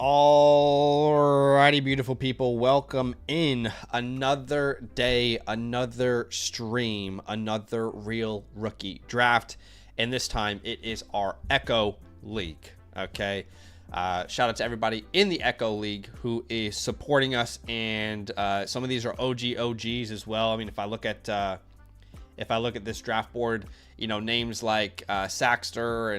Alrighty, beautiful people, welcome in another day, another stream, another real rookie draft, and this time it is our Echo League. Okay, shout out to everybody in the Echo League who is supporting us, and some of these are OGs as well. I mean, if I look at this draft board, you know, names like Saxter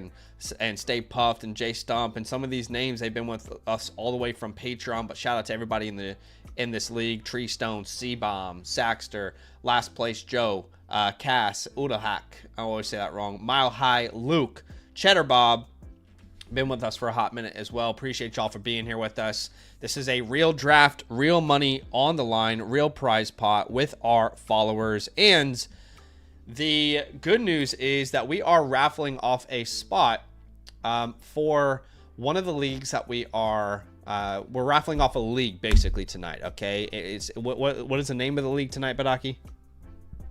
and Stay Puffed and Jay Stump, and some of these names, they've been with us all the way from Patreon. But shout out to everybody in this league: Tree Stone, C-Bomb, Saxter, Last Place Joe, Cass, Udahak, I always say that wrong, Mile High Luke, Cheddar Bob, been with us for a hot minute as well. Appreciate y'all for being here with us. This is a real draft, real money on the line, real prize pot with our followers. And the good news is that we are raffling off a spot for one of the leagues that we're raffling off a league basically tonight. Okay, what is the name of the league tonight, Badaki?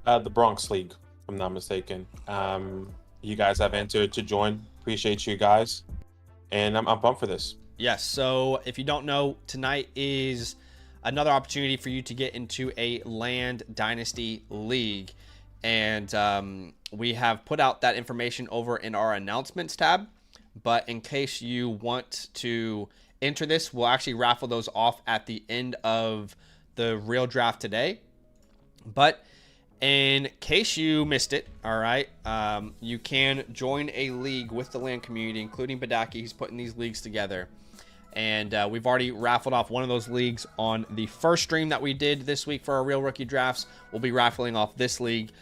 The Bronx League, if I'm not mistaken. You guys have entered to join. Appreciate you guys, and I'm pumped for this. Yes. So if you don't know, tonight is another opportunity for you to get into a Land Dynasty League. And we have put out that information over in our announcements tab. But in case you want to enter this, we'll actually raffle those off at the end of the real draft today. But in case you missed it, all right, you can join a league with the Land community, including Badaki. He's putting these leagues together. And we've already raffled off one of those leagues on the first stream that we did this week for our real rookie drafts. We'll be raffling off this league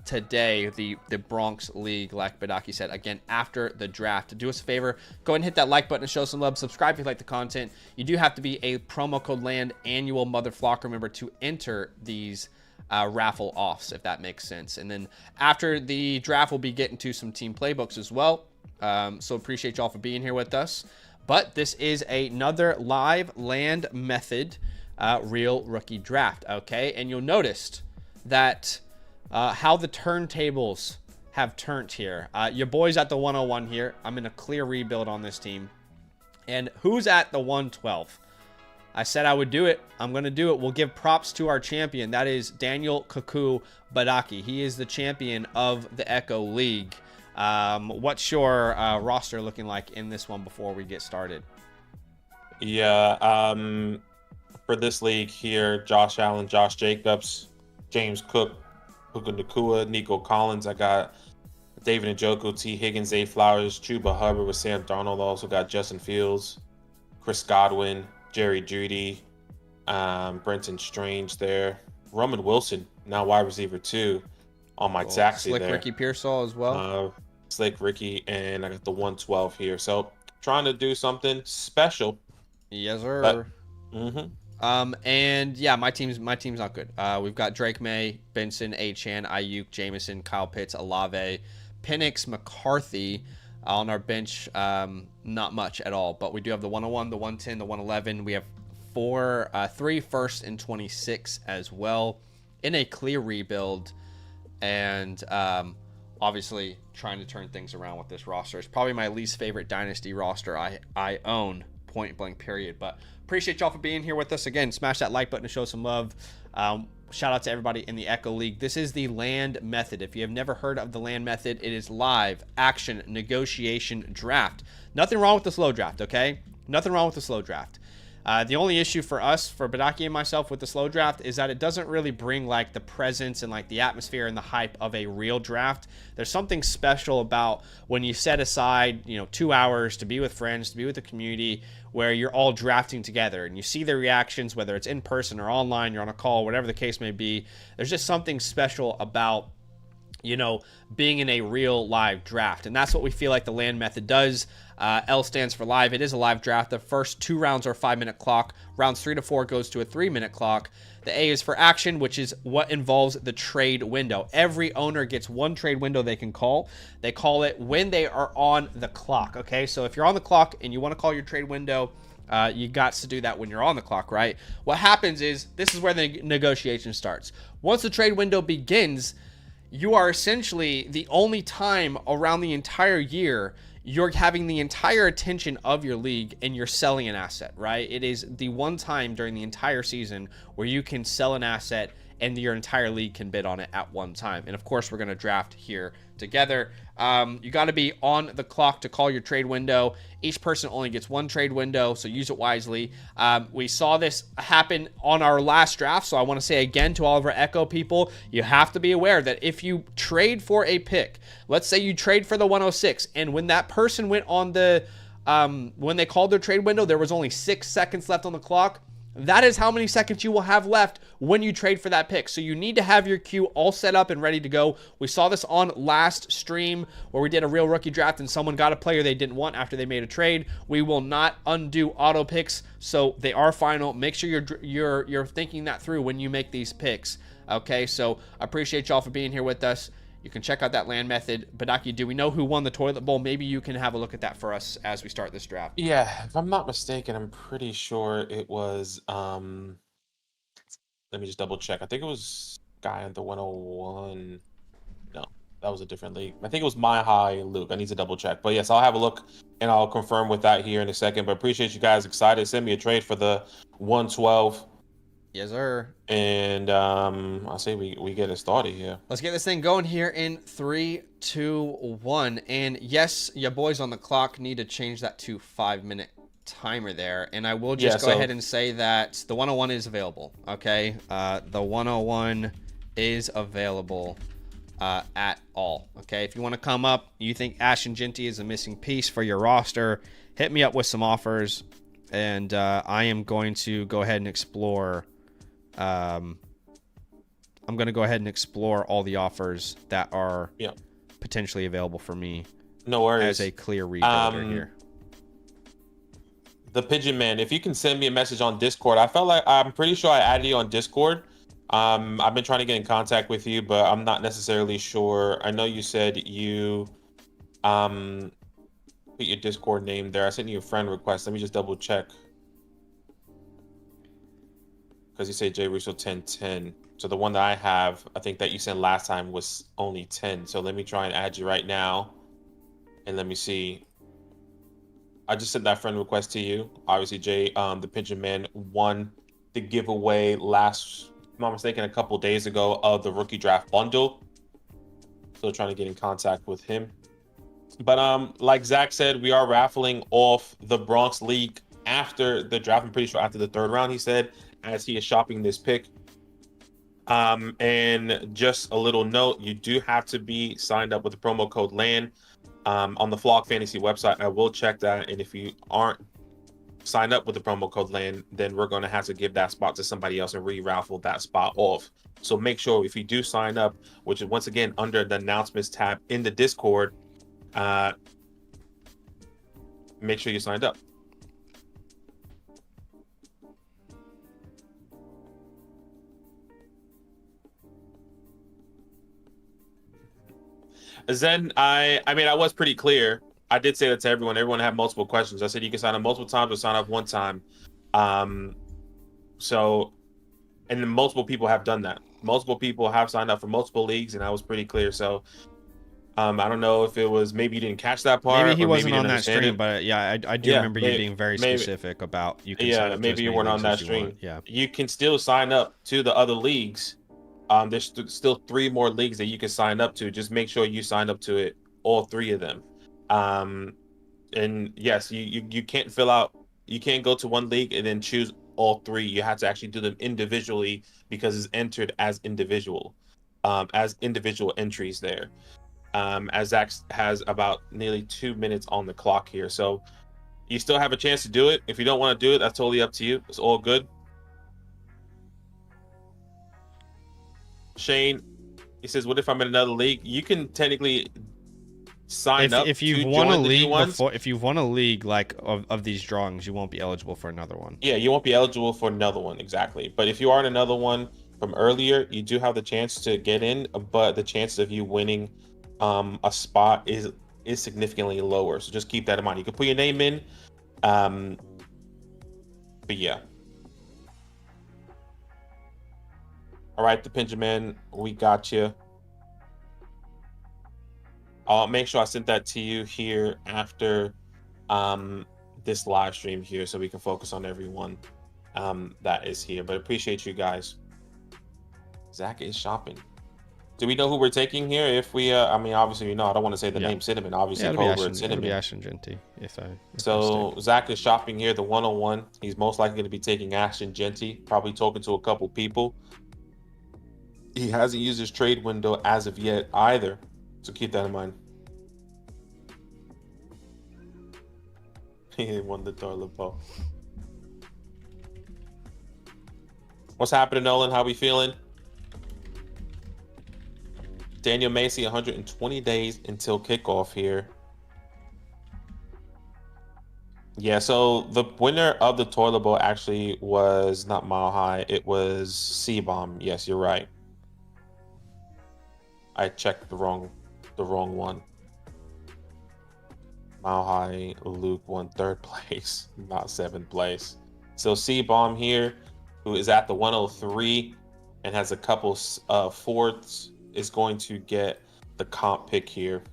today, the Bronx League, like Badaki said, again, after the draft. Do us a favor, go ahead and hit that like button and show some love. Subscribe if you like the content. You do have to be a promo code LAND annual Mother Flocker member to enter these raffle offs, if that makes sense. And then after the draft, we'll be getting to some team playbooks as well. So appreciate y'all for being here with us. But this is another live Land method real rookie draft, okay? And you'll notice that how the turntables have turned here. Your boy's at the 101 here. I'm in a clear rebuild on this team. And who's at the 112? I said I would do it. I'm going to do it. We'll give props to our champion. That is Daniel Kaku Badaki. He is the champion of the Echo League. What's your roster looking like in this one before we get started? Yeah, for this league here, Josh Allen, Josh Jacobs, James Cook, Puka Nakua, Nico Collins. I got David Njoku, T. Higgins, Zay Flowers, Chuba Hubbard with Sam Darnold. Also got Justin Fields, Chris Godwin, Jerry Jeudy, Brenton Strange there. Roman Wilson, now wide receiver 2 on my taxi Slick there. Ricky Pearsall as well. Slick Ricky, and I got the 112 here. So trying to do something special. Yes, sir. But, and yeah, my team's not good. We've got Drake May, Benson, Achane, Ayuk, Jameson, Kyle Pitts, Olave, Penix, McCarthy on our bench. Not much at all, but we do have the 101, the 110, the 111. We have 3 first and 26 as well in a clear rebuild, and obviously trying to turn things around with this roster. It's probably my least favorite dynasty roster I own, point blank period. But appreciate y'all for being here with us. Again, smash that like button to show some love. Shout out to everybody in the Echo League. This is the Land method. If you have never heard of the Land method, it is live action negotiation draft. Nothing wrong with the slow draft, okay? Nothing wrong with the slow draft. The only issue for us, for Badaki and myself with the slow draft, is that it doesn't really bring like the presence and like the atmosphere and the hype of a real draft. There's something special about when you set aside, 2 hours to be with friends, to be with the community, where you're all drafting together and you see their reactions, whether it's in person or online, you're on a call, whatever the case may be. There's just something special about being in a real live draft. And that's what we feel like the Land method does. L stands for live. It is a live draft. The first 2 rounds are a 5-minute clock. Rounds 3 to 4 goes to a 3-minute clock. The A is for action, which is what involves the trade window. Every owner gets one trade window they can call. They call it when they are on the clock. Okay, so if you're on the clock and you want to call your trade window, you got to do that when you're on the clock, right? What happens is, this is where the negotiation starts. Once the trade window begins, you are essentially the only time around the entire year you're having the entire attention of your league and you're selling an asset, right? It is the one time during the entire season where you can sell an asset and your entire league can bid on it at one time. And of course, we're going to draft here together. You got to be on the clock to call your trade window. Each person only gets one trade window, so use it wisely. We saw this happen on our last draft, so I want to say again to all of our Echo people, you have to be aware that if you trade for a pick, let's say you trade for the 106, and when that person went on the, when they called their trade window, there was only 6 seconds left on the clock. That is how many seconds you will have left when you trade for that pick. So you need to have your queue all set up and ready to go. We saw this on last stream where we did a real rookie draft and someone got a player they didn't want after they made a trade. We will not undo auto picks, so they are final. Make sure you're thinking that through when you make these picks. Okay, so I appreciate y'all for being here with us. You can check out that land method. Badaki, do we know who won the toilet bowl? Maybe you can have a look at that for us as we start this draft. Yeah, if I'm not mistaken, I'm pretty sure it was let me just double check. I think it was guy on the 101. No, that was a different league. I think it was My High Luke. I need to double check. But yes, I'll have a look and I'll confirm with that here in a second. But appreciate you guys excited. Send me a trade for the 112. Yes, sir. And I'll say we get it started here. Let's get this thing going here in 3, 2, 1. And yes, your boys on the clock need to change that to 5-minute timer there. And I will just go ahead and say that the 101 is available. Okay, the 101 is available at all. Okay, if you want to come up, you think Ashton Genty is a missing piece for your roster, hit me up with some offers, and I am going to go ahead and explore. I'm going to go ahead and explore all the offers that are potentially available for me. No worries. As a clear rebuilder here. The Pigeon Man, if you can send me a message on Discord. I'm pretty sure I added you on Discord. I've been trying to get in contact with you, but I'm not necessarily sure. I know you said you put your Discord name there. I sent you a friend request. Let me just double check. Because you say J Russo 1010. So the one that I have, I think that you sent last time was only 10. So let me try and add you right now. And let me see. I just sent that friend request to you. Obviously, Jay, the Pigeon Man won the giveaway last, if I'm not mistaken, a couple days ago of the rookie draft bundle. Still trying to get in contact with him. But like Zach said, we are raffling off the Bronx League after the draft. I'm pretty sure after the 3rd round, he said, as he is shopping this pick. And just a little note, you do have to be signed up with the promo code LAN on the Flock Fantasy website. I will check that, and if you aren't signed up with the promo code LAN, then we're going to have to give that spot to somebody else and re-raffle that spot off. So make sure if you do sign up, which is once again under the announcements tab in the Discord, make sure you signed up. Then I mean, I was pretty clear. I did say that to everyone. Everyone had multiple questions. I said you can sign up multiple times or sign up one time. So, and then multiple people have done that. Multiple people have signed up for multiple leagues, and I was pretty clear. So, I don't know if it was maybe you didn't catch that part. Maybe he wasn't on that stream, but yeah, I do remember you being very specific about you can sign up. Maybe you weren't on that stream. Yeah, you can still sign up to the other leagues. There's still 3 more leagues that you can sign up to. Just make sure you sign up to it, all 3 of them. And yes, you can't fill out. You can't go to one league and then choose all 3. You have to actually do them individually because it's entered as individual entries there. As Zach has about nearly 2 minutes on the clock here, so you still have a chance to do it. If you don't want to do it, that's totally up to you. It's all good. Shane, he says, what if I'm in another league? You can technically sign up if you've won a league before. If you've won a league like of these drawings, you won't be eligible for another one. Yeah, you won't be eligible for another one, exactly. But if you are in another one from earlier, you do have the chance to get in, but the chance of you winning a spot is significantly lower. So just keep that in mind. You can put your name in, but yeah. All right, the Pigeon Man, we got you. I'll make sure I sent that to you here after this live stream here, so we can focus on everyone that is here. But appreciate you guys. Zach is shopping. Do we know who we're taking here? If we, I mean, obviously, I don't want to say the name Cinnamon. Obviously, Colbert Cinnamon. It'll be Ashton Genty if I So Zach is shopping here, the 101. He's most likely going to be taking Ashton Genty. Probably talking to a couple people. He hasn't used his trade window as of yet either. So keep that in mind. He won the toilet bowl. What's happening, Nolan? How we feeling? Daniel Macy, 120 days until kickoff here. Yeah, so the winner of the toilet bowl actually was not Mile High. It was C-Bomb. Yes, you're right. I checked the wrong one. Mile High Luke won 3rd place, not 7th place. So C-Bomb here, who is at the 103 and has a couple fourths, is going to get the comp pick here.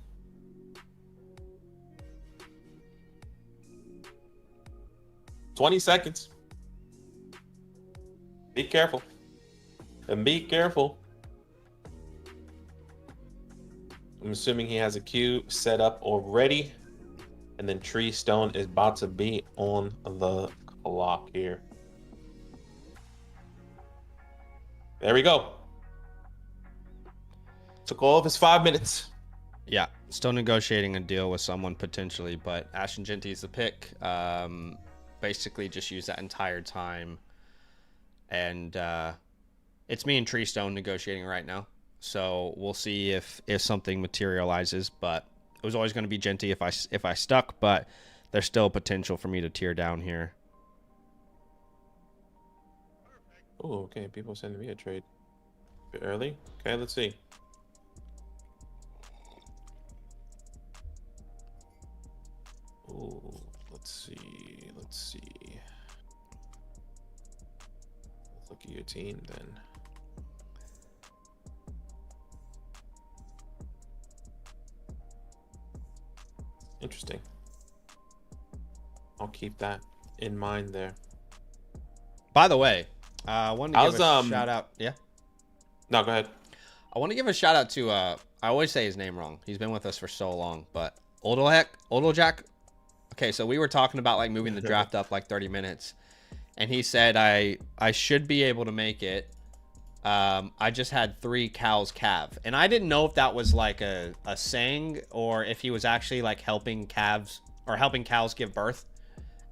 $20 seconds. Be careful. And be careful. I'm assuming he has a queue set up already. And then Tree Stone is about to be on the clock here. There we go. Took all of his 5 minutes. Yeah, still negotiating a deal with someone potentially, but Ashton Genty is the pick. Basically just use that entire time. And it's me and Tree Stone negotiating right now. So we'll see if something materializes, but it was always going to be Genty if I stuck, but there's still potential for me to tear down here. Oh, okay. People sending me a trade a bit early. Okay, let's see. Oh, let's see. Let's look at your team then. Interesting. I'll keep that in mind there. By the way, I wanted to give a shout out. Yeah? No, go ahead. I want to give a shout out to, I always say his name wrong. He's been with us for so long, but Odoljak. Okay, so we were talking about like moving the draft up like 30 minutes, and he said I should be able to make it. I just had 3 cows calve, and I didn't know if that was like a saying or if he was actually like helping cows give birth.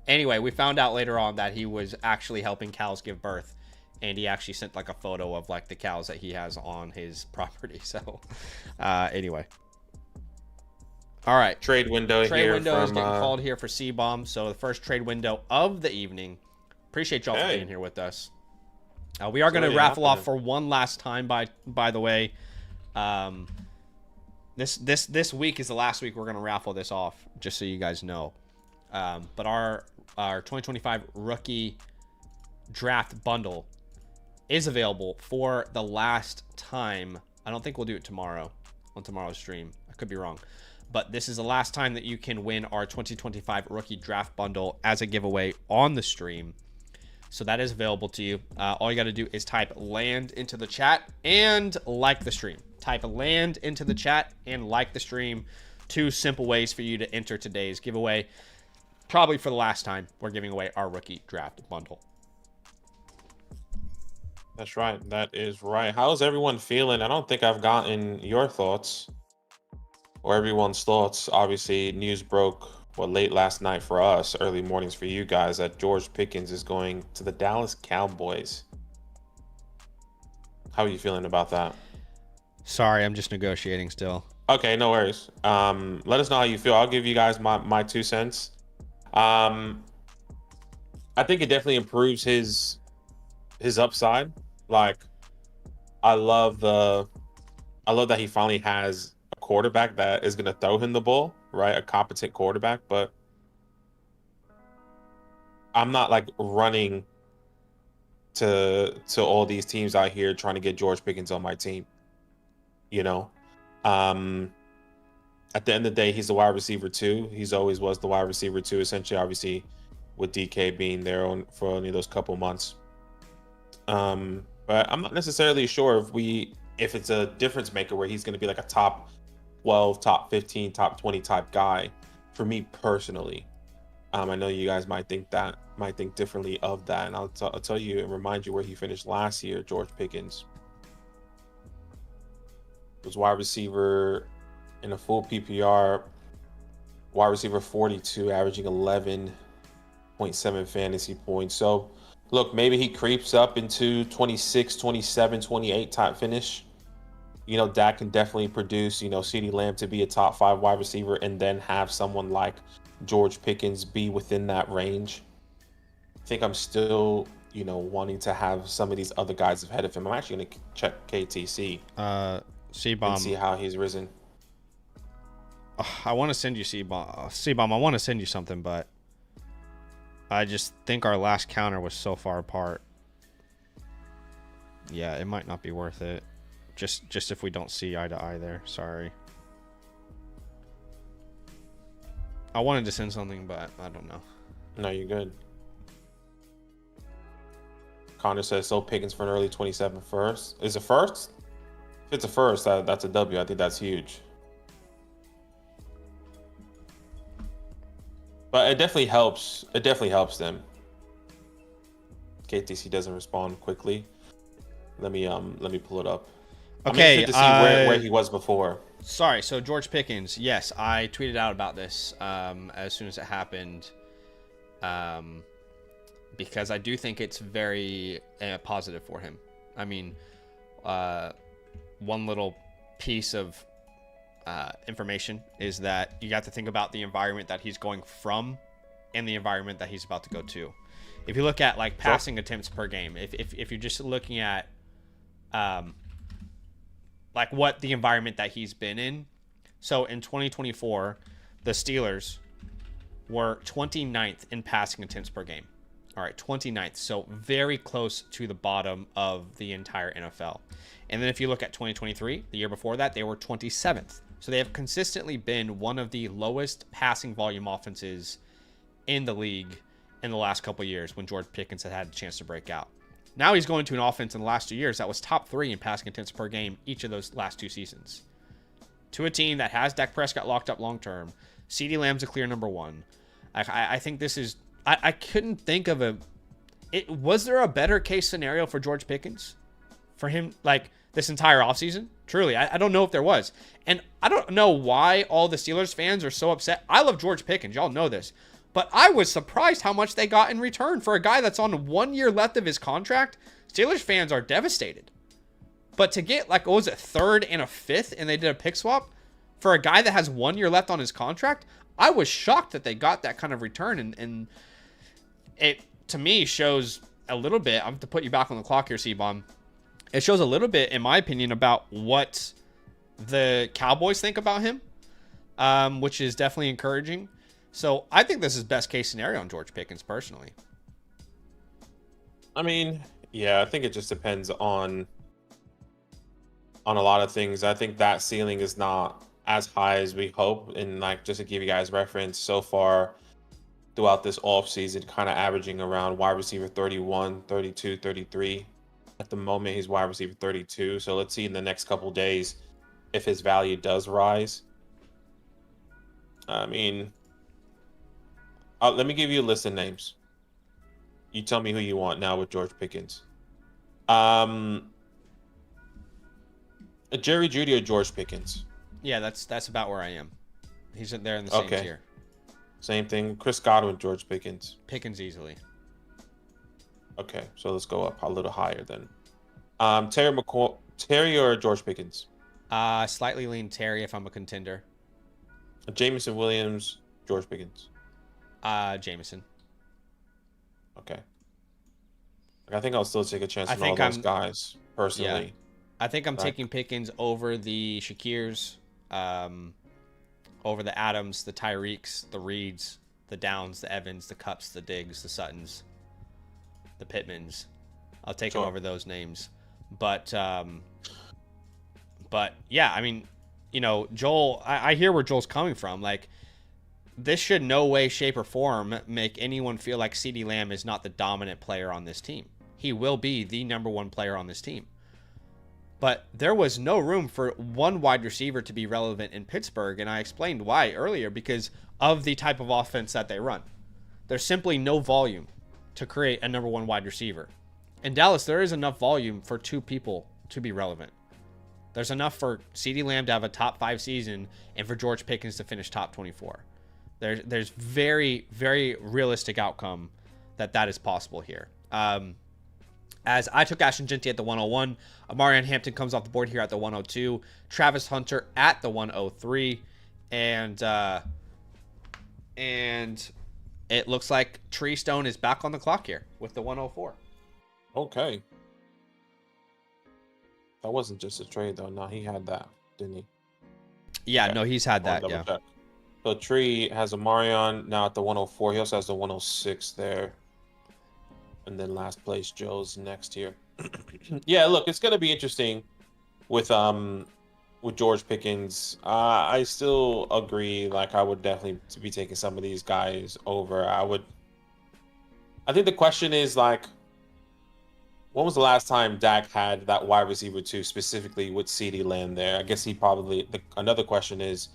Anyway, we found out later on that he was actually helping cows give birth, and he actually sent like a photo of like the cows that he has on his property. So anyway. All right. Trade window is getting from, called here for C-Bomb. So the first trade window of the evening. Appreciate y'all for being here with us. We are going to raffle off for one last time, by the way. This week is the last week we're going to raffle this off, just so you guys know. But our 2025 rookie draft bundle is available for the last time. I don't think we'll do it tomorrow on tomorrow's stream. I could be wrong. But this is the last time that you can win our 2025 rookie draft bundle as a giveaway on the stream. So that is available to you. All you got to do is type land into the chat and like the stream. Type land into the chat and like the stream. 2 simple ways for you to enter today's giveaway. Probably for the last time, we're giving away our rookie draft bundle. That's right. That is right. How's everyone feeling? I don't think I've gotten your thoughts or everyone's thoughts. Obviously, news broke late last night for us, early mornings for you guys, that George Pickens is going to the Dallas Cowboys. How are you feeling about that? Sorry, I'm just negotiating still. Okay, no worries. Let us know how you feel. I'll give you guys my 2 cents. I think it definitely improves his upside. Like, I love that he finally has a quarterback that is going to throw him the ball, right? A competent quarterback, but I'm not like running to all these teams out here trying to get George Pickens on my team. at the end of the day, he's the wide receiver 2. He's always was the wide receiver 2, essentially, obviously, with DK being there for only those couple months. But I'm not necessarily sure if it's a difference maker where he's going to be like a top 12, top 15, top 20 type guy. For me personally, I know you guys might think differently of that, and I'll tell you and remind you where he finished last year. George Pickens was wide receiver in a full PPR, wide receiver 42, averaging 11.7 fantasy points. So look, maybe he creeps up into 26, 27, 28 type finish. Dak can definitely produce, CeeDee Lamb to be a top 5 wide receiver and then have someone like George Pickens be within that range. I think I'm still, wanting to have some of these other guys ahead of him. I'm actually going to check KTC C-Bomb. and see how he's risen. I want to send you C-Bomb. C-Bomb, I want to send you something, but I just think our last counter was so far apart. Yeah, it might not be worth it. Just if we don't see eye to eye there. Sorry. I wanted to send something, but I don't know. No, you're good. Connor says, so Pickens for an early 27 first. Is it first? If it's a first, that's a W. I think that's huge. But it definitely helps. It definitely helps them. KTC doesn't respond quickly. Let me pull it up. Okay, I'm interested to see where he was before. Sorry, so George Pickens. Yes, I tweeted out about this as soon as it happened, because I do think it's very positive for him. I mean, one little piece of information is that you got to think about the environment that he's going from and the environment that he's about to go to. If you look at like passing attempts per game, if you're just looking at like what the environment that he's been in. So in 2024, the Steelers were 29th in passing attempts per game. All right, 29th. So very close to the bottom of the entire NFL. And then if you look at 2023, the year before that, they were 27th. So they have consistently been one of the lowest passing volume offenses in the league in the last couple of years when George Pickens had a chance to break out. Now he's going to an offense in the last 2 years that was top 3 in passing attempts per game each of those last 2 seasons. To a team that has Dak Prescott locked up long term, CeeDee Lamb's a clear number 1. I think this is... I couldn't think of was there a better case scenario for George Pickens? For him, like, this entire offseason? Truly, I don't know if there was. And I don't know why all the Steelers fans are so upset. I love George Pickens. Y'all know this. But I was surprised how much they got in return for a guy that's on 1 year left of his contract. Steelers fans are devastated. But to get, like, what was it, 3rd and a 5th, and they did a pick swap for a guy that has 1 year left on his contract, I was shocked that they got that kind of return. And it, to me, shows a little bit. I'm to put you back on the clock here, C-Bomb. It shows a little bit, in my opinion, about what the Cowboys think about him, which is definitely encouraging. So I think this is best case scenario on George Pickens personally. I mean, yeah, I think it just depends on a lot of things. I think that ceiling is not as high as we hope. And like, just to give you guys reference, so far throughout this offseason, kind of averaging around wide receiver 31, 32, 33. At the moment, he's wide receiver 32. So let's see in the next couple of days if his value does rise. I mean, let me give you a list of names. You tell me who you want now with George Pickens. Jerry Jeudy or George Pickens? Yeah, that's about where I am. He's there in the same tier. Same thing. Chris Godwin, George Pickens. Pickens easily. Okay, so let's go up a little higher then. Terry or George Pickens? Slightly lean Terry if I'm a contender. Jameson Williams, George Pickens. Jameson. Okay. I think I'll still take a chance on all those guys, personally. Yeah. I think I'm taking Pickens over the Shakirs, over the Adams, the Tyreeks, the Reeds, the Downs, the Evans, the Kupps, the Diggs, the Suttons, the Pittmans. I'll take him over those names. But yeah, I mean, Joel, I hear where Joel's coming from. Like, this should no way, shape, or form make anyone feel like CeeDee Lamb is not the dominant player on this team. He will be the number one player on this team. But there was no room for one wide receiver to be relevant in Pittsburgh, and I explained why earlier, because of the type of offense that they run. There's simply no volume to create a number one wide receiver. In Dallas, there is enough volume for two people to be relevant. There's enough for CeeDee Lamb to have a top 5 season and for George Pickens to finish top 24. There's very, very realistic outcome that is possible here. As I took Ashton Jeanty at the 101, Amarian Hampton comes off the board here at the 102, Travis Hunter at the 103, and it looks like Tree Stone is back on the clock here with the 104. Okay. That wasn't just a trade, though. No, he had that, didn't he? Yeah, no, he's had that, yeah. Check. So Tree has Amarion now at the 104. He also has the 106 there. And then last place, Joe's next here. Yeah, look, it's gonna be interesting with George Pickens. I still agree. Like, I would definitely be taking some of these guys over. I think the question is, like, when was the last time Dak had that wide receiver 2, specifically with CeeDee Lamb there? I guess another question is,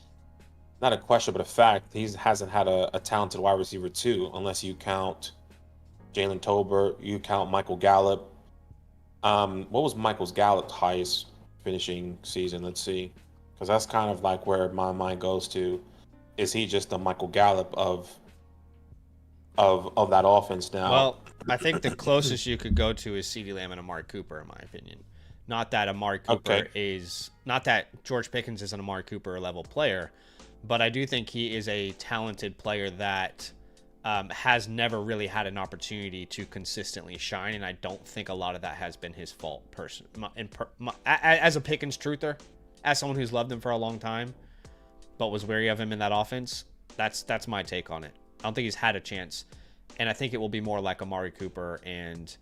not a question, but a fact, he hasn't had a talented wide receiver 2, unless you count Jalen Tolbert, you count Michael Gallup. What was Michael Gallup's highest finishing season? Let's see. Because that's kind of like where my mind goes to. Is he just the Michael Gallup of that offense now? Well, I think the closest you could go to is CeeDee Lamb and Amari Cooper, in my opinion. Not that Amari Cooper not that George Pickens is an Amari Cooper level player, but I do think he is a talented player that has never really had an opportunity to consistently shine, and I don't think a lot of that has been his fault. As a Pickens truther, as someone who's loved him for a long time, but was wary of him in that offense, that's my take on it. I don't think he's had a chance, and I think it will be more like Amari Cooper and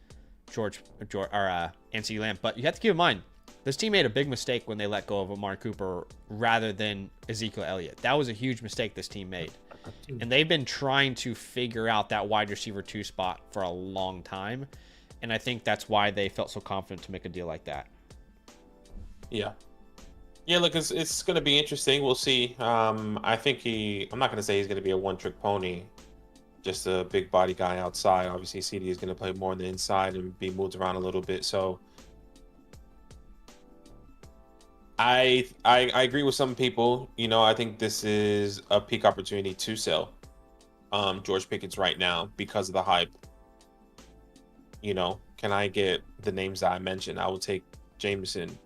George and CeeDee Lamb. But you have to keep in mind, this team made a big mistake when they let go of Amari Cooper rather than Ezekiel Elliott. That was a huge mistake this team made. And they've been trying to figure out that wide receiver 2 spot for a long time. And I think that's why they felt so confident to make a deal like that. Yeah. Yeah, look, it's going to be interesting. We'll see. I think I'm not going to say he's going to be a one-trick pony, just a big body guy outside. Obviously, CD is going to play more on the inside and be moved around a little bit. So I agree with some people. I think this is a peak opportunity to sell George Pickens right now because of the hype. Can I get the names that I mentioned? I will take Jameson.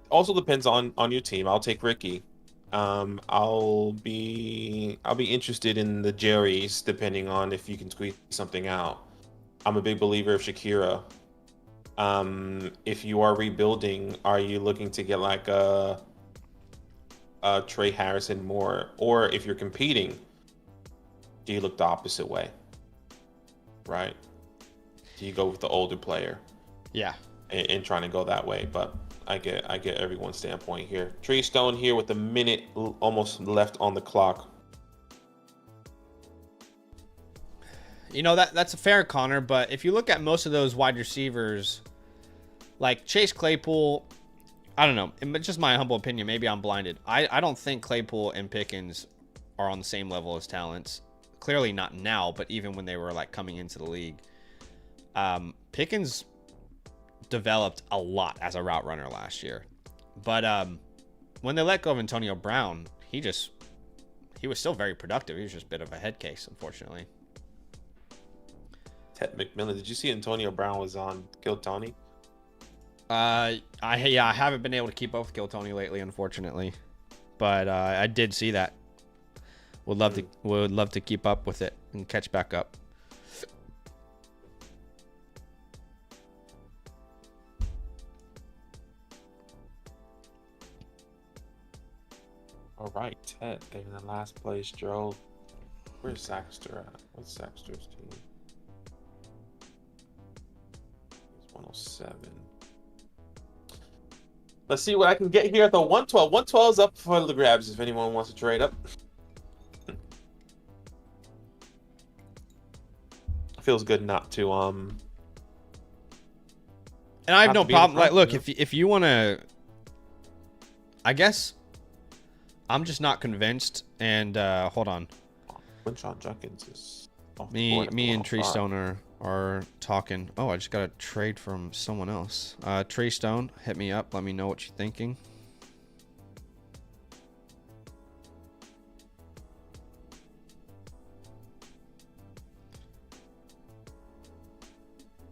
Also depends on your team. I'll take Ricky. I'll be interested in the Jerrys depending on if you can squeeze something out. I'm a big believer of Shakira. If you are rebuilding, are you looking to get like a Trey Harrison more? Or if you're competing, do you look the opposite way? Right? Do you go with the older player? Yeah. And trying to go that way. But I get everyone's standpoint here. Tree Stone here with a minute almost left on the clock. That's a fair, Connor, but if you look at most of those wide receivers, like Chase Claypool, I don't know. It's just my humble opinion. Maybe I'm blinded. I don't think Claypool and Pickens are on the same level as talents. Clearly not now, but even when they were like coming into the league. Pickens developed a lot as a route runner last year. But when they let go of Antonio Brown, he was still very productive. He was just a bit of a head case, unfortunately. Ted McMillan, did you see Antonio Brown was on Kill Tony? I haven't been able to keep up with Kill Tony lately, unfortunately. But I did see that. Would love to keep up with it and catch back up. All right, Ted, they're in the last place. Joe, where's Saxter at? What's Saxter's team? It's 107. Let's see what I can get here at the 112. 112 is up for the grabs if anyone wants to trade up. Feels good not to And I have not no to be in the problem. Like, front, look, you know? if you want to, I guess I'm just not convinced. And hold on, Winshaw Junkins is off the me board at the and Tree 105. Stone are talking. Oh, I just got a trade from someone else. Tree Stone, hit me up. Let me know what you're thinking.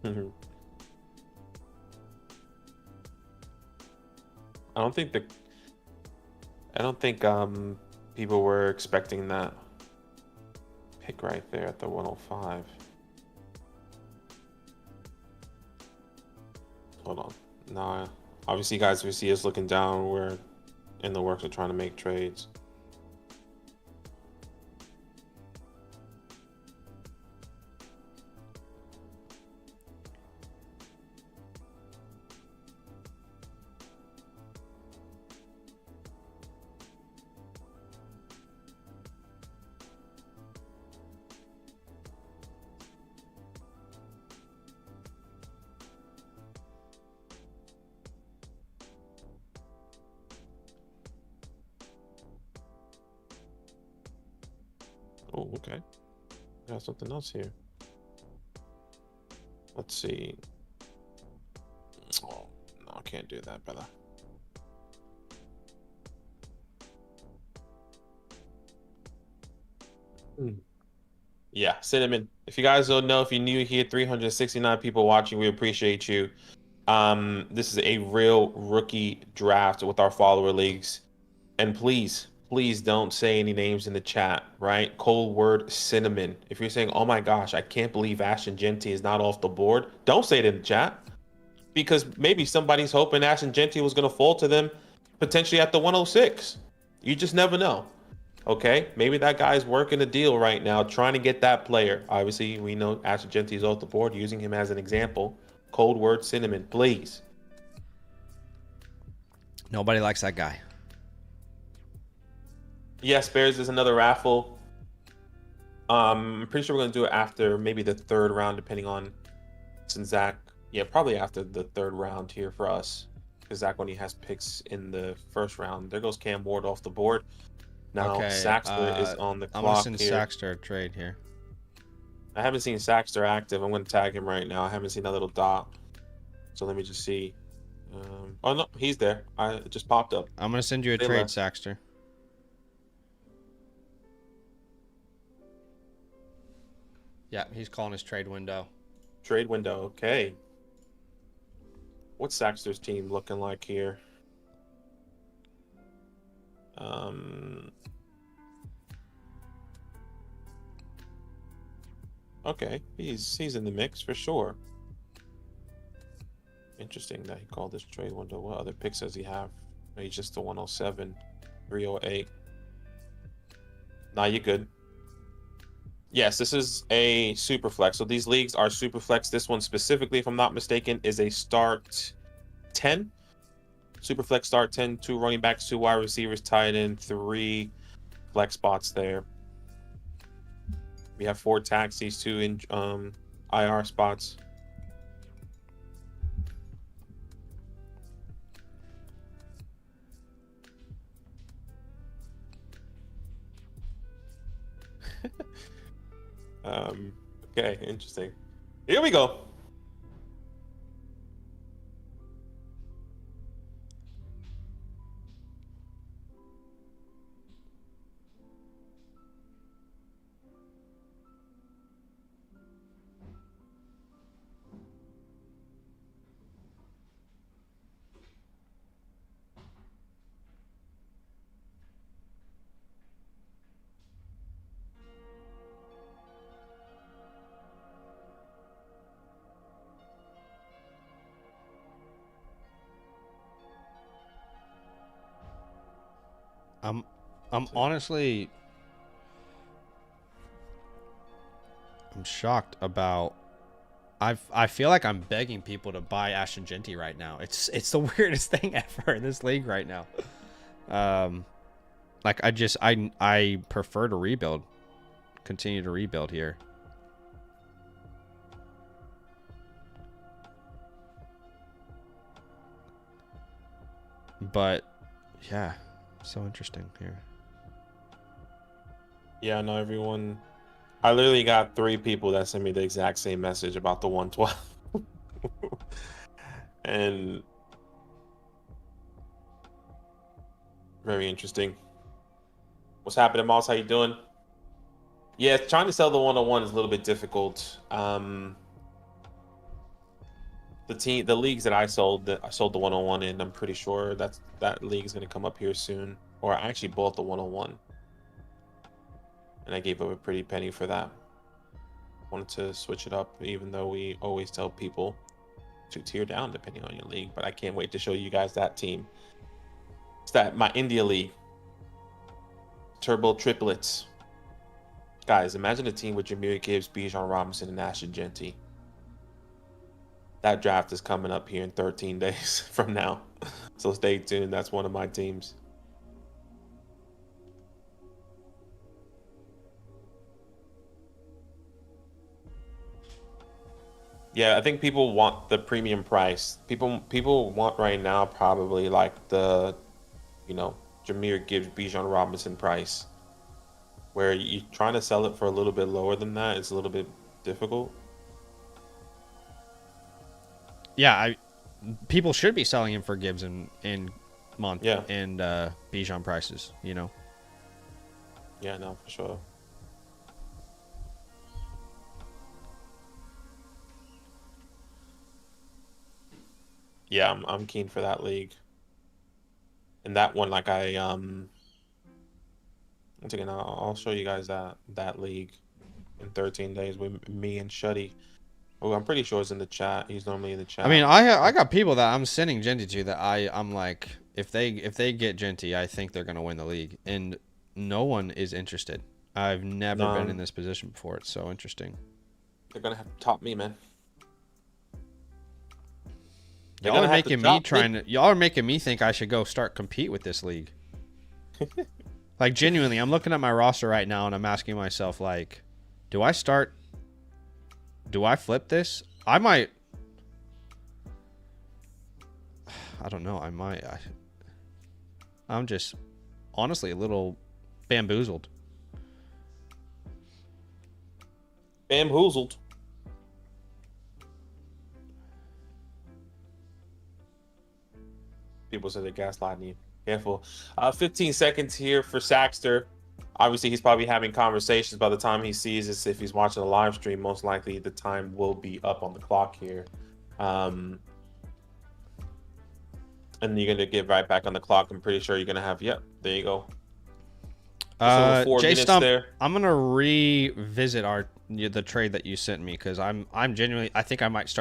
Mhm. I don't think people were expecting that pick right there at the 105. Hold on. Nah. Obviously, guys, we see us looking down. We're in the works of trying to make trades. Oh, okay. Got something else here. Let's see. Oh, no, I can't do that, brother. Yeah, Cinnamon. If you guys don't know, if you're new here, 369 people watching, we appreciate you. This is a real rookie draft with our follower leagues. And please, please don't say any names in the chat, right? Cold word cinnamon. If you're saying, oh my gosh, I can't believe Ashton Genty is not off the board, don't say it in the chat. Because maybe somebody's hoping Ashton Genty was going to fall to them potentially at the 106. You just never know. Okay, maybe that guy's working a deal right now, trying to get that player. Obviously, we know Ashton Genty is off the board, using him as an example. Cold word cinnamon, please. Nobody likes that guy. Yes, Bears is another raffle. I'm pretty sure we're going to do it after maybe the third round, depending on since Zach. Yeah, probably after the third round here for us, because Zach only has picks in the first round. There goes Cam Ward off the board. Now Okay, Saxter is on the I'm gonna clock send here. Saxter a trade here. I haven't seen Saxter active. I'm going to tag him right now. I haven't seen that little dot. So let me just see. Oh no, he's there. It just popped up. I'm gonna send you a Say trade, less. Saxter. Yeah, he's calling his trade window. Trade window. Okay. What's Saxter's team looking like here? Okay, he's in the mix for sure. Interesting that he called this trade window. What other picks does he have? He's just the 107, 308. Nah, you good. Yes, this is a super flex. So these leagues are super flex. This one specifically, if I'm not mistaken, is a start 10. Super flex start 10, 2 running backs, 2 wide receivers, tight end, 3 flex spots there. We have 4 taxis, 2 in IR spots. Okay, interesting. Here we go. I'm honestly, I'm shocked about I feel like I'm begging people to buy Ashton Genty right now. It's the weirdest thing ever in this league right now. Like I prefer to rebuild, continue to rebuild here. But yeah, so interesting here. Yeah, no, everyone. I literally got 3 people that sent me the exact same message about the 112. And very interesting. What's happening, Moss? How you doing? Yeah, trying to sell the 101 is a little bit difficult. The leagues that I sold the 101 in, I'm pretty sure that league is going to come up here soon. Or I actually bought the 101, and I gave up a pretty penny for that. Wanted to switch it up, even though we always tell people to tier down depending on your league. But I can't wait to show you guys that team. It's my India league. Turbo triplets. Guys, imagine a team with Jahmyr Gibbs, Bijan Robinson, and Ashton Genty. That draft is coming up here in 13 days from now. So stay tuned. That's one of my teams. Yeah, I think people want the premium price. People want right now probably like the, Jahmyr Gibbs, Bijan Robinson price. Where you trying to sell it for a little bit lower than that, it's a little bit difficult. Yeah, people should be selling him for Gibbs and Yeah. and Bijan prices, Yeah, no, for sure. Yeah, I'm keen for that league. And that one, like once again, I'll show you guys that league in 13 days with me and Shuddy. Oh, I'm pretty sure it's in the chat. He's normally in the chat. I mean, I got people that I'm sending Genty to that I'm like, if they get Genty, I think they're gonna win the league, and no one is interested. I've never been in this position before. It's so interesting. They're gonna have to top me, man. Y'all are making me think I should go start compete with this league. Like, genuinely, I'm looking at my roster right now and I'm asking myself, like, do I flip this? I might. I don't know. I might. I'm just honestly a little bamboozled. Bamboozled. People say they're gaslighting you. Careful. 15 seconds here for Saxter. Obviously, he's probably having conversations by the time he sees this. If he's watching a live stream, most likely the time will be up on the clock here. And you're going to get right back on the clock. I'm pretty sure you're going to have, yep, there you go. Jay Stump, I'm going to revisit the trade that you sent me, because I'm genuinely, I think I might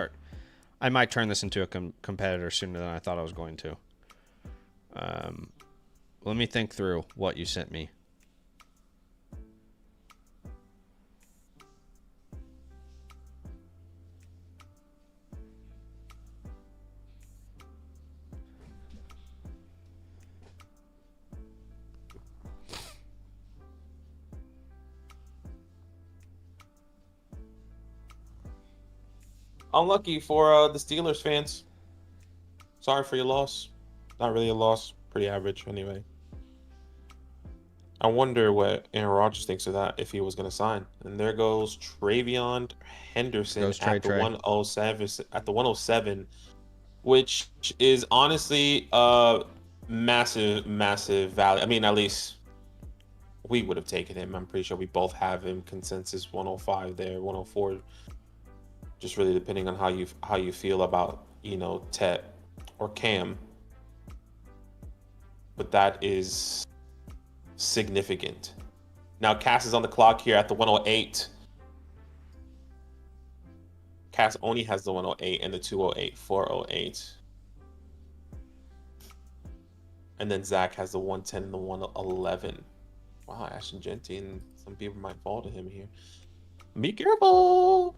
turn this into a competitor sooner than I thought I was going to. Let me think through what you sent me. Unlucky for the Steelers fans. Sorry for your loss. Not really a loss. Pretty average anyway. I wonder what Aaron Rodgers thinks of that if he was going to sign. And there goes Travion Henderson at the 107, which is honestly a massive value. I mean, at least we would have taken him. I'm pretty sure we both have him consensus 105 there, 104. Just really depending on how you feel about, Tet or Cam. But that is significant. Now Cass is on the clock here at the 108. Cass only has the 108 and the 208, 408. And then Zach has the 110 and the 111. Wow, Ashton Genty, and some people might fall to him here. Be careful.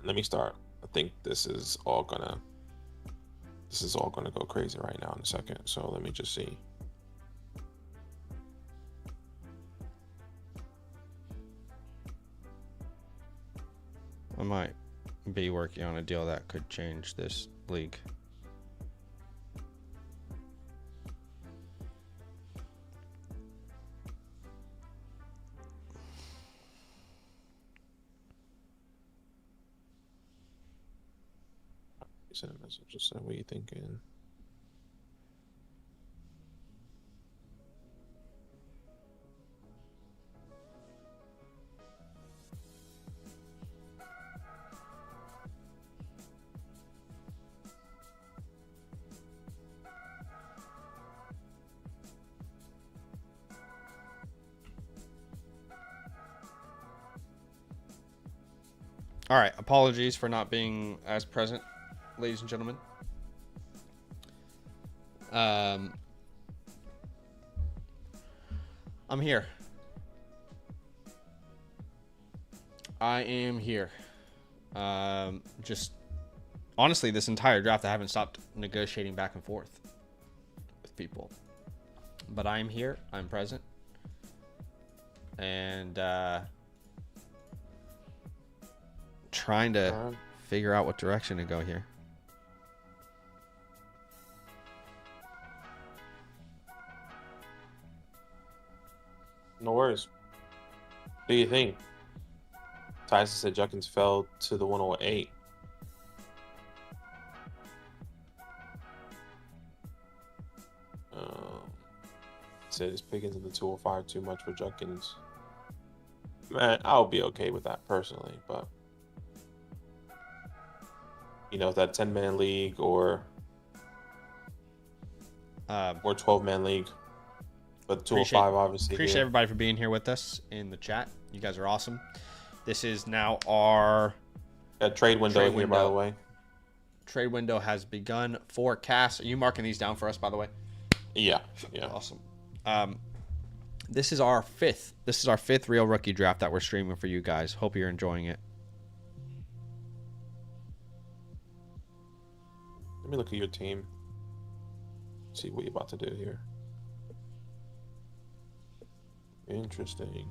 let me start. I think this is all gonna go crazy right now in a second. So let me just see. I might be working on a deal that could change this league. Send a message. Just say, what are you thinking? All right, apologies for not being as present, ladies and gentlemen. I'm here. I am here. Just honestly, this entire draft, I haven't stopped negotiating back and forth with people. But I am here. I'm present. And trying to figure out what direction to go here. No worries. What do you think? Tyson said Junkins fell to the 108. Said his Pickens in the 205 too much for Junkins. Man, I'll be okay with that personally, but you know, that 10-man league or 12-man league. But 205 obviously. Appreciate everybody for being here with us in the chat. You guys are awesome. This is now our trade window here, by the way. Trade window has begun for Cass. Are you marking these down for us, by the way? Yeah. Awesome. This is our fifth real rookie draft that we're streaming for you guys. Hope you're enjoying it. Let me look at your team. See what you're about to do here. Interesting.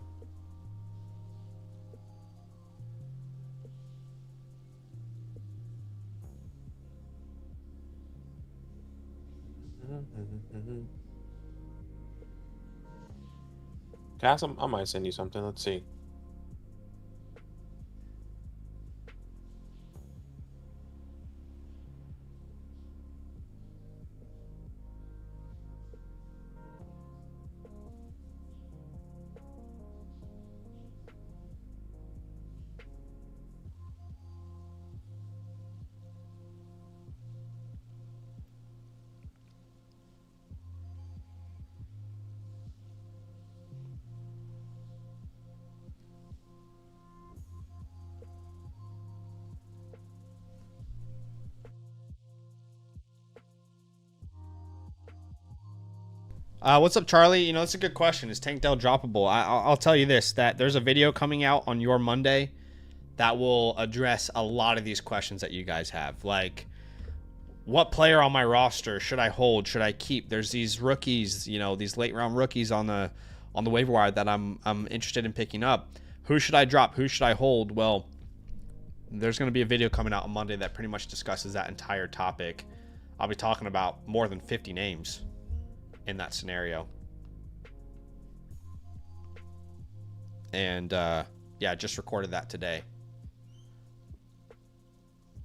Cass, I might send you something. Let's see. What's up, Charlie? You know, that's a good question. Is Tank Dell droppable? I'll tell you this, that there's a video coming out on your Monday that will address a lot of these questions that you guys have. Like, what player on my roster should I hold? Should I keep? There's these rookies, you know, these late round rookies on the waiver wire that I'm interested in picking up. Who should I drop? Who should I hold? Well, there's going to be a video coming out on Monday that pretty much discusses that entire topic. I'll be talking about more than 50 names in that scenario. And yeah, just recorded that today.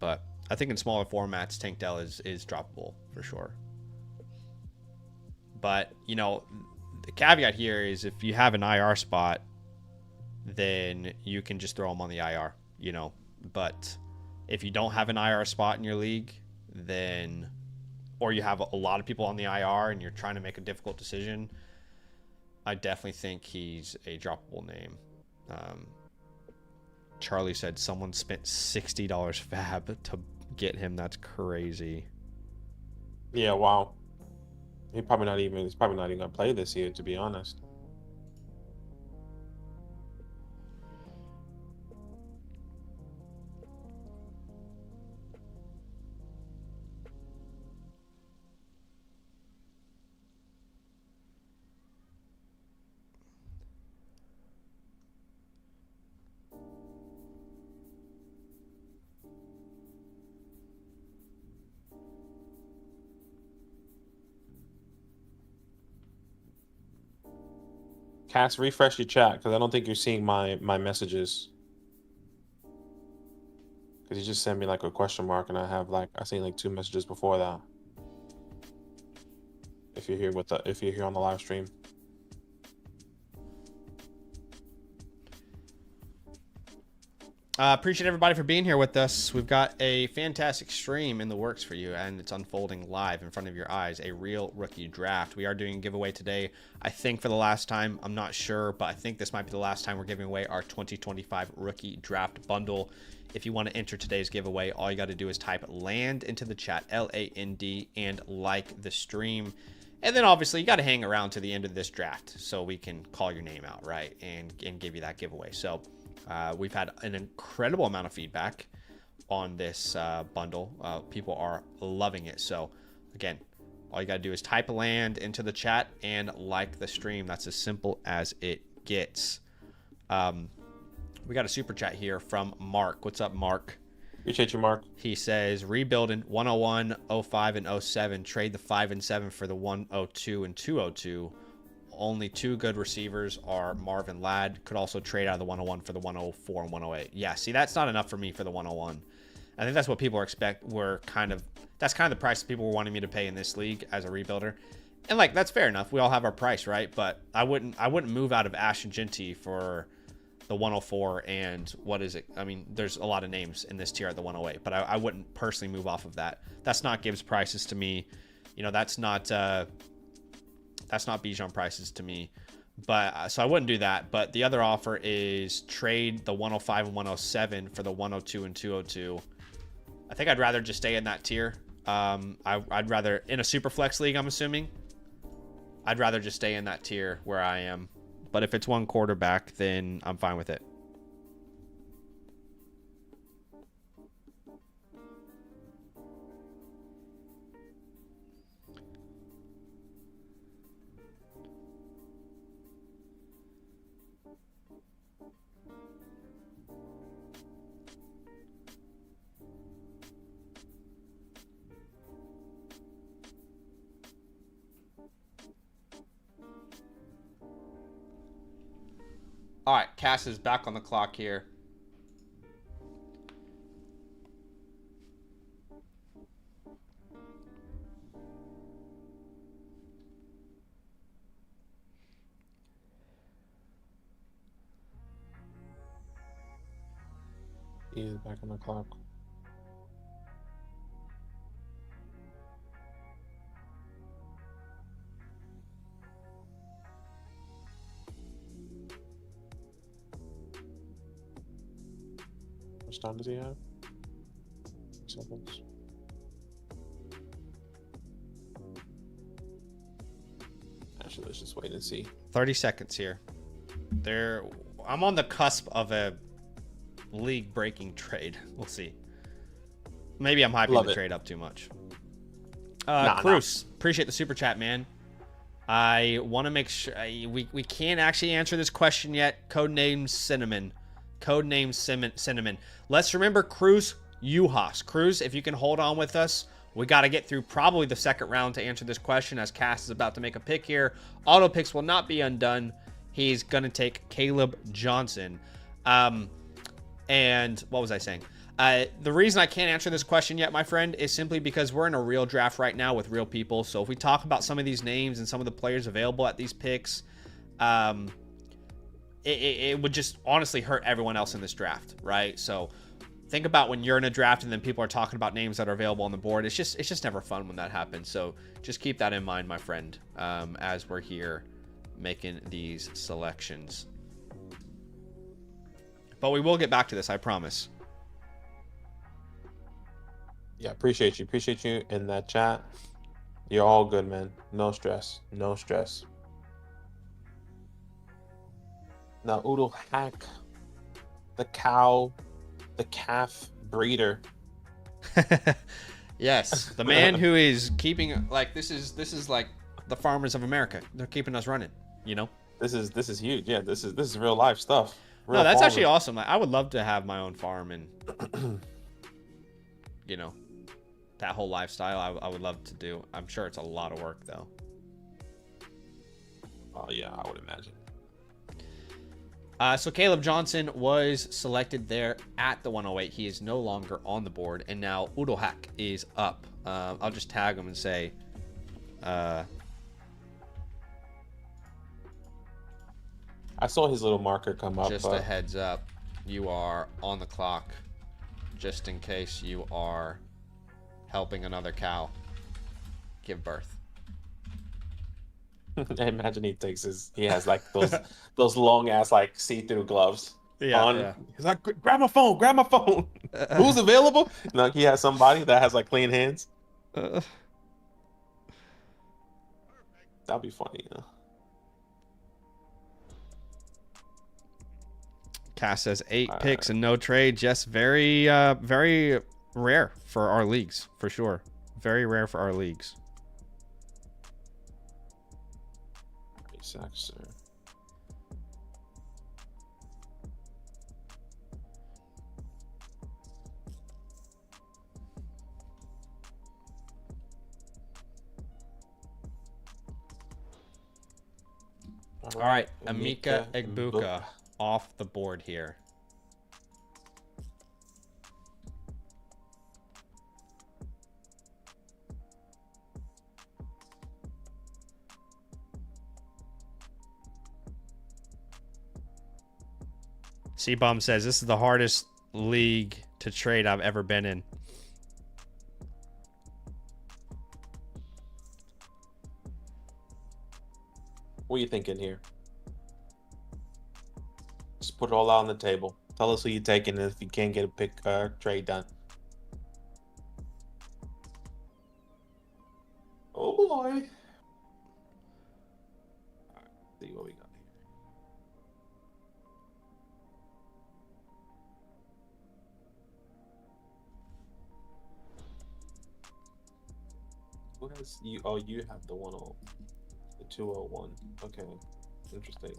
But I think in smaller formats, Tank Dell is droppable for sure. But, you know, the caveat here is if you have an IR spot, then you can just throw them on the IR, you know. But if you don't have an IR spot in your league, then, or you have a lot of people on the IR and you're trying to make a difficult decision, I definitely think he's a droppable name. Charlie said someone spent $60 fab to get him. That's crazy. Yeah, wow. He's probably not even gonna play this year, to be honest. Cass, refresh your chat because I don't think you're seeing my messages. Because you just sent me like a question mark, and I seen like 2 messages before that. If you're here on the live stream. Appreciate everybody for being here with us. We've got a fantastic stream in the works for you, and it's unfolding live in front of your eyes. A real rookie draft. We are doing a giveaway today, I think for the last time. I'm not sure, but I think this might be the last time we're giving away our 2025 rookie draft bundle. If you want to enter today's giveaway, all you got to do is type LAND into the chat, LAND, and like the stream. And then obviously you got to hang around to the end of this draft so we can call your name out, right, and give you that giveaway. So we've had an incredible amount of feedback on this bundle. People are loving it. So again, all you got to do is type LAND into the chat and like the stream. That's as simple as it gets. We got a super chat here from Mark. What's up, Mark? Appreciate you, Mark. He says, rebuilding 101, 05, and 07. Trade the 5 and 7 for the 102 and 202. Only 2 good receivers are Marvin Ladd. Could also trade out of the 101 for the 104 and 108. Yeah, see, that's not enough for me for the 101. I think that's what people that's kind of the price people were wanting me to pay in this league as a rebuilder. And like, that's fair enough. We all have our price, right? But I wouldn't move out of Ashton Jinty for the 104 and what is it? I mean, there's a lot of names in this tier at the 108, but I wouldn't personally move off of that. That's not Gibbs prices to me. You know, that's not Bijan prices to me. But so I wouldn't do that. But the other offer is trade the 105 and 107 for the 102 and 202. I think I'd rather just stay in that tier. I'd rather, in a super flex league, I'm assuming, I'd rather just stay in that tier where I am. But if it's one quarterback, then I'm fine with it. All right, Cass is back on the clock here. He is back on the clock. How much time does he have? Seconds. Actually, let's just wait and see. 30 seconds here. I'm on the cusp of a league-breaking trade. We'll see. Maybe I'm hyping the trade up too much. Cruz, appreciate the super chat, man. I want to make sure we can't actually answer this question yet. Codename Cinnamon. Codename Cinnamon. Let's remember Cruz Juhas. Cruz, if you can hold on with us, we got to get through probably the second round to answer this question as Cass is about to make a pick here. Auto picks will not be undone. He's going to take Caleb Johnson. And what was I saying? The reason I can't answer this question yet, my friend, is simply because we're in a real draft right now with real people. So if we talk about some of these names and some of the players available at these picks, it would just honestly hurt everyone else in this draft, right? So think about when you're in a draft and then people are talking about names that are available on the board. It's just never fun when that happens. So just keep that in mind, my friend, as we're here making these selections. But we will get back to this, I promise. Yeah, appreciate you in that chat. You're all good, man. No stress. No stress. Now, Oodle Hack, the calf breeder. Yes, the man who is keeping, like, this is like the farmers of America. They're keeping us running, you know? This is huge. Yeah, this is real life stuff. No, that's actually awesome. Like, I would love to have my own farm and, you know, that whole lifestyle. I would love to do. I'm sure it's a lot of work, though. Oh, yeah, I would imagine. So Caleb Johnson was selected there at the 108. He is no longer on the board, and now Udohak is up. I'll just tag him and say, I saw his little marker come up. just a heads up, you are on the clock, just in case you are helping another cow give birth. I imagine he has like those long ass like see-through gloves on. Yeah. He's like, grab my phone. Who's available? Like he has somebody that has like clean hands. That'd be funny, you know. Cass says 8 picks and no trade. Just very rare for our leagues, for sure. Very rare for our leagues. Sacks, sir. All right, Emeka Egbuka off the board here. C-Bomb says, this is the hardest league to trade I've ever been in. What are you thinking here? Just put it all out on the table. Tell us who you're taking if you can't get a pick trade done. Oh boy. All right, see what we got here. Who has you? Oh, you have the 10, the 201. Okay, interesting.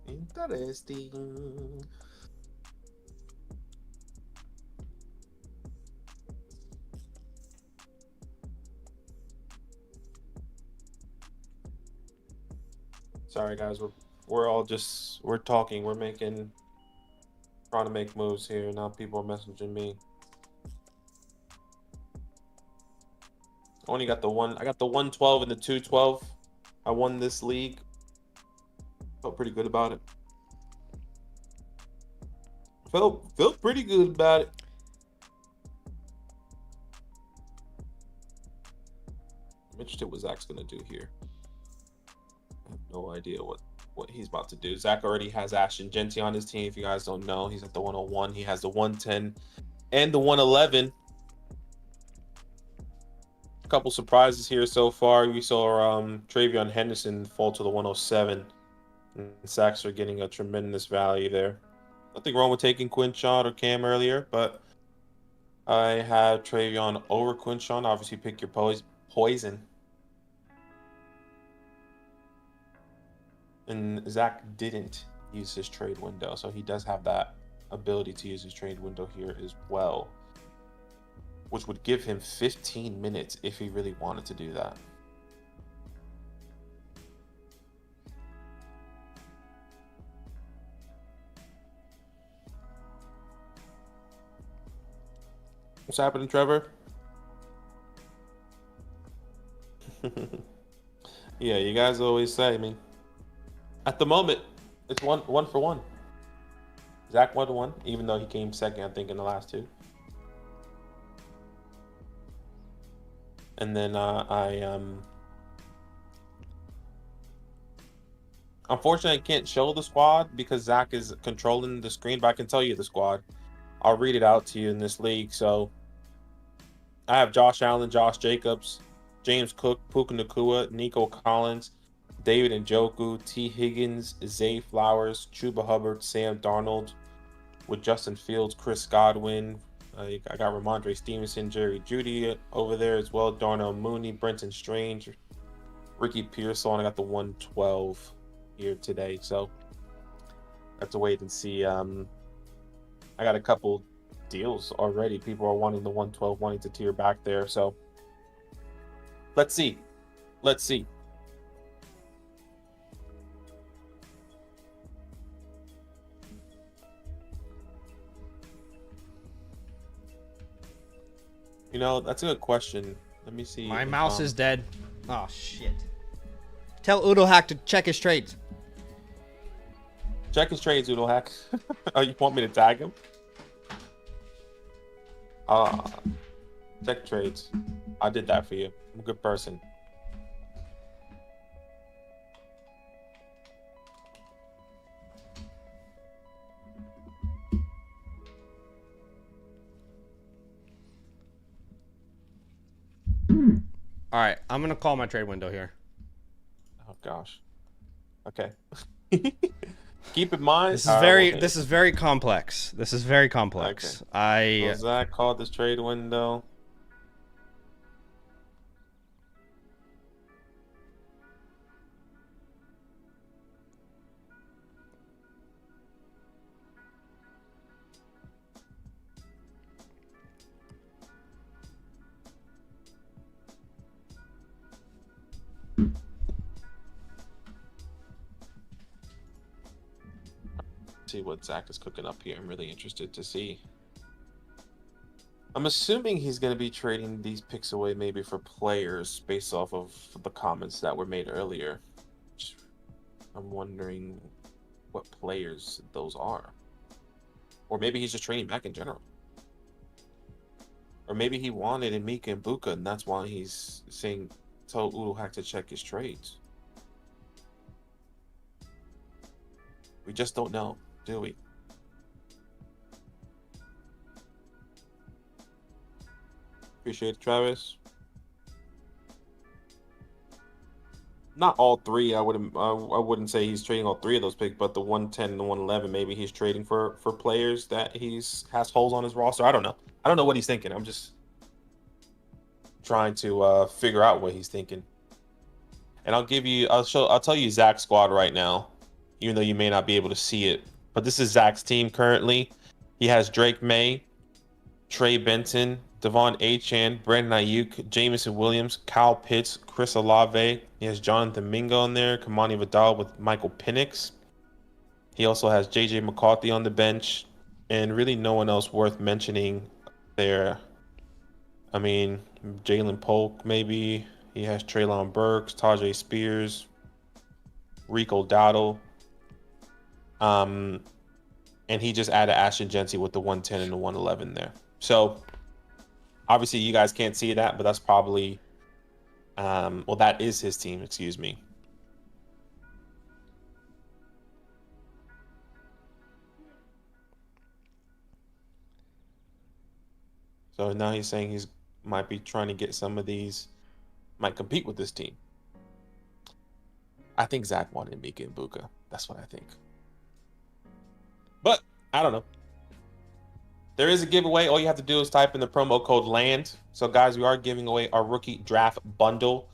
Interesting. Sorry guys, we're talking, trying to make moves here. Now people are messaging me. I only got I got the 112 and the 212. I won this league. Felt pretty good about it. Felt pretty good about it. I'm interested what Zach's gonna do here. I have no idea what he's about to do. Zach already has Ashton Genty on his team. If you guys don't know, he's at the 101. He has the 110 and the 111. A couple surprises here so far. We saw Travion Henderson fall to the 107. And Sacks are getting a tremendous value there. Nothing wrong with taking Quinshon or Cam earlier, but I have Travion over Quinshon. Obviously, pick your poison. And Zach didn't use his trade window, so he does have that ability to use his trade window here as well, which would give him 15 minutes if he really wanted to do that. What's happening, Trevor? Yeah, you guys always say, I mean, at the moment, it's one for one. Zach 1-1, even though he came second, I think, in the last two. And then unfortunately, I can't show the squad because Zach is controlling the screen, but I can tell you the squad. I'll read it out to you in this league. So I have Josh Allen, Josh Jacobs, James Cook, Puka Nacua, Nico Collins, David Njoku, T. Higgins, Zay Flowers, Chuba Hubbard, Sam Darnold, with Justin Fields, Chris Godwin. I got Ramondre Stevenson, Jerry Jeudy over there as well, Darnell Mooney, Brenton Strange, Ricky Pearsall. I got the 112 here today. So I have to wait and see. I got a couple deals already. People are wanting the 112, wanting to tier back there. So let's see let's see. You know, that's a good question. Let me see. My mouse is dead. Oh, shit. Tell Udohack to check his trades. Check his trades, Udohack. Oh, you want me to tag him? Check trades. I did that for you. I'm a good person. All right, I'm gonna call my trade window here. Oh gosh. Okay. Keep in mind. This is very complex. This is very complex. Okay. So Zach called this trade window. See what Zach is cooking up here. I'm really interested to see. I'm assuming he's going to be trading these picks away maybe for players based off of the comments that were made earlier. I'm wondering what players those are. Or maybe he's just trading back in general. Or maybe he wanted Emeka and Buka, and that's why he's saying, told Udohack to check his trades. We just don't know, do we? Appreciate it, Travis. Not all three. I wouldn't say he's trading all three of those picks, but the 110 and the 111, maybe he's trading for players that has holes on his roster. I don't know. I don't know what he's thinking. I'm just trying to figure out what he's thinking. And I'll tell you Zach's squad right now, even though you may not be able to see it. But this is Zach's team currently. He has Drake May, Trey Benson, Devon Achane, Brandon Ayuk, Jameson Williams, Kyle Pitts, Chris Olave. He has Jonathan Mingo on there, Kamani Vidal with Michael Penix. He also has J.J. McCarthy on the bench, and really no one else worth mentioning there. I mean, Jalen Polk maybe. He has Treylon Burks, Tajay Spears, Rico Dowdle. And he just added Ashton Jency with the 110 and the 111 there. So obviously you guys can't see that, but that's probably that is his team, excuse me. So now he's saying he's might be trying to get some of these, might compete with this team. I think Zach wanted Mika and Buka. That's what I think. But I don't know. There is a giveaway. All you have to do is type in the promo code LAND. So guys, we are giving away our rookie draft bundle.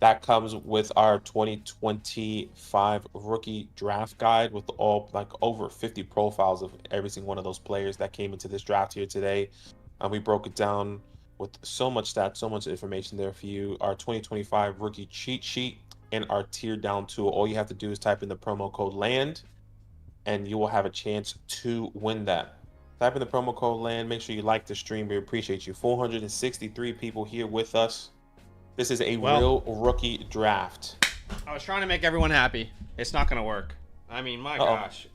That comes with our 2025 rookie draft guide with all over 50 profiles of every single one of those players that came into this draft here today. We broke it down with so much stats, so much information there for you. Our 2025 rookie cheat sheet and our tier down tool. All you have to do is type in the promo code LAND and you will have a chance to win that. Type in the promo code LAND. Make sure you like the stream. We appreciate you. 463 people here with us. This is a real rookie draft. I was trying to make everyone happy. It's not going to work. I mean, my gosh.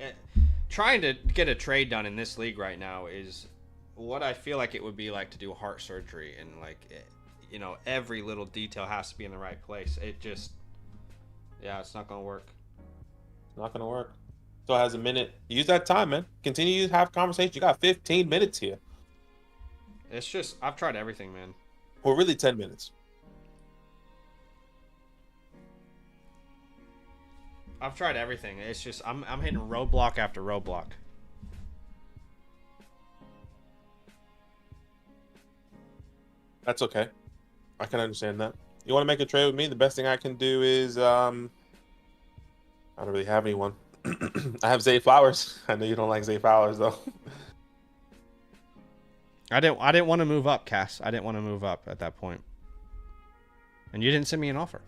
Trying to get a trade done in this league right now is what I feel like it would be like to do heart surgery. And, every little detail has to be in the right place. It's not going to work. It's not going to work. Still has a minute. Use that time, man. Continue to have conversation. You got 15 minutes here. It's just, I've tried everything, man. Well, really 10 minutes. I've tried everything. It's just, I'm hitting roadblock after roadblock. That's okay. I can understand that. You want to make a trade with me? The best thing I can do is, I don't really have anyone. I have Zay Flowers. I know you don't like Zay Flowers though. I didn't want to move up, Cass. I didn't want to move up at that point. And you didn't send me an offer.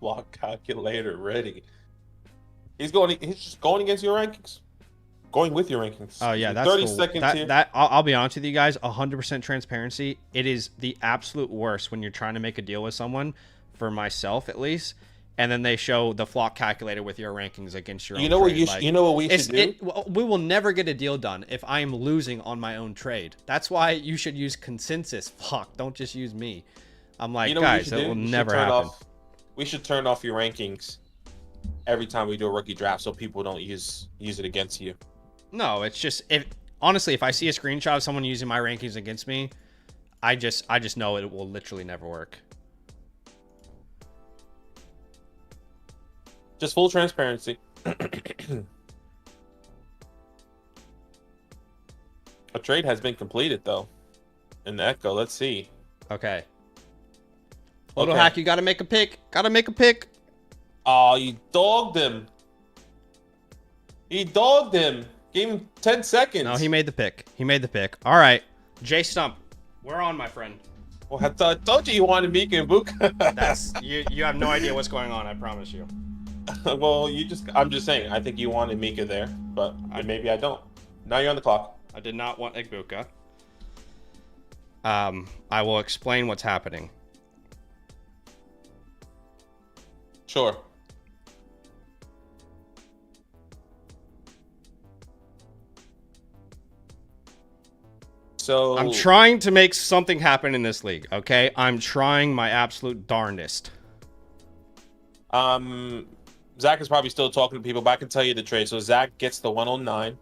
block calculator ready. He's just going against your rankings. Going with your rankings. Oh yeah, that's 32nd tier. that I'll be honest with you guys, 100% transparency. It is the absolute worst when you're trying to make a deal with someone, for myself at least, and then they show the flock calculator with your rankings against your own trade. You know what we should do? We will never get a deal done if I am losing on my own trade. That's why you should use consensus flock. Don't just use me. I'm like, guys, that will never happen. We should turn off your rankings every time we do a rookie draft so people don't use it against you. No, it's just honestly, if I see a screenshot of someone using my rankings against me, I just know it will literally never work. Just full transparency. A trade has been completed though. In the Echo, let's see. Okay. Little hack, you gotta make a pick. Gotta make a pick. Oh, you dogged him. He dogged him. Gave him 10 seconds. No, he made the pick. He made the pick. All right. Jay Stump, we're on, my friend. Well, I told you wanted Mika and Buka. That's you have no idea what's going on, I promise you. Well, I'm just saying, I think you wanted Mika there, but maybe I don't. Now you're on the clock. I did not want Igbuka. I will explain what's happening. Sure. So I'm trying to make something happen in this league, okay? I'm trying my absolute darndest. Zach is probably still talking to people, but I can tell you the trade. So Zach gets the 109.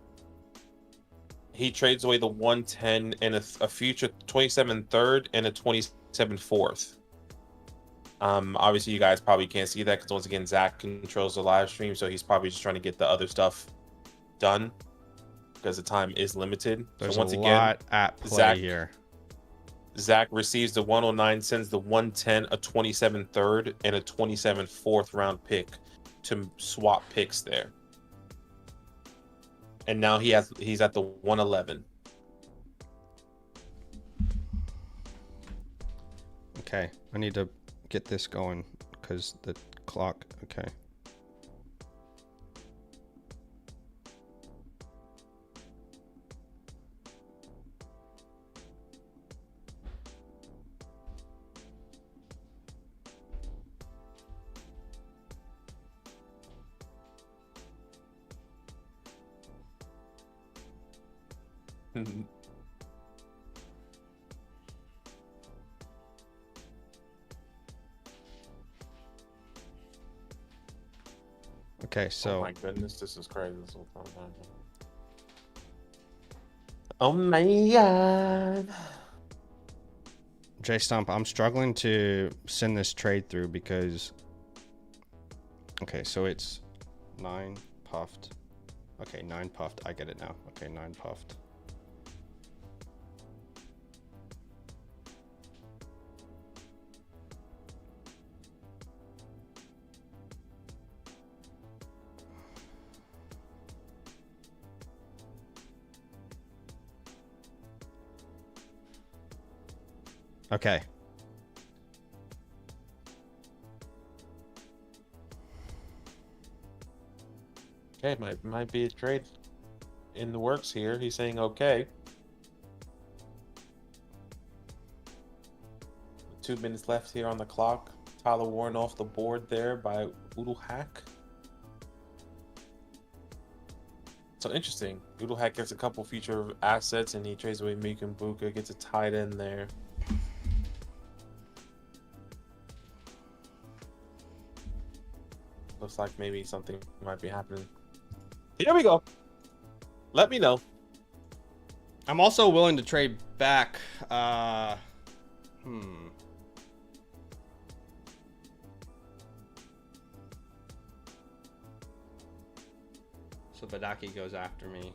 He trades away the 110 and a future 27 third and a 27 fourth. Obviously you guys probably can't see that because once again Zach controls the live stream, so he's probably just trying to get the other stuff done because the time is limited. There's so once a again, lot at play here. Zach receives the 109, sends the 110, a 27 third, and a 27 fourth round pick to swap picks there. And now he's at the 111. Okay, I need to get this going because the clock. Okay. Okay, so. Oh my goodness, this is crazy. Oh my god. Jay Stump, I'm struggling to send this trade through because. Okay, so it's 9 puffed. Okay, 9 puffed. I get it now. Okay, 9 puffed. Okay. Okay, might be a trade in the works here. He's saying okay. 2 minutes left here on the clock. Tyler Warren off the board there by Oodle Hack. So interesting. Oodle Hack gets a couple future assets and he trades away Mika and Buka, gets a tight end there. Looks like maybe something might be happening. Here we go. Let me know. I'm also willing to trade back. So Badaki goes after me.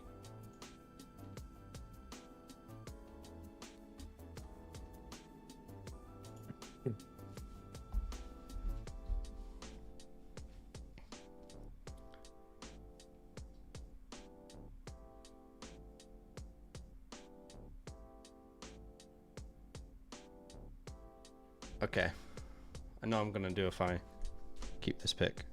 Okay. I know I'm gonna do if I keep this pick.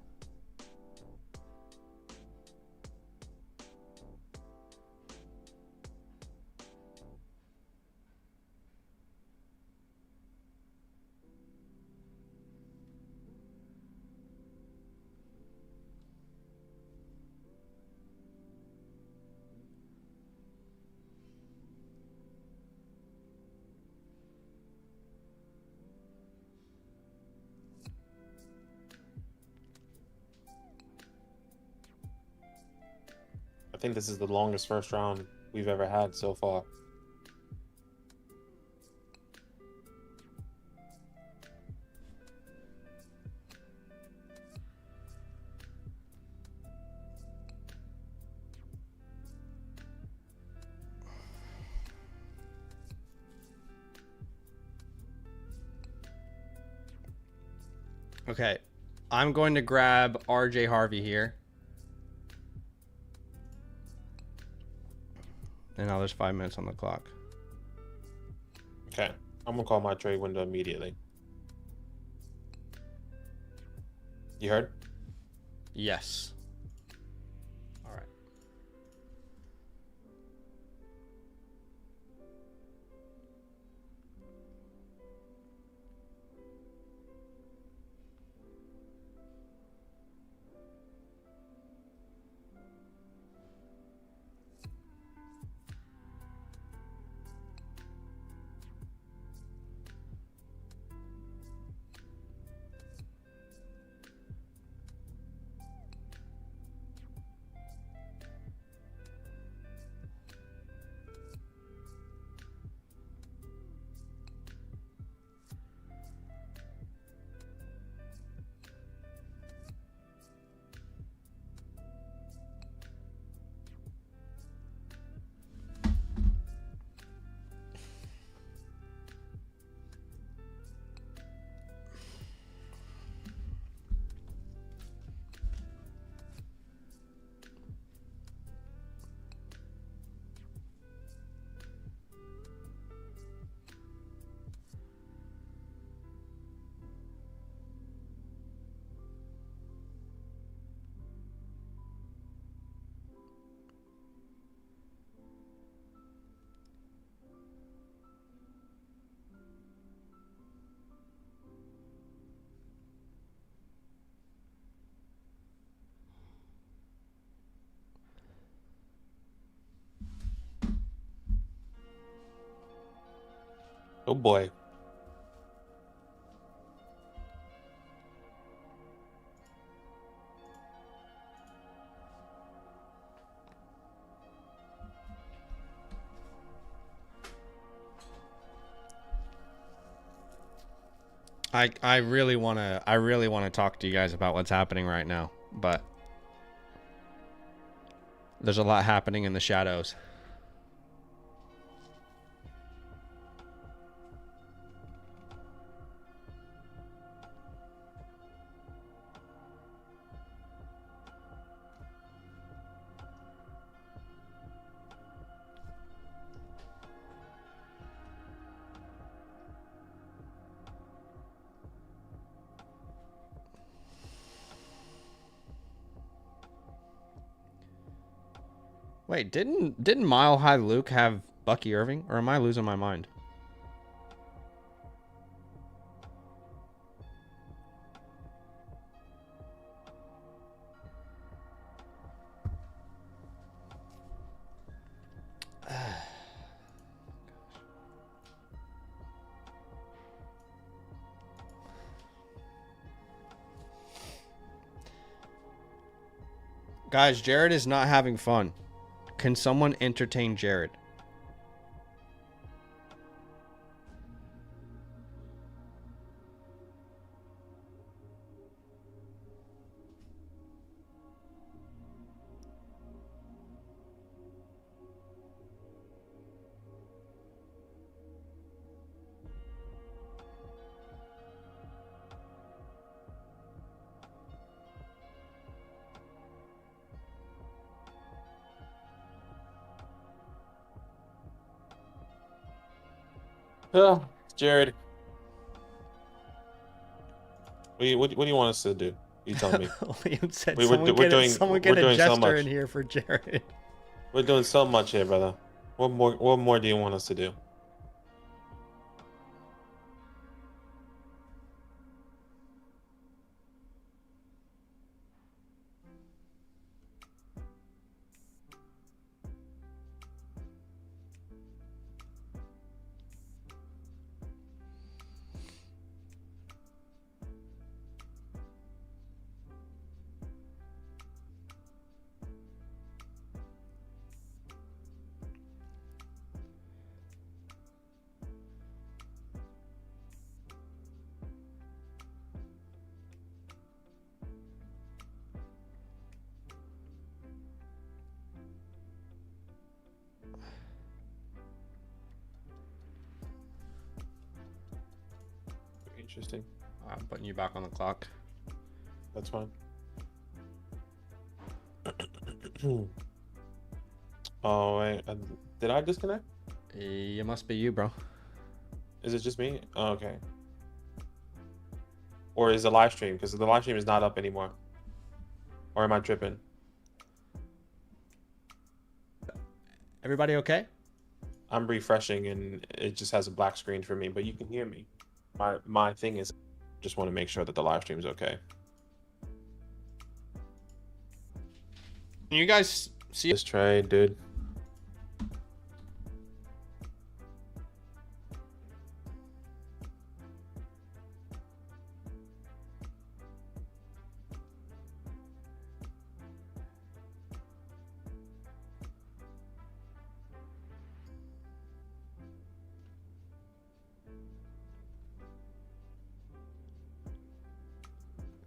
I think this is the longest first round we've ever had so far. Okay, I'm going to grab RJ Harvey here. And now there's 5 minutes on the clock. Okay, I'm gonna call my trade window immediately. You heard? Yes. All right. Oh boy. I really wanna talk to you guys about what's happening right now, but there's a lot happening in the shadows. Wait, didn't Mile High Luke have Bucky Irving, or am I losing my mind? Guys, Jared is not having fun. Can someone entertain Jared? Jared. What do you want us to do? You tell me. Liam said, We're someone get a doing so jester much. in here for Jared. We're doing so much here, brother. What more do you want us to do? Interesting. I'm putting you back on the clock. That's fine. Oh, wait. Did I disconnect? It must be you, bro. Is it just me? Oh, okay. Or is the live stream? Because the live stream is not up anymore. Or am I tripping? Everybody okay? I'm refreshing and it just has a black screen for me, but you can hear me. My thing is, just want to make sure that the live stream is okay. Can you guys see This trade, dude.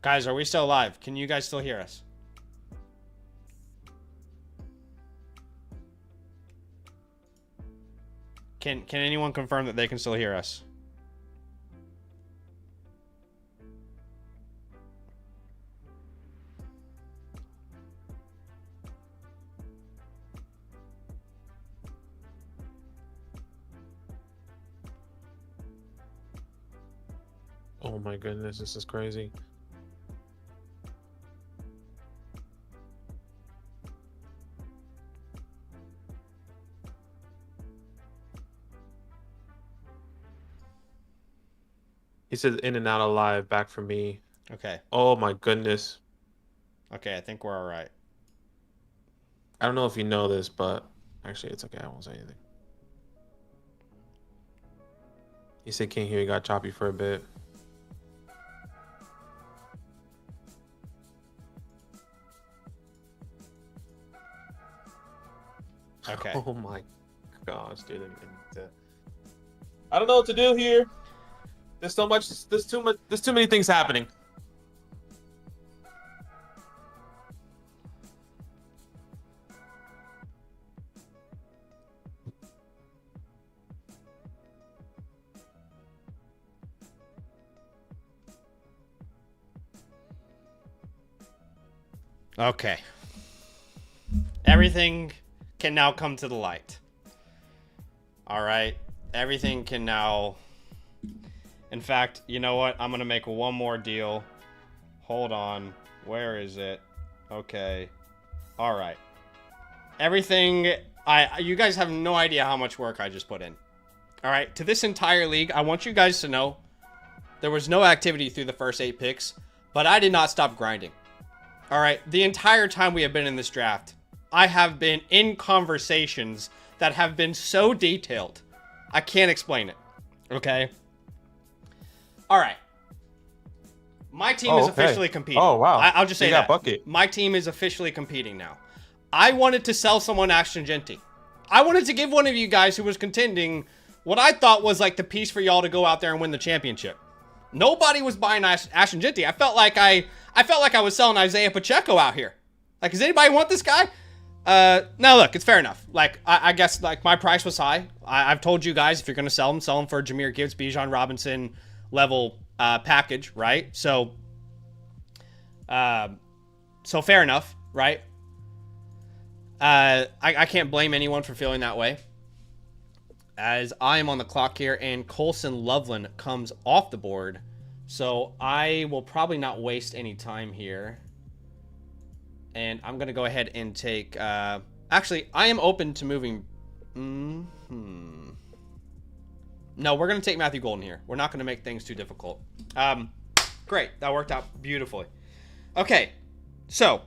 Guys, are we still live? Can you guys still hear us? Can anyone confirm that they can still hear us? Oh my goodness, this is crazy. He says in and out of live, back for me. Okay. Oh my goodness. Okay, I think we're all right. I don't know if you know this, but actually it's okay. I won't say anything. He said can't hear you, got choppy for a bit. Okay. Oh my gosh, dude. I don't know what to do here. There's too many things happening. Okay. Everything can now come to the light. All right. Everything can now... In fact, you know what? I'm going to make one more deal. Hold on. Where is it? Okay. All right. Everything... You guys have no idea how much work I just put in. All right. To this entire league, I want you guys to know there was no activity through the first 8 picks, but I did not stop grinding. All right. The entire time we have been in this draft, I have been in conversations that have been so detailed. I can't explain it. Okay. All right. My team is officially competing. Oh, wow. I'll just say that. Bucket. My team is officially competing now. I wanted to sell someone Ashton Genty. I wanted to give one of you guys who was contending what I thought was like the piece for y'all to go out there and win the championship. Nobody was buying Ashton Genty. I felt like I was selling Isaiah Pacheco out here. Like, does anybody want this guy? Now look, it's fair enough. Like, I guess like my price was high. I've told you guys if you're gonna sell him for Jahmyr Gibbs, Bijan Robinson level package, right? So fair enough, right? I can't blame anyone for feeling that way. As I am on the clock here, and Colson Loveland comes off the board So I will probably not waste any time here. And I'm going to go ahead and take... actually, I am open to moving... No, we're going to take Matthew Golden here. We're not going to make things too difficult. Great. That worked out beautifully. Okay. So,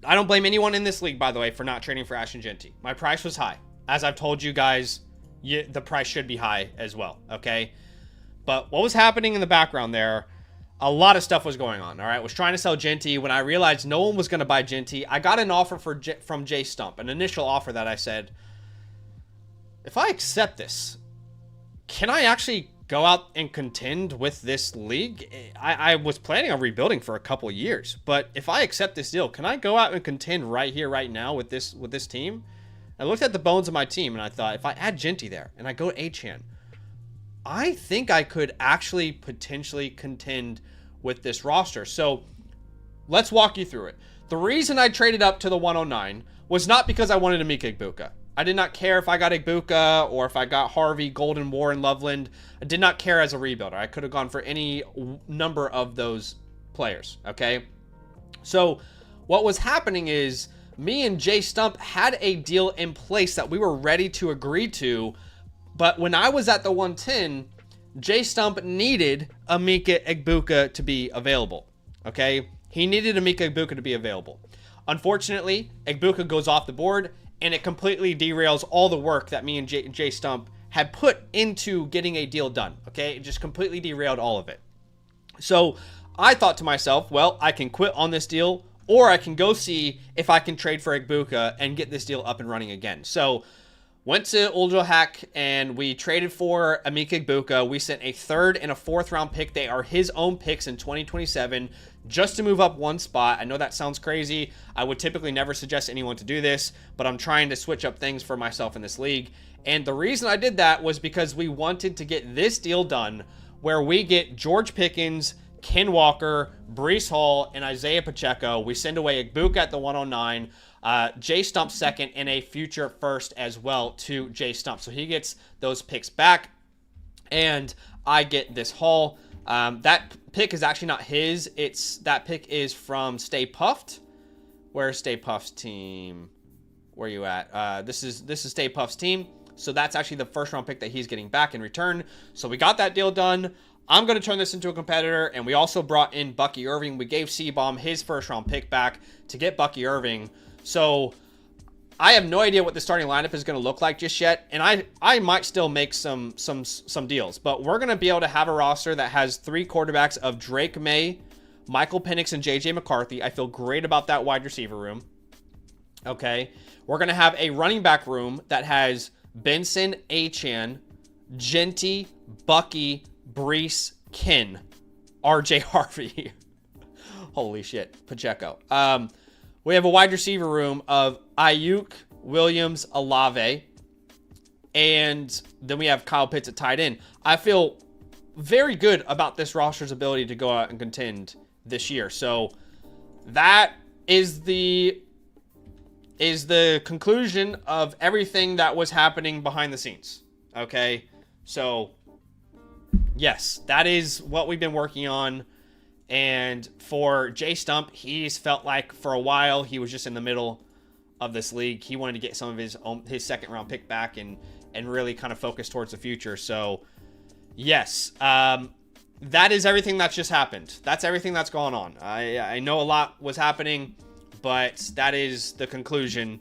I don't blame anyone in this league, by the way, for not trading for Ashton Genty. My price was high. As I've told you guys, the price should be high as well, okay? But what was happening in the background there, a lot of stuff was going on, all right? I was trying to sell Genty. When I realized no one was going to buy Genty, I got an offer from Jay Stump, an initial offer that I said, if I accept this, can I actually go out and contend with this league? I was planning on rebuilding for a couple years, but if I accept this deal, can I go out and contend right here, right now with this team? I looked at the bones of my team and I thought, if I add Genty there and I go Achan, I think I could actually potentially contend with this roster. So let's walk you through it. The reason I traded up to the 109 was not because I wanted to meet Igbuka. I did not care if I got Igbuka or if I got Harvey, Golden, Warren, Loveland. I did not care as a rebuilder. I could have gone for any number of those players, okay? So what was happening is me and Jay Stump had a deal in place that we were ready to agree to, but when I was at the 110, Jay Stump needed Emeka Egbuka to be available, okay? He needed Emeka Egbuka to be available. Unfortunately, Egbuka goes off the board, and it completely derails all the work that me and Jay Stump had put into getting a deal done, okay? It just completely derailed all of it. So I thought to myself, well, I can quit on this deal, or I can go see if I can trade for Egbuka and get this deal up and running again. So went to Ultra Hack and we traded for Emeka Egbuka. We sent a 3rd and a 4th round pick. They are his own picks in 2027 just to move up one spot. I know that sounds crazy. I would typically never suggest anyone to do this, but I'm trying to switch up things for myself in this league. And the reason I did that was because we wanted to get this deal done where we get George Pickens, Ken Walker, Breece Hall, and Isaiah Pacheco. We send away Egbuka at the 109. Jay Stump 2nd and a future 1st as well to Jay Stump. So he gets those picks back and I get this haul. That pick is actually not his. That pick is from Stay Puffed. Where's Stay Puff's team? Where are you at? This is Stay Puff's team. So that's actually the 1st round pick that he's getting back in return. So we got that deal done. I'm going to turn this into a competitor, and we also brought in Bucky Irving. We gave C-Bomb his 1st round pick back to get Bucky Irving. So I have no idea what the starting lineup is going to look like just yet, and I might still make some deals, but we're going to be able to have a roster that has 3 quarterbacks of Drake May, Michael Penix, and J.J. McCarthy. I feel great about that wide receiver room. Okay, we're going to have a running back room that has Benson, Achan, Genty, Bucky, Breece, Ken, RJ Harvey. Holy shit, Pacheco. We have a wide receiver room of Ayuk, Williams, Olave, and then we have Kyle Pitts at tight end. I feel very good about this roster's ability to go out and contend this year. So that is the conclusion of everything that was happening behind the scenes. Okay, so yes, that is what we've been working on. And for Jay Stump, he's felt like for a while he was just in the middle of this league. He wanted to get some of his 2nd round pick back and really kind of focus towards the future. So yes, that is everything that's just happened. That's everything that's gone on. I know a lot was happening, but that is the conclusion.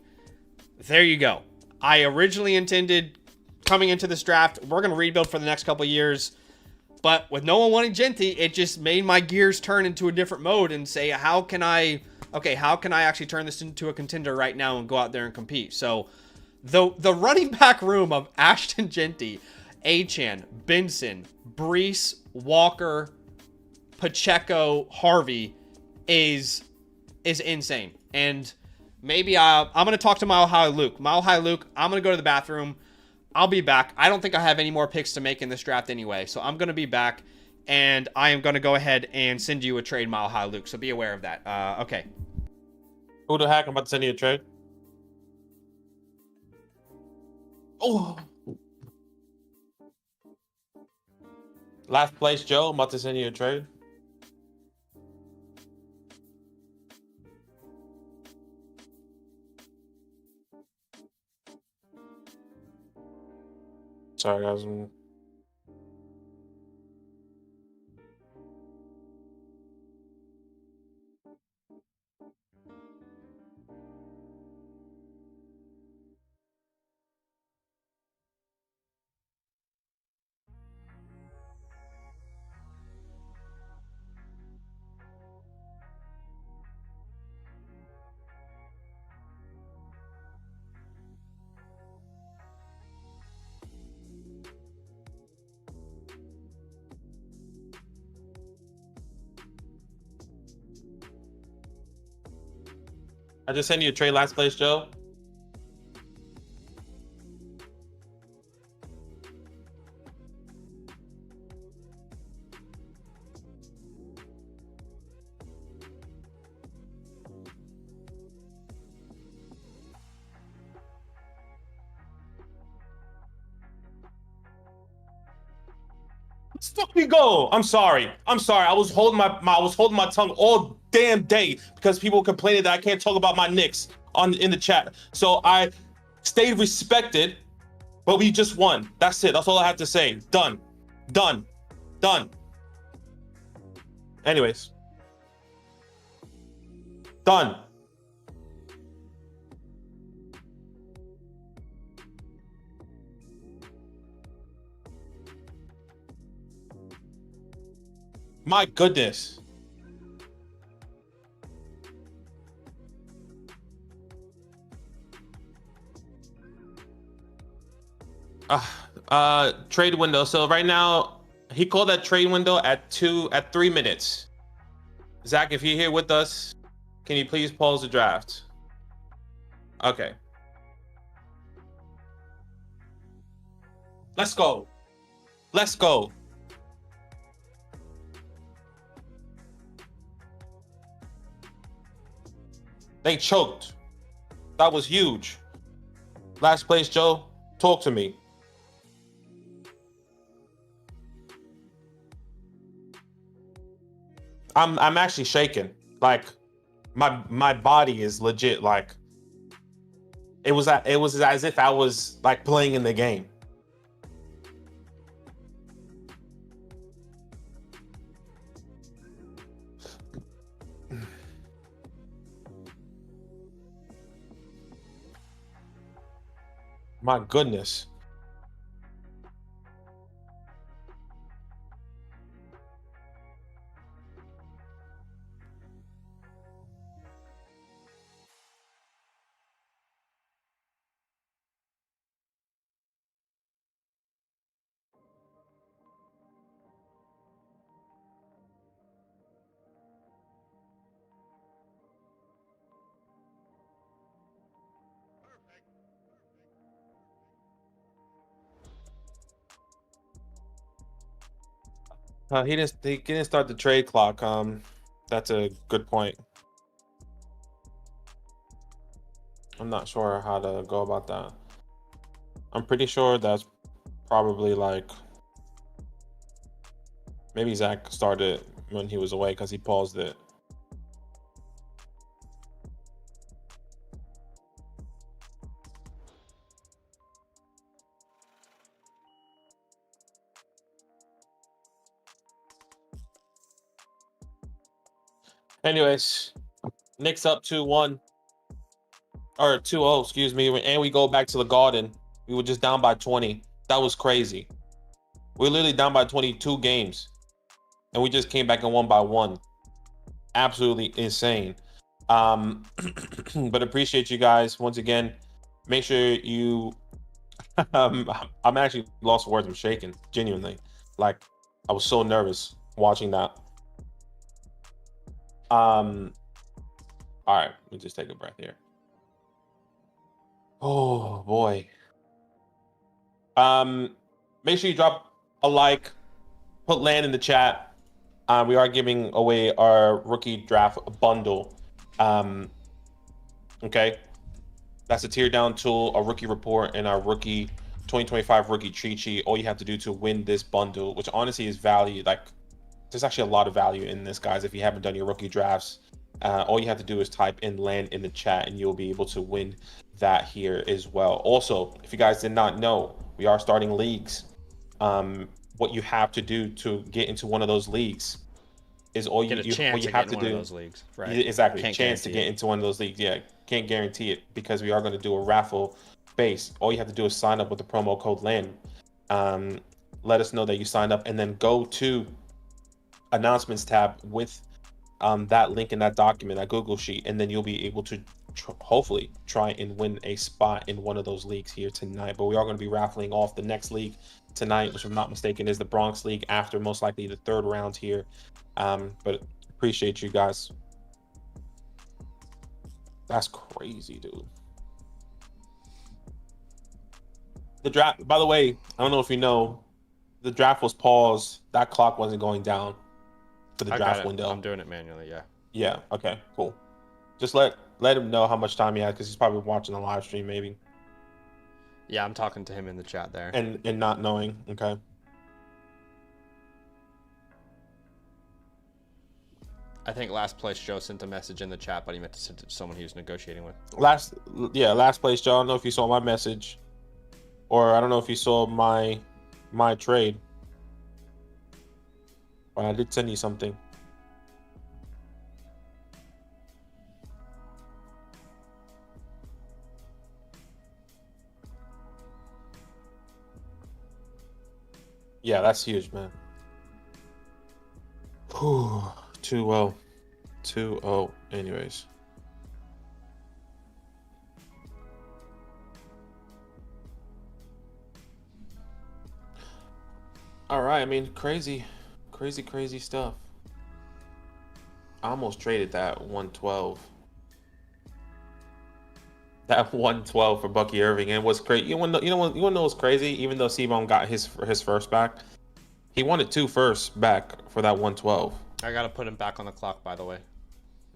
There you go. I originally intended coming into this draft, we're going to rebuild for the next couple of years. But with no one wanting Genty, it just made my gears turn into a different mode and say, how can I actually turn this into a contender right now and go out there and compete? So the running back room of Ashton Genty, Achan, Benson, Breece, Walker, Pacheco, Harvey is insane. And maybe I'm going to talk to Mile High Luke. Mile High Luke, I'm going to go to the bathroom. I'll be back. I don't think I have any more picks to make in this draft anyway, so I'm going to be back, and I am going to go ahead and send you a trade, Mile High Luke, so be aware of that. Okay. Who the heck? I'm about to send you a trade. Oh. Last place, Joe. I'm about to send you a trade. Sorry, guys. I just sent you a trade. Last place, Joe. Let's fucking go. I'm sorry. I was holding my tongue all damn day because people complaining that I can't talk about my Knicks in the chat. So I stayed respected, but we just won. That's it. That's all I have to say. Done. Anyways. Done. My goodness. Trade window. So right now, he called that trade window at 3 minutes. Zach, if you're here with us, can you please pause the draft? Okay. Let's go. They choked. That was huge. Last place, Joe. Talk to me. I'm actually shaking. Like my body is legit. Like it was as if I was like playing in the game. My goodness. He didn't start the trade clock. That's a good point. I'm not sure how to go about that. I'm pretty sure that's probably like maybe Zach started when he was away because he paused it. Anyways, Knicks up 2-1 or 2-0, excuse me, and we go back to the Garden. We were just down by 20. That was crazy. We're literally down by 22 games, and we just came back and won by 1. Absolutely insane. But appreciate you guys once again. Make sure you. I'm actually lost for words. I'm shaking, genuinely. Like I was so nervous watching that. All right, let me just take a breath here. Oh boy. Make sure you drop a like, put land in the chat. We are giving away our rookie draft bundle. Okay, that's a tear down tool, a rookie report, and our rookie 2025 rookie cheat sheet. All you have to do to win this bundle, which honestly is value, like there's actually a lot of value in this, guys. If you haven't done your rookie drafts, all you have to do is type in land in the chat and you'll be able to win that here as well. Also, if you guys did not know, we are starting leagues. What you have to do to get into one of those leagues is what you have to do. Those leagues, right? Exactly. Chance to get into one of those leagues. Yeah, can't guarantee it because we are going to do a raffle base. All you have to do is sign up with the promo code LAND. Let us know that you signed up and then go to announcements tab with that link in that document, that Google sheet, and then you'll be able to hopefully try and win a spot in one of those leagues here tonight. But we are going to be raffling off the next league tonight, which if I'm not mistaken is the Bronx League after most likely the third round here. But appreciate you guys. That's crazy, dude. The draft, by the way, I don't know if you know, the draft was paused. That clock wasn't going down for the draft window. I'm doing it manually, yeah. Yeah, okay, cool. Just let him know how much time he had because he's probably watching the live stream maybe. Yeah, I'm talking to him in the chat there. And not knowing, okay. I think last place Joe sent a message in the chat, but he meant to send it to someone he was negotiating with. Last place Joe. I don't know if you saw my message, or I don't know if you saw my trade, but I did send you something. Yeah, that's huge, man. Whew. 2-0. 2-0. Anyways. All right. I mean, crazy stuff. I almost traded that 112. That 112 for Bucky Irving, and it was crazy. You want to know what's crazy? Even though C-Bone got his first back, he wanted 2 firsts back for that 112. I gotta put him back on the clock, by the way.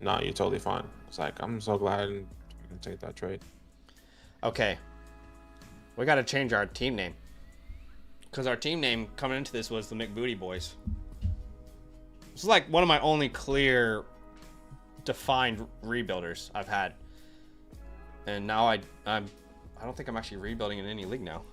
No, you're totally fine. It's like I'm so glad I didn't take that trade. Okay, we gotta change our team name because our team name coming into this was the McBooty Boys. This is like one of my only clear, defined rebuilders I've had. And now I don't think I'm actually rebuilding in any league now.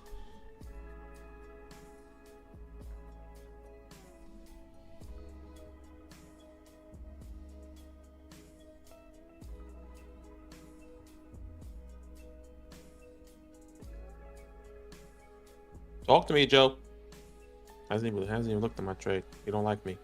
Talk to me, Joe. Hasn't even looked at my trade. You don't like me.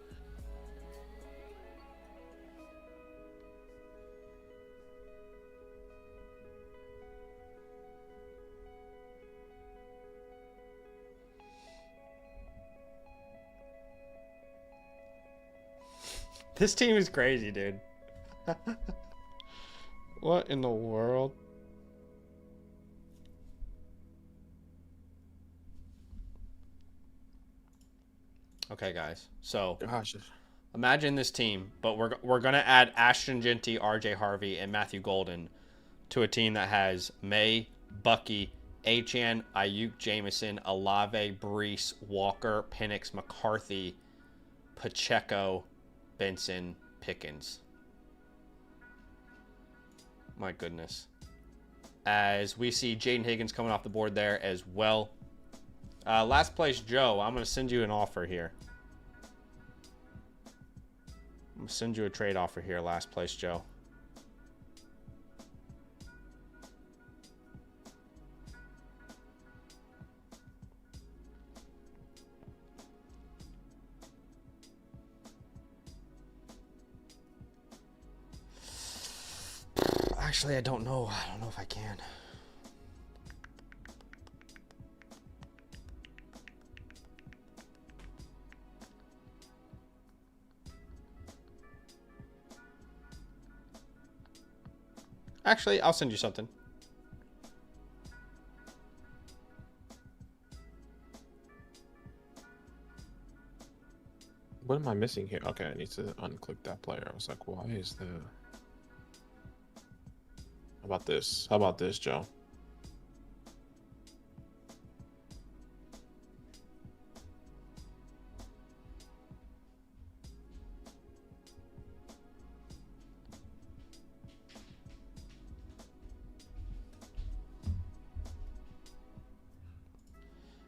This team is crazy, dude. What in the world? Okay, guys. So, Gosh. imagine this team, but we're gonna add Ashton Genty, R.J. Harvey, and Matthew Golden to a team that has May, Bucky, Achane, Ayuk, Jameson, Olave, Brees, Walker, Penix, McCarthy, Pacheco, Benson, Pickens. My goodness. As we see Jaden Higgins coming off the board there as well. Last place, Joe. I'm going to send you an offer here. I'm going to send you a trade offer here, last place, Joe. Actually, I don't know. I don't know if I can. Actually, I'll send you something. What am I missing here? Okay, I need to unclick that player. I was like, why is the... How about this? How about this, Joe?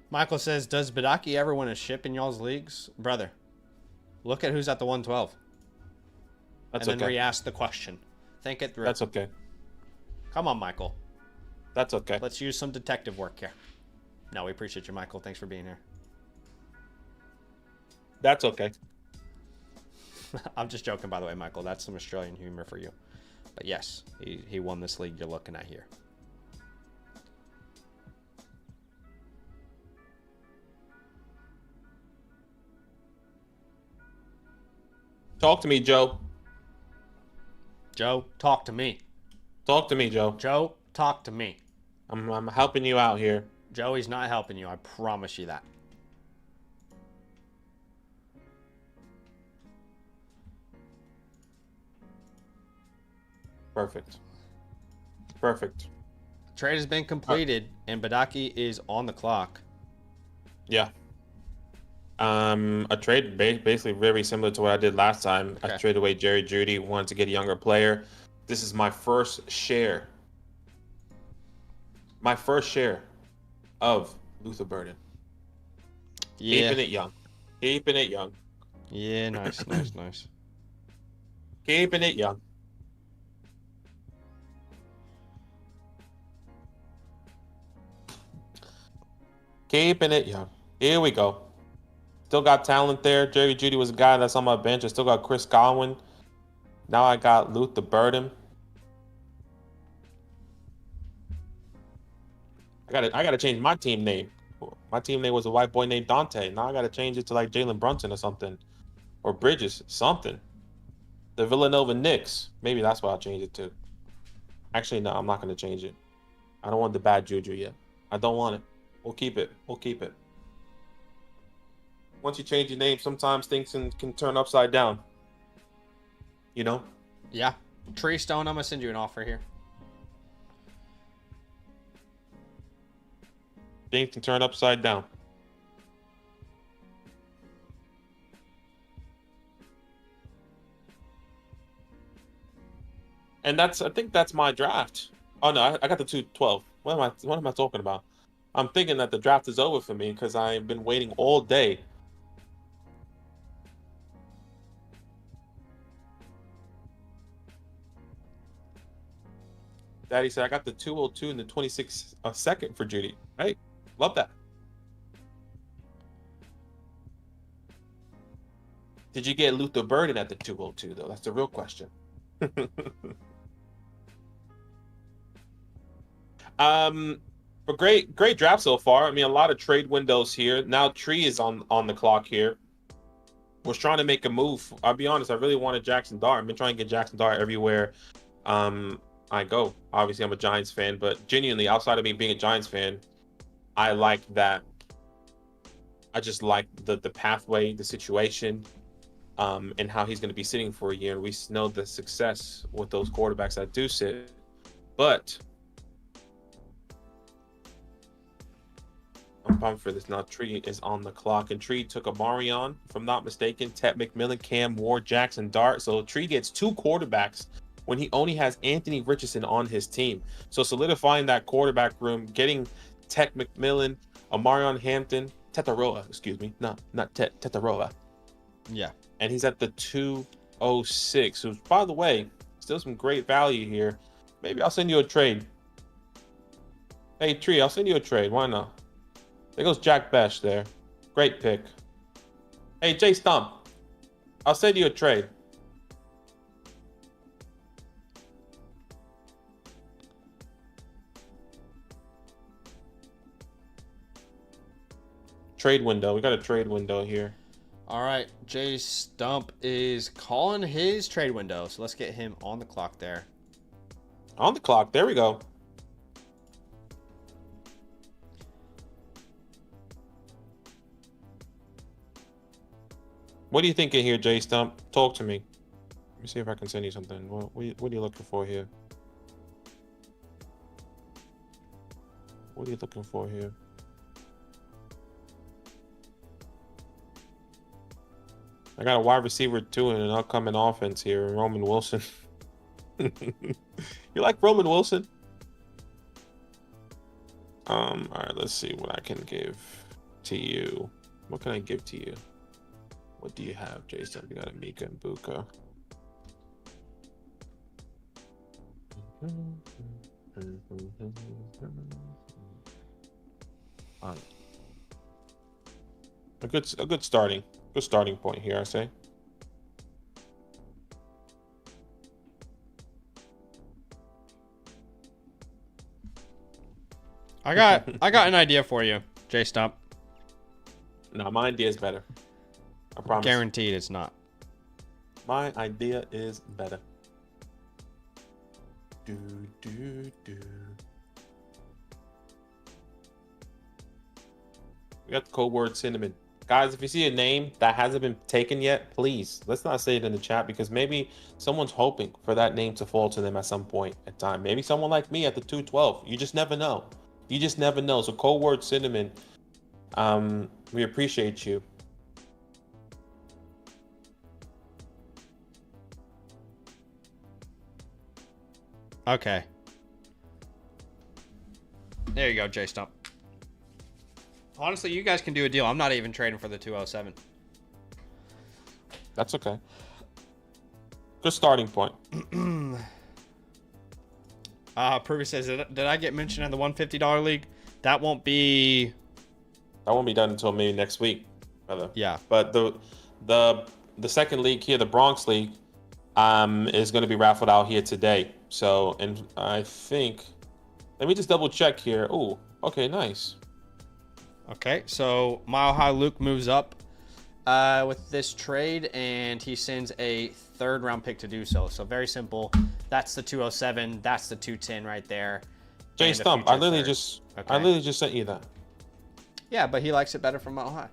Michael says, does Badaki ever win a ship in y'all's leagues? Brother, look at who's at the 112. That's and then okay. re-ask the question. Think it through. That's okay. Come on, Michael. That's okay. Let's use some detective work here. No, we appreciate you, Michael. Thanks for being here. That's okay. I'm just joking, by the way, Michael. That's some Australian humor for you. But yes, he won this league you're looking at here. Talk to me, Joe. Joe, talk to me. Talk to me, Joe. Joe, talk to me. I'm helping you out here. Joey's not helping you. I promise you that. Perfect. Perfect. Trade has been completed, and Badaki is on the clock. Yeah. A trade basically very similar to what I did last time. Okay. I traded away Jerry Jeudy, wanted to get a younger player. This is my first share. My first share of Luther Burden. Yeah. Keeping it young. Keeping it young. Yeah, nice, nice, nice. Keeping it young. Keeping it young. Here we go. Still got talent there. Jerry Jeudy was a guy that's on my bench. I still got Chris Godwin. Now I got Luther Burden. I gotta change my team name. My team name was a white boy named Dante. Now I gotta change it to like Jalen Brunson or something. Or Bridges, something. The Villanova Knicks. Maybe that's what I'll change it to. Actually, no, I'm not gonna change it. I don't want the bad juju yet. I don't want it. We'll keep it. We'll keep it. Once you change your name, sometimes things can turn upside down. You know? Yeah. Tree Stone, I'm going to send you an offer here. Things can turn upside down. And I think that's my draft. Oh no, I got the 212. What am I talking about? I'm thinking that the draft is over for me because I've been waiting all day. Daddy said I got the 202 and the 26 second for Judy. Hey, love that. Did you get Luther Burden at the 202 though? That's the real question. But great draft so far. I mean, a lot of trade windows here. Now Tree is on the clock here. Was trying to make a move. I'll be honest, I really wanted Jackson Dart. I've been trying to get Jackson Dart everywhere I go. Obviously, I'm a Giants fan, but genuinely, outside of me being a Giants fan, I like that. I just like the pathway, the situation, and how he's going to be sitting for a year. And we know the success with those quarterbacks that do sit. But I'm pumped for this now. Tree is on the clock, and Tree took Amarion, if I'm not mistaken, Ted McMillan, Cam Ward, Jackson Dart. So Tree gets two quarterbacks when he only has Anthony Richardson on his team. So solidifying that quarterback room, getting Ted McMillan, Amarion Hampton, Tetaroa, excuse me, not Tetaroa. Yeah. And he's at the 206. So by the way, still some great value here. Maybe I'll send you a trade. Hey Tree, I'll send you a trade. Why not? There goes Jack Besh there. Great pick. Hey, Jay Stump. I'll send you a trade. Trade window. We got a trade window here. All right. Jay Stump is calling his trade window. So let's get him on the clock there. On the clock. There we go. What are you thinking here, Jay Stump? Talk to me. Let me see if I can send you something. What are you looking for here? What are you looking for here? I got a wide receiver too and an upcoming offense here, Roman Wilson. You like Roman Wilson? All right, let's see what I can give. to you? What can I give to you? What do you have, Jason? We got a Mika and Buka. A good starting point here, I say. I got an idea for you, J Stump. No, my idea is better. I promise. Guaranteed it's not. My idea is better. Do. We got the code word cinnamon. Guys, if you see a name that hasn't been taken yet, please, let's not say it in the chat because maybe someone's hoping for that name to fall to them at some point in time. Maybe someone like me at the 212. You just never know. You just never know. So code word cinnamon, we appreciate you. Okay. There you go, J Stump. Honestly, you guys can do a deal. I'm not even trading for the 207. That's okay. Good starting point. Pruby says, did I get mentioned in the $150 league? That won't be done until maybe next week, brother. Yeah. But the second league here, the Bronx League, is going to be raffled out here today. So, and I think, let me just double check here. Oh, okay, nice. Okay, so Mile High Luke moves up with this trade, and he sends a third round pick to do so. So very simple. That's the 207. That's the 210 right there. Jay Stump, I literally just sent you that. Yeah, but he likes it better from Mile High.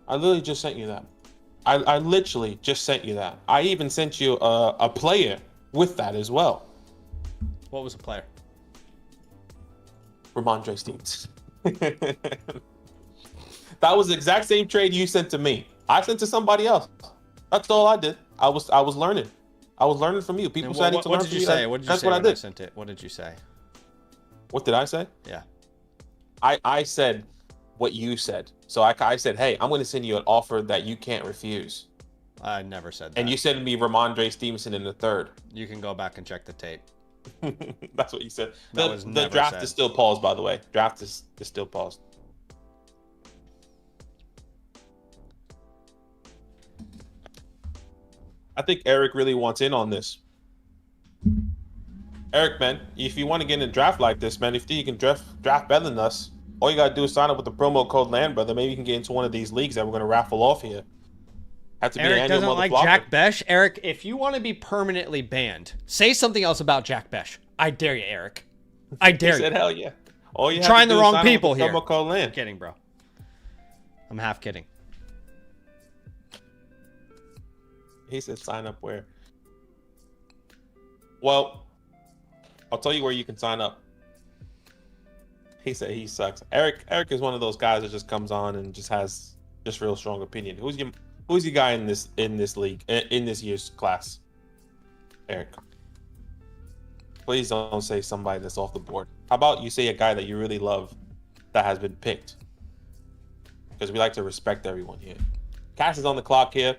I literally just sent you that. I literally just sent you that. I even sent you a player with that as well. What was the player? Ramondre Stevens. That was the exact same trade you sent to me. I sent to somebody else. That's all I did. I was learning. I was learning from you. People said I need to learn from you. What did you say when I sent it? What did you say? What did I say? Yeah. I said what you said. So I said, hey, I'm going to send you an offer that you can't refuse. I never said that. And you sent me Ramondre Stevenson in the third. You can go back and check the tape. That's what you said. The draft is still paused, by the way. Draft is still paused. I think Eric really wants in on this. Eric, man, if you want to get in a draft like this, man, if you can draft better than us, all you got to do is sign up with the promo code LANDBROTHER. Maybe you can get into one of these leagues that we're going to raffle off here. Have to be Eric an annual doesn't like blocker. Jack Besh. Eric, if you want to be permanently banned, say something else about Jack Besh. I dare you, Eric. I dare you. He said, hell yeah. All you have trying to the do is wrong sign up people with the here. promo code LAND. I'm kidding, bro. I'm half kidding. He said sign up where? Well, I'll tell you where you can sign up. He said he sucks. Eric is one of those guys that just comes on and just has just real strong opinion. Who's your guy in this league, in this year's class? Eric. Please don't say somebody that's off the board. How about you say a guy that you really love that has been picked? Because we like to respect everyone here. Cass is on the clock here.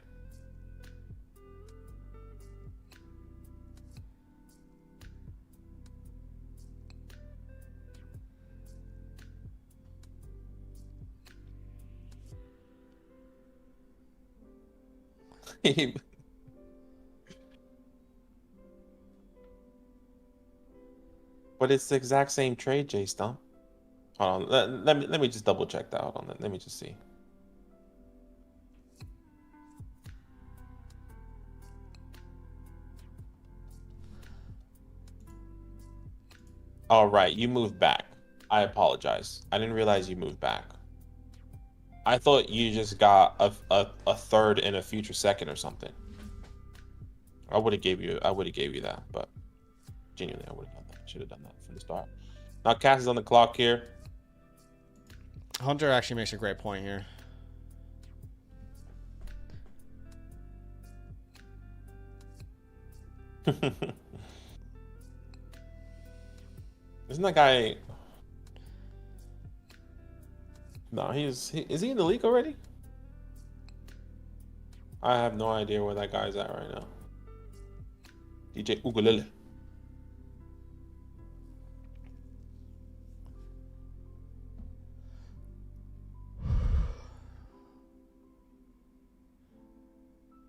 But it's the exact same trade, J Stump. Hold on, let me just double check that. Hold on, let me just see. All right, you moved back. I apologize. I didn't realize you moved back. I thought you just got a third and a future second or something. I would have gave you that, but genuinely I would have done that. Should have done that from the start. Now Cass is on the clock here. Hunter actually makes a great point here. Isn't that guy No, is he in the league already? I have no idea where that guy's at right now. DJ Ukulele.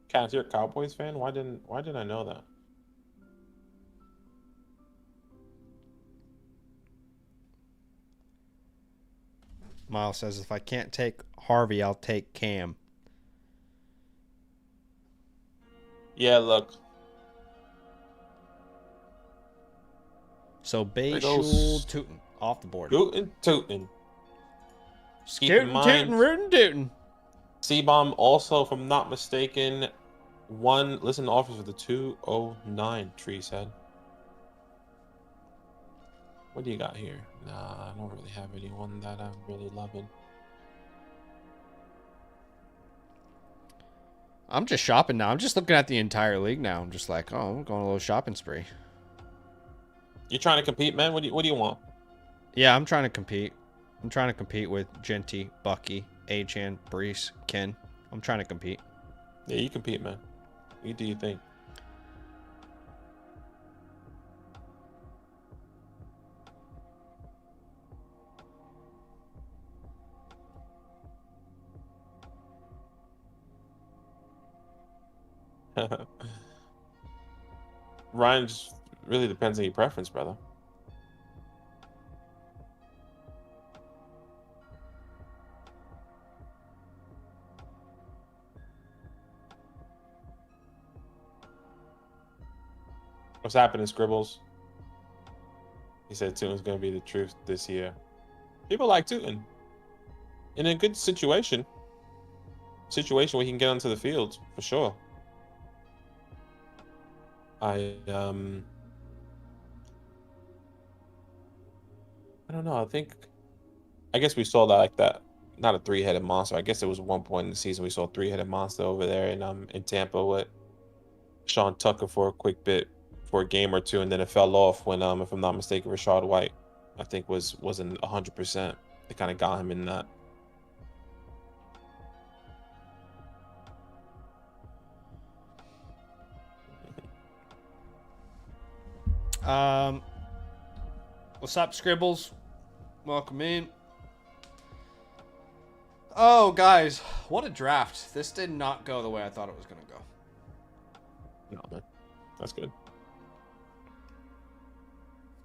Cat, you're a Cowboys fan? Why didn't I know that? Miles says, if I can't take Harvey, I'll take Cam. Yeah, look. So Bayshul Tootin off the board. Scootin' Tootin'. Scootin' Tootin' Rootin' Tootin'. C-Bomb also, if I'm not mistaken, listen to offers for the 209 tree said. What do you got here? Nah, I don't really have anyone that I'm really loving. I'm just shopping now. I'm just looking at the entire league now. I'm just like, oh, I'm going on a little shopping spree. You trying to compete, man? What do you want? Yeah, I'm trying to compete. I'm trying to compete with Genty, Bucky, Achan, Brees, Ken. I'm trying to compete. Yeah, you compete, man. You do your thing. Ryan, just really depends on your preference, brother. What's happening, Scribbles? He said Tootin's going to be the truth this year. People like Tootin. In a good situation where he can get onto the field, for sure. I don't know. I guess we saw that like that. Not a three-headed monster. I guess it was one point in the season we saw a three-headed monster over there in Tampa with Sean Tucker for a quick bit, for a game or two, and then it fell off when if I'm not mistaken, Rashad White, I think wasn't 100%. They kind of got him in that. What's up, Scribbles? Welcome in. Oh, guys, what a draft. This did not go the way I thought it was going to go. No, man. That's good.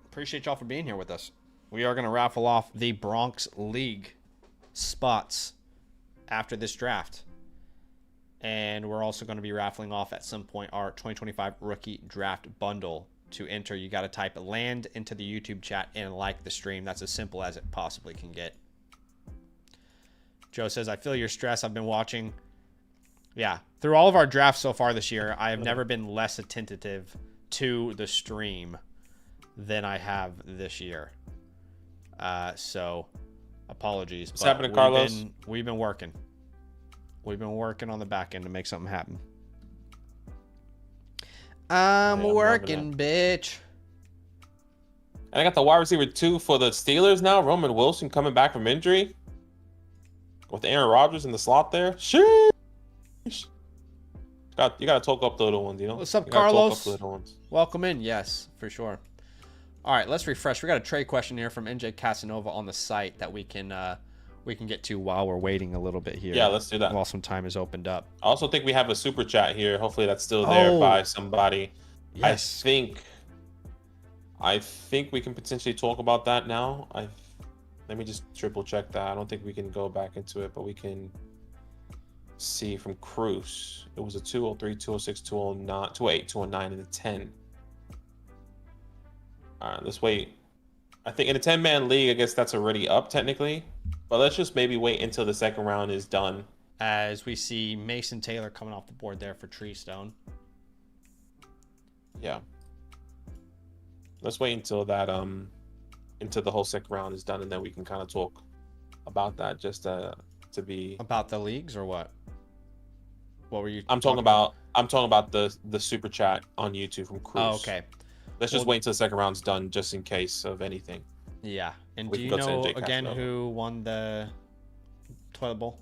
Appreciate y'all for being here with us. We are going to raffle off the Bronx League spots after this draft. And we're also going to be raffling off at some point our 2025 rookie draft bundle. To enter, you got to type land into the YouTube chat and like the stream. That's as simple as it possibly can get. Joe says, I feel your stress. I've been watching. Yeah, through all of our drafts so far this year, I have never been less attentive to the stream than I have this year. So, apologies. What's happening, Carlos? We've been working. We've been working on the back end to make something happen. I'm working, bitch. And I got the wide receiver 2 for the Steelers now. Roman Wilson coming back from injury. With Aaron Rodgers in the slot there. Sheesh. You got to talk up the little ones, you know? What's up, Carlos? Welcome in. Yes, for sure. All right, let's refresh. We got a trade question here from NJ Casanova on the site that we can get to while we're waiting a little bit here. Yeah, let's do that. While some time is opened up. I also think we have a super chat here. Hopefully that's still there by somebody. Yes. I think we can potentially talk about that now. Let me just triple check that. I don't think we can go back into it, but we can see from Cruz. It was a 203, 206, 209, 208, 209, and a 10. All right, let's wait. I think in a 10-man league, I guess that's already up technically. But let's just maybe wait until the second round is done. As we see Mason Taylor coming off the board there for Treestone. Yeah. Let's wait until that until the whole second round is done, and then we can kind of talk about that just to be about the leagues or what? What were you? I'm talking about the super chat on YouTube from Cruz. Oh, okay. Let's just wait until the second round's done, just in case of anything. Yeah. And we do you know again who won the toilet bowl?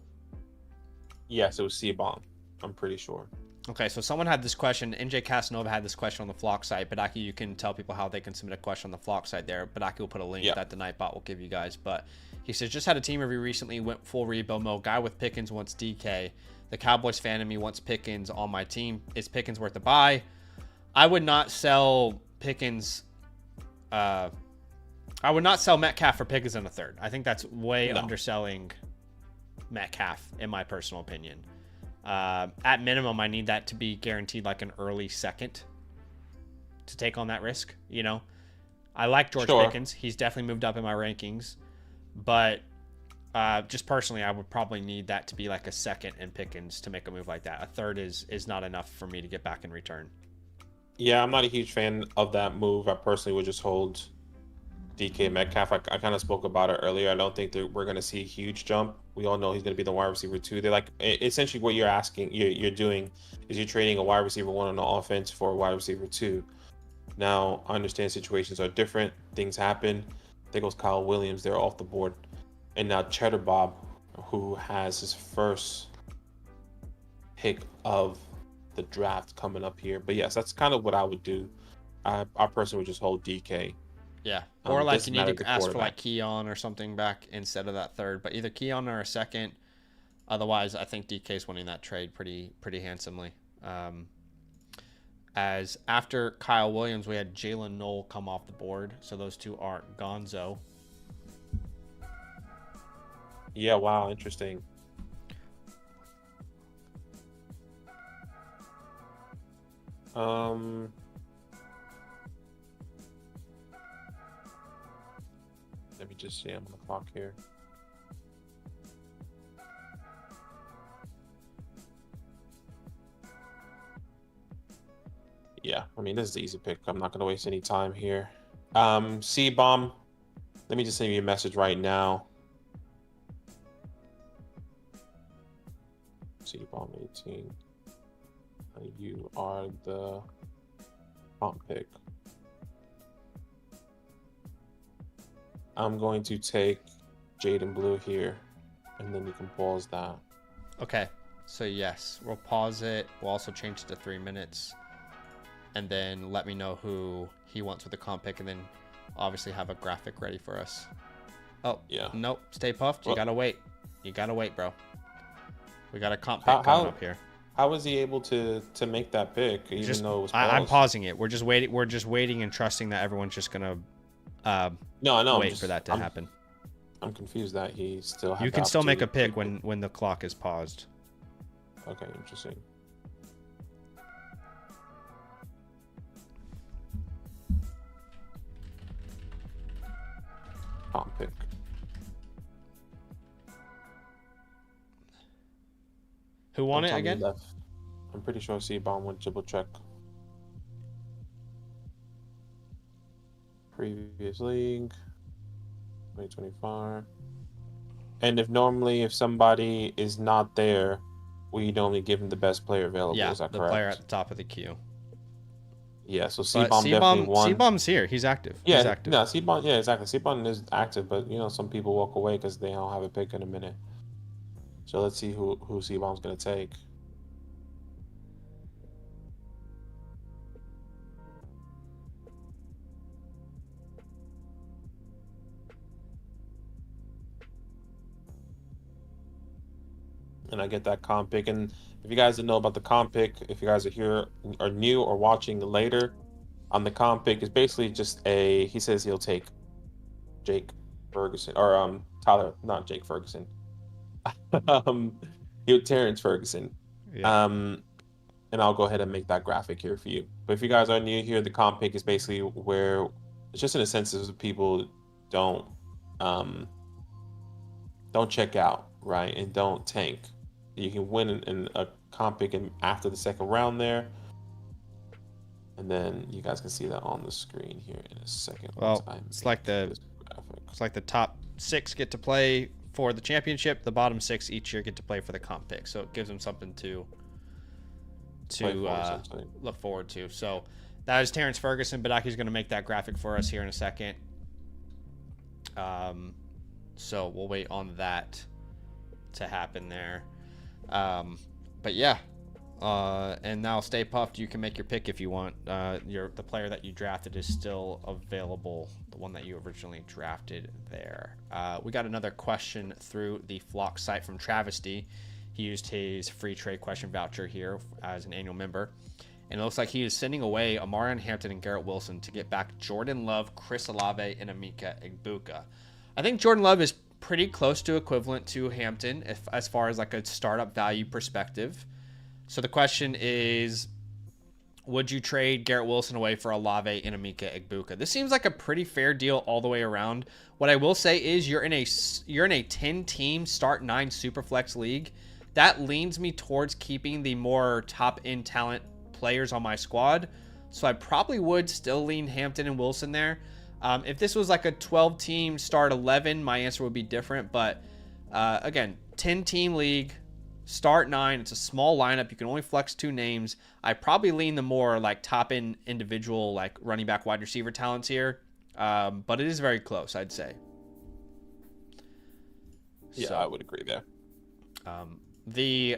Yes, it was C-Bomb. I'm pretty sure. Okay, so someone had this question. NJ Casanova had this question on the Flock site. Badaki, you can tell people how they can submit a question on the Flock site there. Badaki will put a link that the Nightbot will give you guys. But he says, just had a team review recently, went full rebuild mode. Guy with Pickens wants DK. The Cowboys fan in me wants Pickens on my team. Is Pickens worth a buy? I would not sell Pickens. I would not sell Metcalf for Pickens in a third. I think that's way underselling Metcalf, in my personal opinion. At minimum, I need that to be guaranteed like an early second to take on that risk. You know, I like George Pickens. He's definitely moved up in my rankings, but just personally, I would probably need that to be like a second in Pickens to make a move like that. A third is not enough for me to get back in return. Yeah, I'm not a huge fan of that move. I personally would just hold DK Metcalf. I kind of spoke about it earlier. I don't think that we're going to see a huge jump. We all know he's going to be the wide receiver 2. They're like, essentially what you're doing is you're trading a wide receiver 1 on the offense for a wide receiver 2. Now, I understand situations are different. Things happen. There goes Kyle Williams. They're off the board. And now Cheddar Bob, who has his first pick of the draft coming up here. But yes, that's kind of what I would do. I personally would just hold DK. Yeah, or like you need to ask for like Keon or something back instead of that third, but either Keon or a second. Otherwise, I think DK's winning that trade pretty handsomely. As after Kyle Williams, we had Jalen Knoll come off the board, so those two are gonzo. Yeah, wow, interesting. Let me just see. I'm on the clock here. Yeah, I mean, this is an easy pick. I'm not going to waste any time here. C-Bomb, let me just send you a message right now. C-Bomb 18. You are the comp pick. I'm going to take Jaden Blue here, and then you can pause that. Okay, so yes, we'll pause it. We'll also change it to 3 minutes, and then let me know who he wants with the comp pick, and then obviously have a graphic ready for us. Oh, yeah. Nope, stay puffed. You gotta wait. You gotta wait, bro. We got a comp pick coming up here. How was he able to make that pick, even though it was paused? I'm pausing it. We're just waiting and trusting that everyone's just gonna wait for that to happen. I'm confused that he still has. You can still make a pick when the clock is paused. Okay, interesting. Comp pick. Who won it again? I'm pretty sure C-Bomb went triple check. Previous league, 2025. And if somebody is not there, we normally give him the best player available. Yeah, is that the correct? Player at the top of the queue. Yeah, so C-Bomb definitely won. C-Bomb's here. He's active. Yeah, he's active. No, C-Bomb. Yeah, exactly. C-Bomb is active, but some people walk away because they don't have a pick in a minute. So let's see who C-Bomb's gonna take. And I get that comp pick. And if you guys didn't know about the comp pick, if you guys are here or new or watching later, on the comp pick is basically just he says he'll take Jake Ferguson or Tyler, not Jake Ferguson. Terrence Ferguson. Yeah. And I'll go ahead and make that graphic here for you. But if you guys are new here, the comp pick is basically where it's just in a sense that people don't check out, right? And don't tank. You can win in a comp pick after the second round there. And then you guys can see that on the screen here in a second. Well, it's like the top 6 get to play for the championship. The bottom 6 each year get to play for the comp pick. So it gives them something to look forward to. So that is Terrence Ferguson. Badaki's going to make that graphic for us here in a second. So we'll wait on that. to happen there. But yeah, and now stay puffed. You can make your pick if you want. The player that you drafted is still available, the one that you originally drafted there. We got another question through the Flock site from Travesty. He used his free trade question voucher here as an annual member. And it looks like he is sending away Amarian Hampton and Garrett Wilson to get back Jordan Love, Chris Olave, and Emeka Egbuka. I think Jordan Love is pretty close to equivalent to Hampton as far as like a startup value perspective. So the question is, would you trade Garrett Wilson away for Olave and Emeka Egbuka? This seems like a pretty fair deal all the way around. What I will say is you're in a 10-team start 9 Superflex league. That leans me towards keeping the more top-end talent players on my squad. So I probably would still lean Hampton and Wilson there. If this was like a 12-team start 11, my answer would be different. But again, 10-team league, start 9. It's a small lineup. You can only flex 2 names. I probably lean the more like top-end individual, like running back, wide receiver talents here. But it is very close, I'd say. Yeah, so, I would agree there. The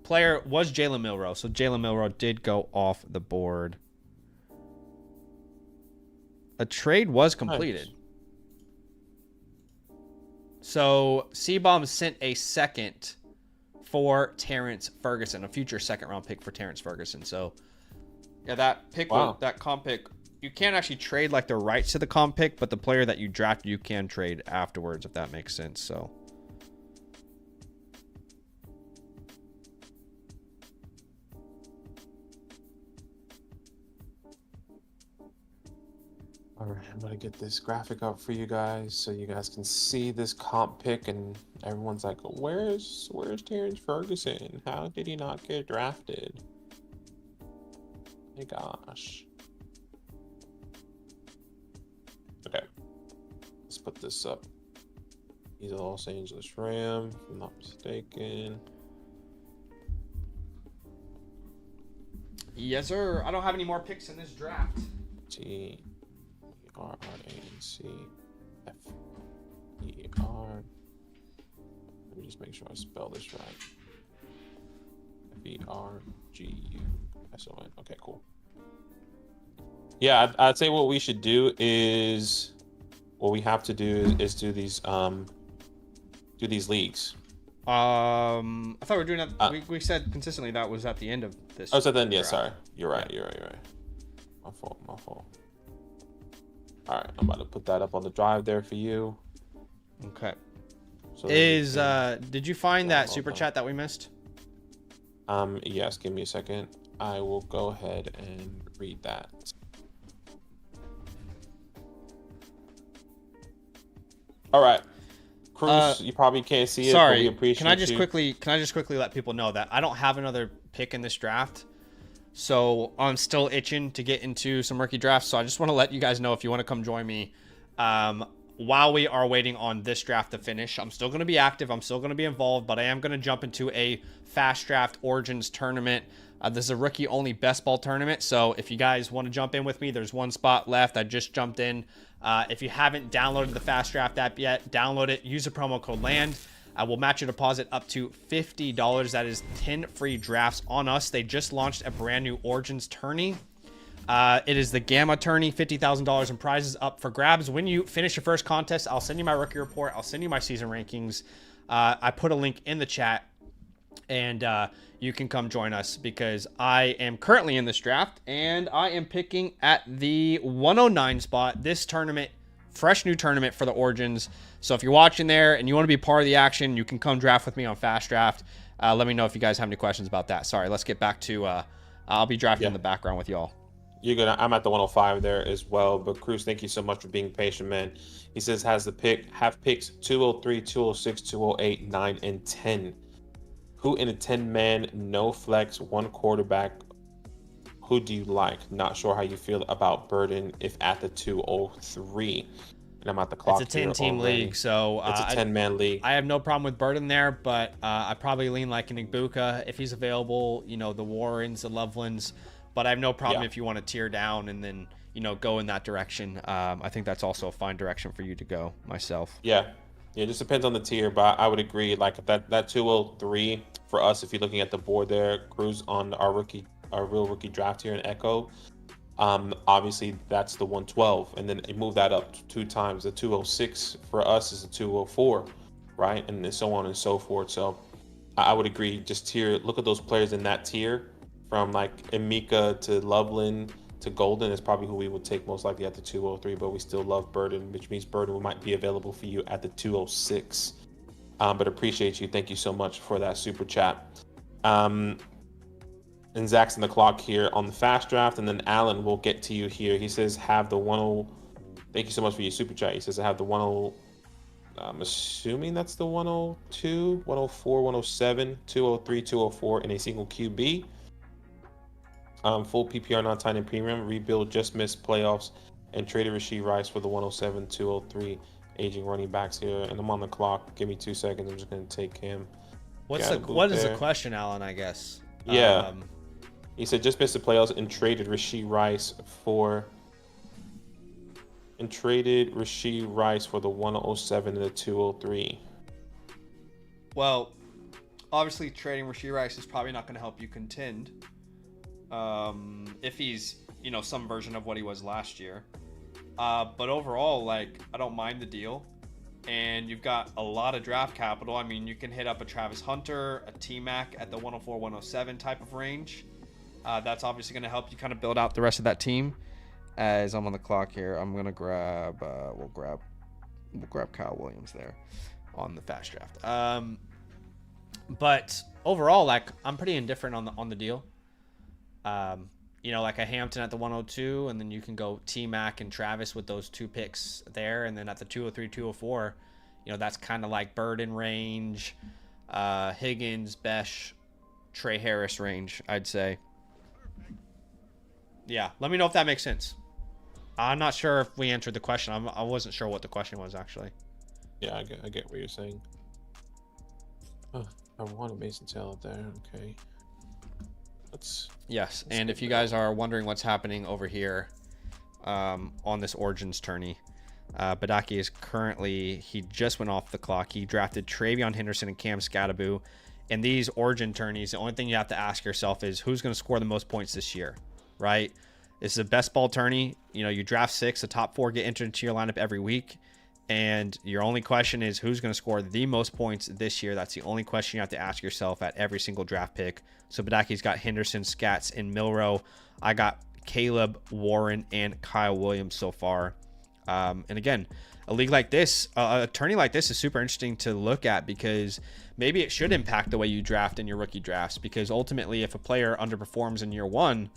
player was Jalen Milroe, so Jalen Milroe did go off the board. A trade was completed. Nice. So C-Bomb sent a second for Terrence Ferguson, a future second-round pick for Terrence Ferguson. So yeah, that pick, that comp pick, you can't actually trade like the rights to the comp pick, but the player that you drafted, you can trade afterwards, if that makes sense. So. All right, I'm gonna get this graphic up for you guys so you guys can see this comp pick, and everyone's like, "Where's Terrence Ferguson? How did he not get drafted?" My gosh. Okay, let's put this up. He's a Los Angeles Ram, if I'm not mistaken. Yes, sir. I don't have any more picks in this draft. Rancefer. Let me just make sure I spell this right. Ferguson. Okay, cool. Yeah, I'd say what we should do is, what we have to do is do these leagues. I thought we were doing that. We said consistently that was at the end of this. Oh, so then, yeah, sorry. You're right. My fault. All right, I'm about to put that up on the drive there for you. Okay. So did you find that super chat that we missed? Yes, give me a second. I will go ahead and read that. All right. Cruz, you probably can't see it. Sorry. But we appreciate Can I just quickly let people know that I don't have another pick in this draft. So I'm still itching to get into some rookie drafts. So I just want to let you guys know, if you want to come join me while we are waiting on this draft to finish. I'm still going to be active. I'm still going to be involved, but I am going to jump into a FastDraft Origins tournament. This is a rookie-only best ball tournament. So if you guys want to jump in with me, there's one spot left. I just jumped in. If you haven't downloaded the FastDraft app yet, download it. Use the promo code LAND. I will match your deposit up to $50. That is 10 free drafts on us. They just launched a brand new Origins tourney. It is the Gamma tourney, $50,000 in prizes up for grabs. When you finish your first contest, I'll send you my rookie report. I'll send you my season rankings. I put a link in the chat, and you can come join us, because I am currently in this draft, and I am picking at the 109 spot. This tournament, fresh new tournament for the Origins. So if you're watching there and you want to be part of the action, you can come draft with me on FastDraft. Let me know if you guys have any questions about that. Sorry, let's get back to I'll be drafting in the background with y'all. You're good. I'm at the 105 there as well. But Cruz, thank you so much for being patient, man. He says have picks 203, 206, 208, 9, and 10. Who in a 10-man, no flex, one quarterback? Who do you like? Not sure how you feel about Burden if at the 203. And I'm at the clock. It's a 10-team league, so it's a 10-man league. I have no problem with Burden there, but I probably lean like an Egbuka if he's available. You know, the Warrens, the Lovelands. But I have no problem if you want to tear down and then, you know, go in that direction. I think that's also a fine direction for you to go, myself. Yeah. Yeah, it just depends on the tier, but I would agree. Like that 203 for us, if you're looking at the board there, Cruz on our real rookie draft here in Echo. Obviously that's the 112, and then you move that up two times. The 206 for us is the 204, right, and then so on and so forth. So I would agree. Just tier. Look at those players in that tier, from like Emeka to Loveland to Golden is probably who we would take most likely at the 203. But we still love Burden, which means Burden might be available for you at the 206. But appreciate you. Thank you so much for that super chat. And Zach's in the clock here on the fast draft, and then Alan will get to you here. He says have the 10. Thank you so much for your super chat. He says I have the 10. I'm assuming that's the 102, 104, 107, 203, 204 in a single QB. Full PPR, non-tight end premium, rebuild, just missed playoffs, and traded Rashee Rice for the 107, 203 aging running backs here. And I'm on the clock. Give me 2 seconds. I'm just going to take him. What is the question, Alan, I guess? Yeah. He said just missed the playoffs and traded Rashee Rice for the 107 and the 203. Well, obviously trading Rashee Rice is probably not going to help you contend. If he's, some version of what he was last year. But overall, like, I don't mind the deal. And you've got a lot of draft capital. I mean, you can hit up a Travis Hunter, a T-Mac at the 104, 107 type of range. That's obviously going to help you kind of build out the rest of that team. As I'm on the clock here, I'm going to grab, we'll grab Kyle Williams there on the fast draft. But overall, like, I'm pretty indifferent on the deal. Like a Hampton at the 102, and then you can go T-Mac and Travis with those 2 picks there. And then at the 203, 204, that's kind of like Burden range, Higgins, Besh, Trey Harris range, I'd say. Yeah, let me know if that makes sense. I'm not sure if we answered the question. I wasn't sure what the question was, actually. Yeah, I get what you're saying. Oh, I wanted Mason Taylor there. Okay. Yes, and if you guys are wondering what's happening over here on this Origins tourney, Badaki is he just went off the clock. He drafted Travion Henderson and Cam Scattaboo. In these Origin tourneys, the only thing you have to ask yourself is who's going to score the most points this year, right? This is a best ball tourney. You draft 6, the top 4 get entered into your lineup every week. And your only question is who's going to score the most points this year. That's the only question you have to ask yourself at every single draft pick. So Badaki's got Henderson, Scats, and Milrow. I got Caleb, Warren, and Kyle Williams so far. And again, a league like this, a tourney like this is super interesting to look at because maybe it should impact the way you draft in your rookie drafts. Because ultimately, if a player underperforms in year 1,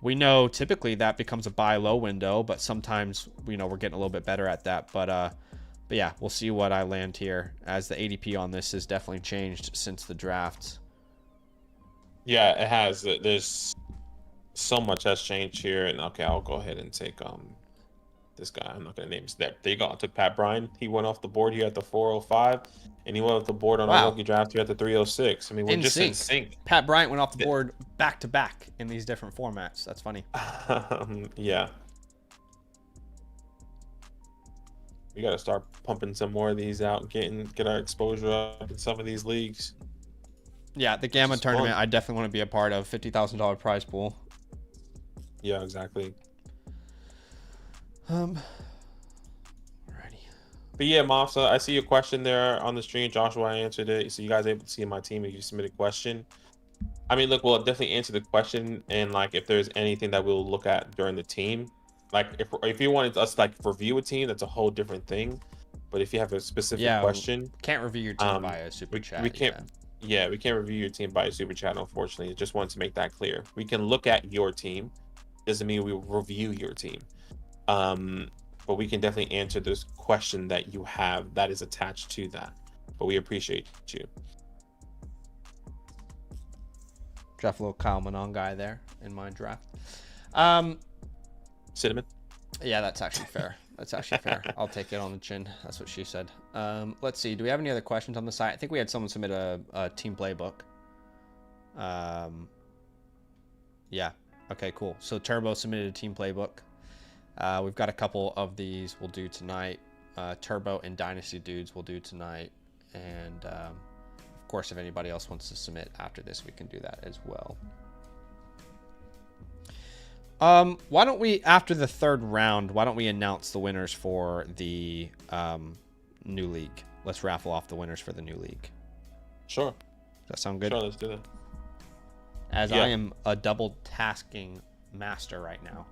we know typically that becomes a buy low window, but sometimes we're getting a little bit better at that. But yeah, we'll see what I land here, as the ADP on this has definitely changed since the draft. Yeah, it has. There's so much has changed here, and okay, I'll go ahead and take this guy. I'm not gonna name his name. There you go. I took Pat Bryant. He went off the board here at the 405, and he went off the board on our rookie draft here at the 306. I mean, we're just in sync. Pat Bryant went off the board back to back in these different formats. That's funny. Yeah. We gotta start pumping some more of these out and get our exposure up in some of these leagues. Yeah, the Gamma tournament, I definitely want to be a part of. $50,000 prize pool. Yeah, exactly. Alrighty. But yeah, Mafsa, I see your question there on the stream. Joshua, I answered it. So you guys able to see my team if you submit a question. I mean, look, we'll definitely answer the question, and like if there's anything that we'll look at during the team, like if you wanted us to like review a team, that's a whole different thing. But if you have a specific question, can't review your team by a super chat. We can't. Yeah, we can't review your team by a super chat, unfortunately. Just wanted to make that clear. We can look at your team. Doesn't mean we will review your team. But we can definitely answer this question that you have that is attached to that. But we appreciate you. Draft a little Kyle Manon guy there in my draft. Cinnamon? Yeah, that's actually fair. That's actually fair. I'll take it on the chin. That's what she said. Let's see. Do we have any other questions on the site? I think we had someone submit a team playbook. Yeah. Okay, cool. So Turbo submitted a team playbook. We've got a couple of these we'll do tonight. Turbo and Dynasty dudes will do tonight. And, of course, if anybody else wants to submit after this, we can do that as well. Why don't we, after the third round, why don't we announce the winners for the new league? Let's raffle off the winners for the new league. Sure. Does that sound good? Sure, let's do that. As I am a double tasking master right now.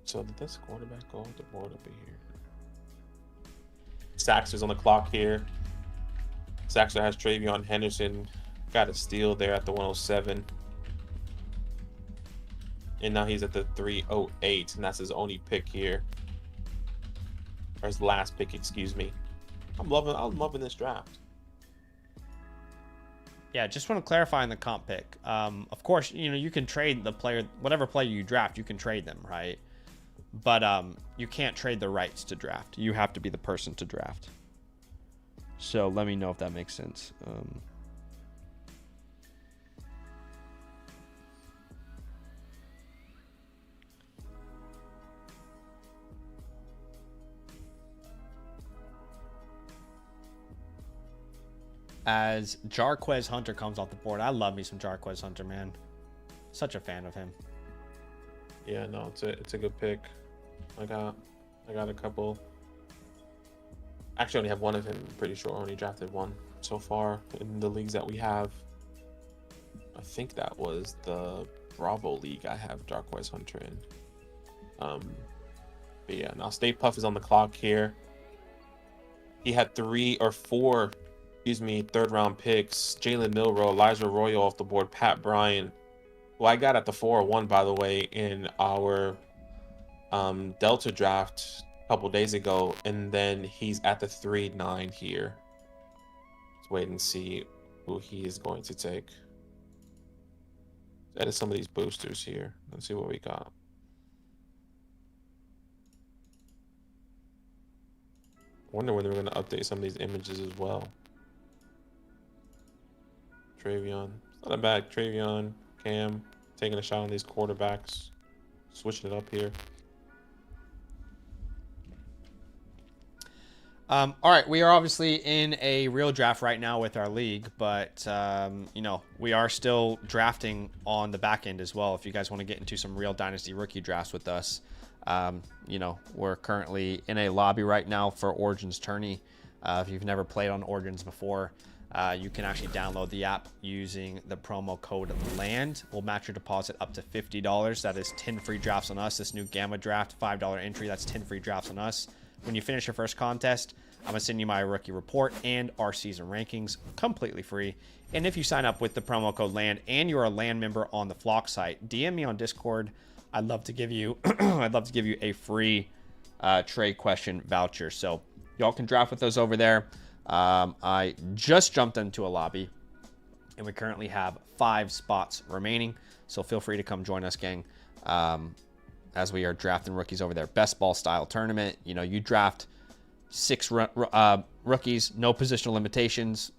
So did this quarterback go off the board over here? Saxer's on the clock here. Saxer has Travion Henderson. Got a steal there at the 107. And now he's at the 308, and that's his only pick here. Or his last pick, excuse me. I'm loving this draft. Yeah, just want to clarify in the comp pick. Of course, you can trade the player, whatever player you draft, you can trade them, right? But you can't trade the rights to draft. You have to be the person to draft. So let me know if that makes sense. As Jarquez Hunter comes off the board. I love me some Jarquez Hunter, man. Such a fan of him. Yeah, no, it's a good pick. I got a couple. Actually, I only have one of him. I'm pretty sure I only drafted one so far in the leagues that we have. I think that was the Bravo League I have Jarquez Hunter in. But yeah, now Stay Puff is on the clock here. He had 3 or 4 third round picks. Jalen Milroe, Elijah Royal off the board, Pat Bryant, who I got at the 401, by the way, in our Delta draft a couple days ago. And then he's at the 3-9 here. Let's wait and see who he is going to take. Let's edit some of these boosters here. Let's see what we got. Wonder when they're going to update some of these images as well. Travion. It's not a bad Travion. Cam taking a shot on these quarterbacks. Switching it up here. All right, we are obviously in a real draft right now with our league, but we are still drafting on the back end as well. If you guys want to get into some real Dynasty rookie drafts with us, we're currently in a lobby right now for Origins Tourney. If you've never played on Origins before, you can actually download the app using the promo code LAND. We'll match your deposit up to $50. That is 10 free drafts on us. This new Gamma draft, $5 entry, that's 10 free drafts on us. When you finish your first contest, I'm going to send you my rookie report and our season rankings completely free. And if you sign up with the promo code LAND and you're a LAND member on the Flock site, DM me on Discord. I'd love to give you a free trade question voucher. So y'all can draft with those over there. I just jumped into a lobby and we currently have 5 spots remaining. So feel free to come join us, gang. As we are drafting rookies over there. Best ball style tournament. You draft 6 rookies, no positional limitations.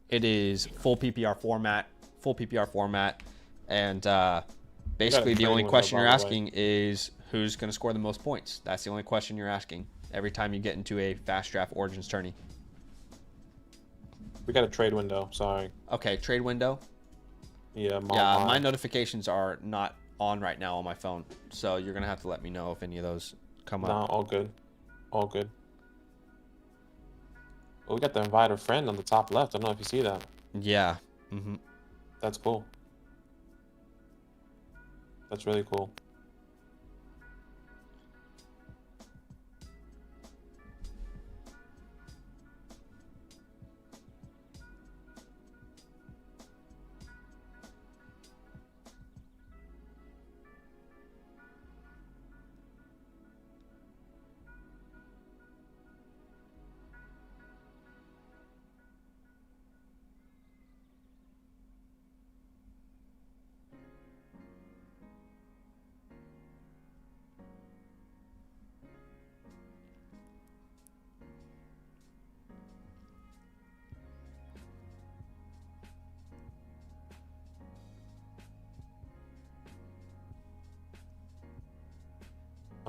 It is full PPR format. And basically the only question you're asking is who's going to score the most points. That's the only question you're asking every time you get into a FastDraft Origins tourney. We got a trade window, sorry. Okay, trade window? Yeah, my notifications are not on right now on my phone, so you're gonna have to let me know if any of those come up. No, all good. Oh, we got the invite a friend on the top left. I don't know if you see that. Yeah. That's cool. That's really cool.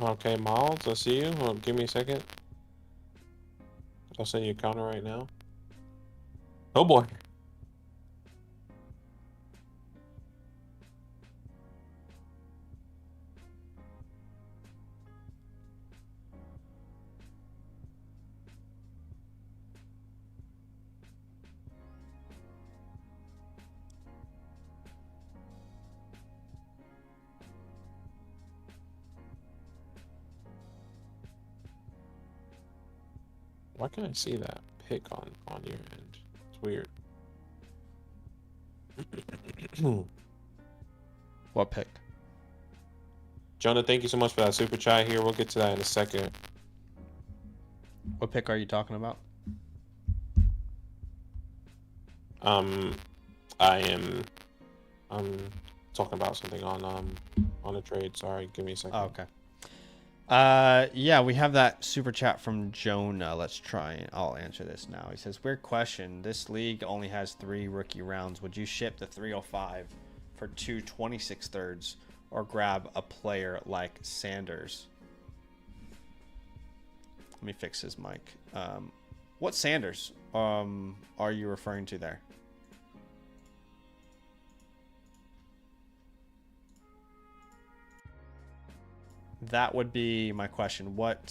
Okay, Miles, I see you. Hold on, give me a second. I'll send you a counter right now. Oh boy. Why can't I see that pick on your end? It's weird. What pick? Jonah, thank you so much for that super chat here. We'll get to that in a second. What pick are you talking about? I'm talking about something on a trade. Sorry, give me a second. Oh, okay. Yeah, we have that super chat from Jonah. Let's try and I'll answer this now. He says, weird question. This league only has 3 rookie rounds. Would you ship the 305 for 2 26 thirds or grab a player like Sanders? Let me fix his mic. What Sanders are you referring to there? That would be my question. What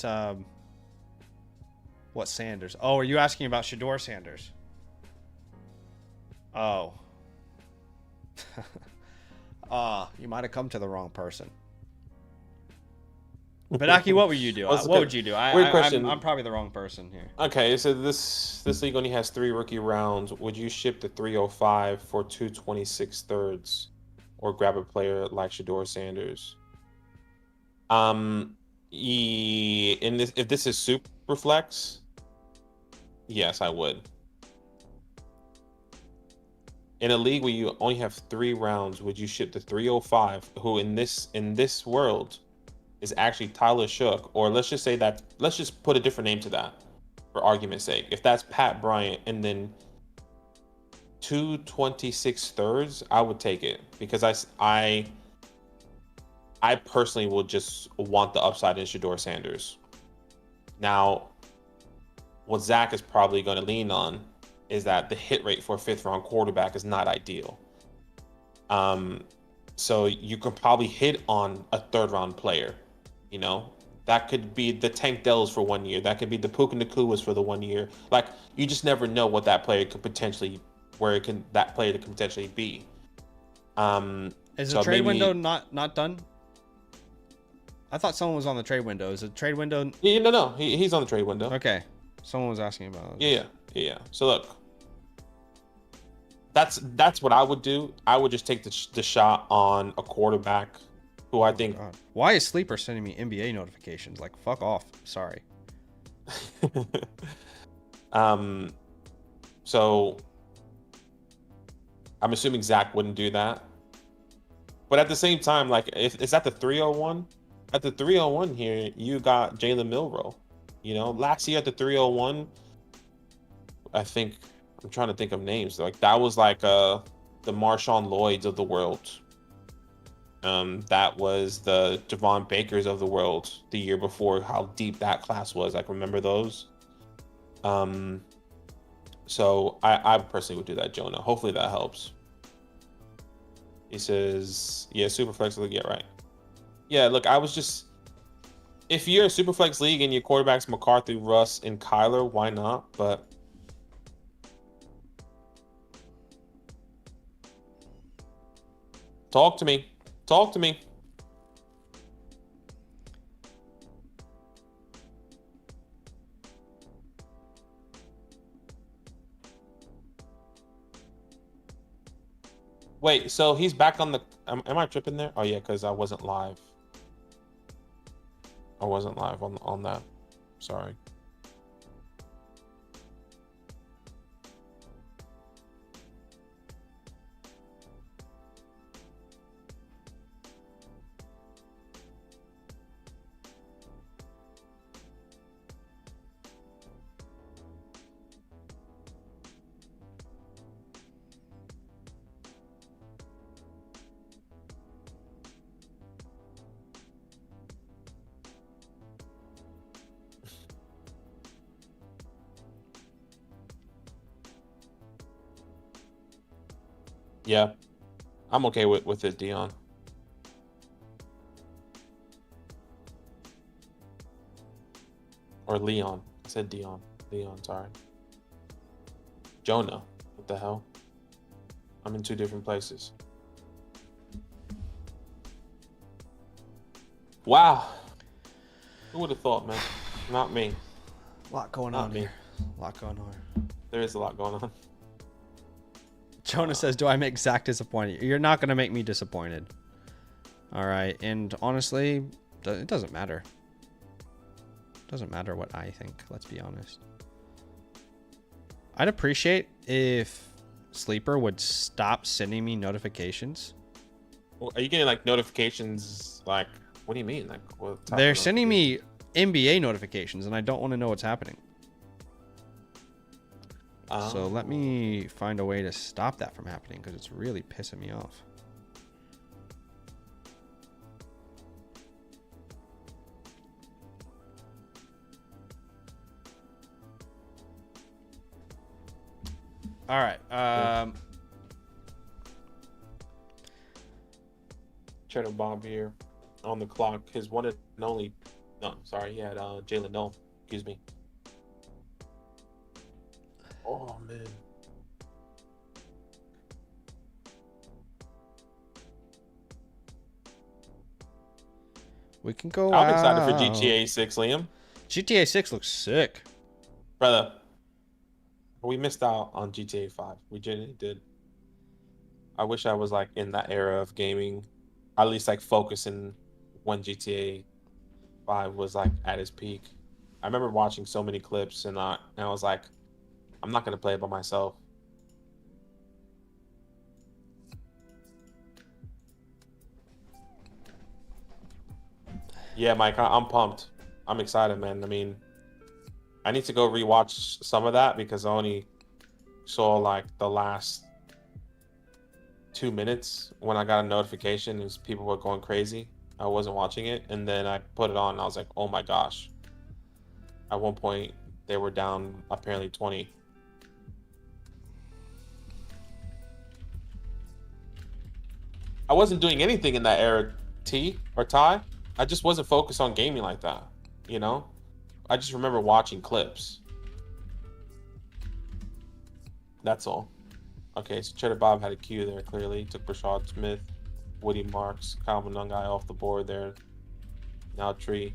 Sanders? Oh, are you asking about Shador Sanders? Oh. You might have come to the wrong person. But Aki, what would you do? What would you do? Weird question. I'm probably the wrong person here. Okay, so this league only has 3 rookie rounds. Would you ship the 305 for 2 26 thirds, or grab a player like Shador Sanders? If this is super flex, yes, I would. In a league where you only have 3 rounds, would you ship the 305, who in this world is actually Tyler Shook, or let's just put a different name to that for argument's sake. If that's Pat Bryant, and then 2 26 thirds, I would take it, because I personally will just want the upside in Shador Sanders. Now, what Zach is probably going to lean on is that the hit rate for a 5th round quarterback is not ideal. So you can probably hit on a 3rd round player. You know, that could be the Tank Dells for 1 year. That could be the Puka Nakuas for the 1 year. Like, you just never know what that player could potentially, that player could potentially be. Is the trade window not done? I thought someone was on the trade window. Is the trade window? Yeah, no, he's on the trade window. Okay, someone was asking about it. Yeah. So look, that's what I would do. I would just take the shot on a quarterback who I think. God. Why is Sleeper sending me NBA notifications? Like, fuck off. Sorry. So I'm assuming Zach wouldn't do that, but at the same time, like, if is that the 301? At the 301 here, you got Jalen Milroe. You know, last year at the 301, I think, I'm trying to think of names. Like, that was like the Marshawn Lloyds of the world. That was the Javon Bakers of the world the year before. How deep that class was. Like, remember those? So I personally would do that, Jonah. Hopefully that helps. He says, yeah, super flex league. Yeah, right. Yeah, look, if you're a super flex league and your quarterback's McCarthy, Russ, and Kyler, why not? But talk to me. Wait, so he's back on the. Am I tripping there? Oh yeah, because I wasn't live. I wasn't live on that. Sorry. Yeah, I'm okay with it, Dion. Or Leon. I said Dion. Leon, sorry. Jonah. What the hell? I'm in two different places. Wow. Who would have thought, man? Not me. A lot going on here. A lot going on. There is a lot going on. Jonah says, do I make Zach disappointed? You're not going to make me disappointed. All right. And honestly, it doesn't matter. It doesn't matter what I think. Let's be honest. I'd appreciate if Sleeper would stop sending me notifications. Well, are you getting like notifications? Like, what do you mean? Like, what type They're of sending me NBA notifications, and I don't want to know what's happening. So let me find a way to stop that from happening because it's really pissing me off. All right. Cheddar Bob here on the clock. His one and only. No, sorry. He had Jalen Noel. Excuse me. Oh, man. We can go I'm excited for GTA 6, Liam. GTA 6 looks sick. Brother, we missed out on GTA 5. We genuinely did. I wish I was like in that era of gaming, at least like focusing when GTA 5 was like at its peak. I remember watching so many clips and I was like, I'm not gonna play it by myself. Yeah, Mike, I'm pumped. I'm excited, man. I mean, I need to go rewatch some of that because I only saw like the last 2 minutes when I got a notification as people were going crazy. I wasn't watching it, and then I put it on and I was like, oh my gosh. At one point they were down apparently 20. I wasn't doing anything in that era, T or Ty. I just wasn't focused on gaming like that, you know? I just remember watching clips. That's all. Okay, so Cheddar Bob had a cue there, clearly. Took Rashad Smith, Woody Marks, Kyle Manungai off the board there. Now Tree.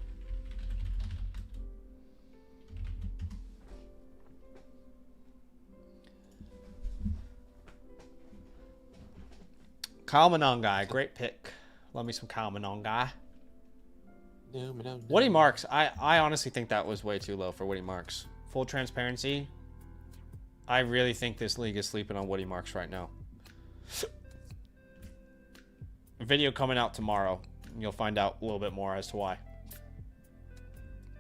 Kyle Manungai, great pick. Love me some Kyle Manungai. Woody Marks, I honestly think that was way too low for Woody Marks. Full transparency, I really think this league is sleeping on Woody Marks right now. Video coming out tomorrow. And you'll find out a little bit more as to why.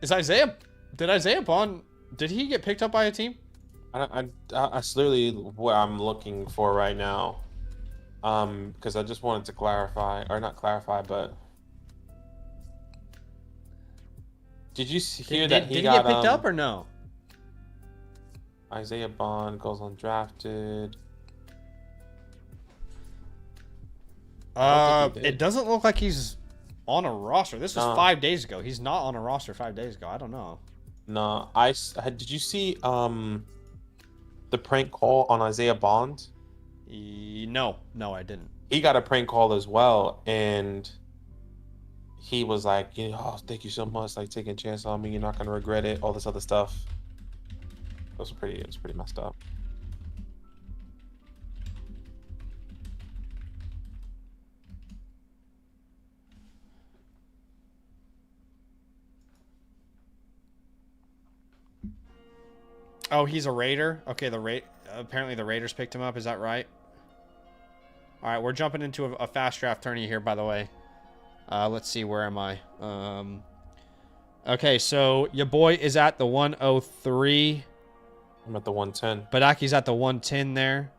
Did Isaiah Bond, did he get picked up by a team? That's literally what I'm looking for right now. Because I just wanted to clarify, or not clarify, but did you hear that did he get picked up or no? Isaiah Bond goes undrafted. It doesn't look like he's on a roster. This was 5 days ago. He's not on a roster 5 days ago. I don't know. No, did you see the prank call on Isaiah Bond? No, I didn't. He got a prank call as well, and he was like, "Oh, thank you so much, like taking a chance on me. You're not gonna regret it." All this other stuff. It was pretty messed up. Oh, he's a Raider. Okay, apparently the Raiders picked him up. Is that right? All right, we're jumping into a fast draft tourney here, by the way. Let's see, where am I? Okay, so your boy is at the 103. I'm at the 110. Badaki's at the 110 there.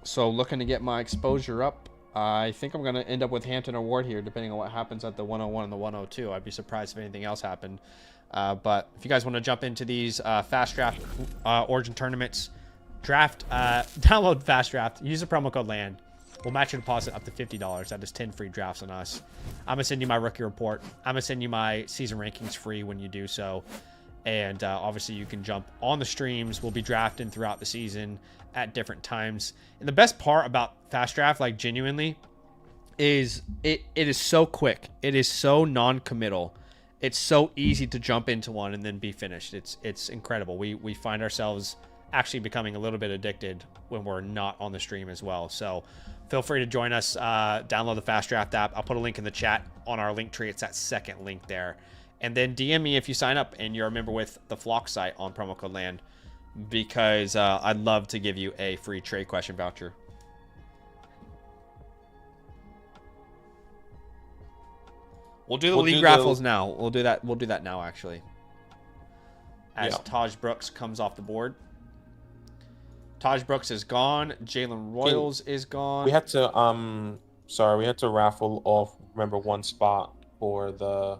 So looking to get my exposure up. I think I'm going to end up with Hampton or Ward here, depending on what happens at the 101 and the 102. I'd be surprised if anything else happened. But if you guys want to jump into these fast draft origin tournaments, Draft, download FastDraft. Use the promo code LAND. We'll match your deposit up to $50. That is 10 free drafts on us. I'm going to send you my rookie report. I'm going to send you my season rankings free when you do so. And obviously you can jump on the streams. We'll be drafting throughout the season at different times. And the best part about FastDraft, like genuinely, is it is so quick. It is so non-committal. It's so easy to jump into one and then be finished. It's incredible. We find ourselves actually becoming a little bit addicted when we're not on the stream as well. So feel free to join us. Download the FastDraft app. I'll put a link in the chat on our link tree. It's that second link there. And then DM me if you sign up and you're a member with the Flock site on promo code LAND, because I'd love to give you a free trade question voucher. We'll do the league raffles now. We'll do that. We'll do that now, actually. As Taj Brooks comes off the board. Taj Brooks is gone. Jalen Royals is gone. We had to we had to raffle off, remember, one spot for the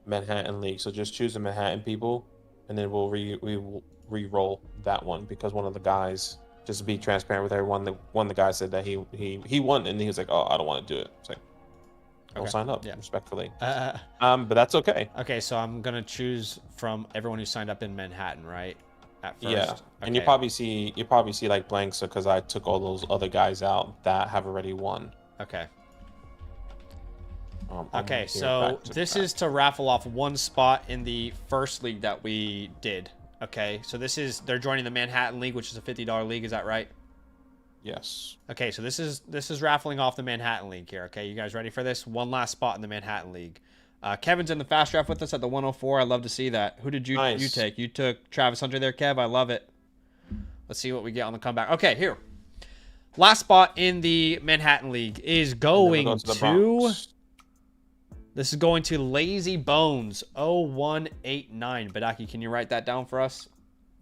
Manhattan League. So just choose the Manhattan people, and then we'll re-roll that one, because one of the guys, just to be transparent with everyone, one of the guys said that he won, and he was like, "Oh, I don't want to do it." It's like, don't sign up, respectfully. But that's okay. Okay, so I'm gonna choose from everyone who signed up in Manhattan, right? At first. Yeah, and you probably see like blanks, because I took all those other guys out that have already won. Okay. So this is to raffle off one spot in the first league that we did. Okay, so they're joining the Manhattan League, which is a $50 league. Is that right? Yes. Okay, so this is raffling off the Manhattan League here. Okay, you guys ready for this? One last spot in the Manhattan League. Kevin's in the fast draft with us at the 104. I'd love to see that. Who did you take? You took Travis Hunter there, Kev. I love it. Let's see what we get on the comeback. Okay, here. Last spot in the Manhattan League is going to this is going to Lazy Bones 0189. Badaki, can you write that down for us?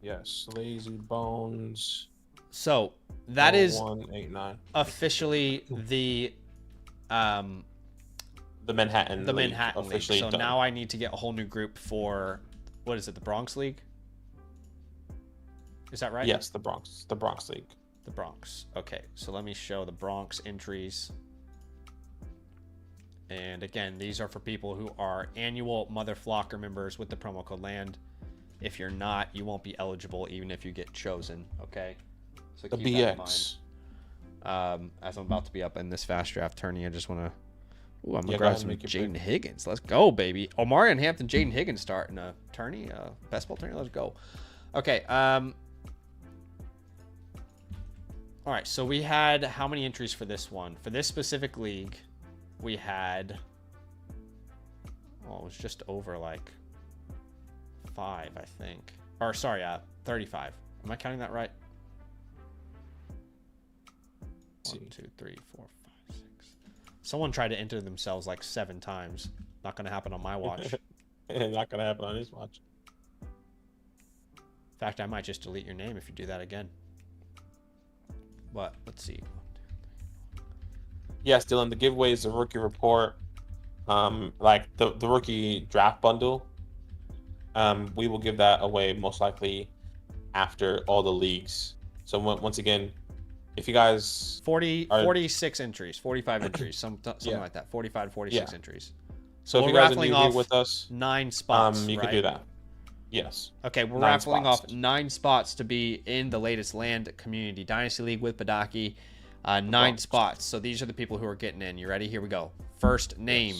Yes, Lazy Bones. So that is 0189. Officially the Manhattan League. Manhattan League. So done. Now I need to get a whole new group for, what is it, the Bronx League? Is that right? Yes, the Bronx League. The Bronx. Okay, so let me show the Bronx entries. And again, these are for people who are annual Mother Flocker members with the promo code LAND. If you're not, you won't be eligible even if you get chosen. Okay. So the keep BX. That in mind. As I'm about to be up in this fast draft tourney, I just want to. Ooh, I'm gonna grab some Jaden Higgins. Let's go, baby. Omari and Hampton, Jaden Higgins starting a tourney, best ball tourney. Let's go. Okay. All right. So we had how many entries for this one? For this specific league, we had. Well, it was just over like 5, I think. Or sorry, 35. Am I counting that right? 1, 2, 3, 4, 5, 6. Someone tried to enter themselves like 7 times. Not going to happen on my watch. Not going to happen on his watch. In fact, I might just delete your name if you do that again. But let's see. Yes, Dylan, the giveaway is the rookie report. Like the rookie draft bundle. We will give that away most likely after all the leagues. So once again, if you guys 46 entries, 45 entries, something like that. 45 to 46 entries. So if you guys are new here with us, 9 spots. You can do that. Yes. Okay, we're raffling off 9 spots to be in the latest Land Community Dynasty League with Badaki. 9 spots. So these are the people who are getting in. You ready? Here we go. First name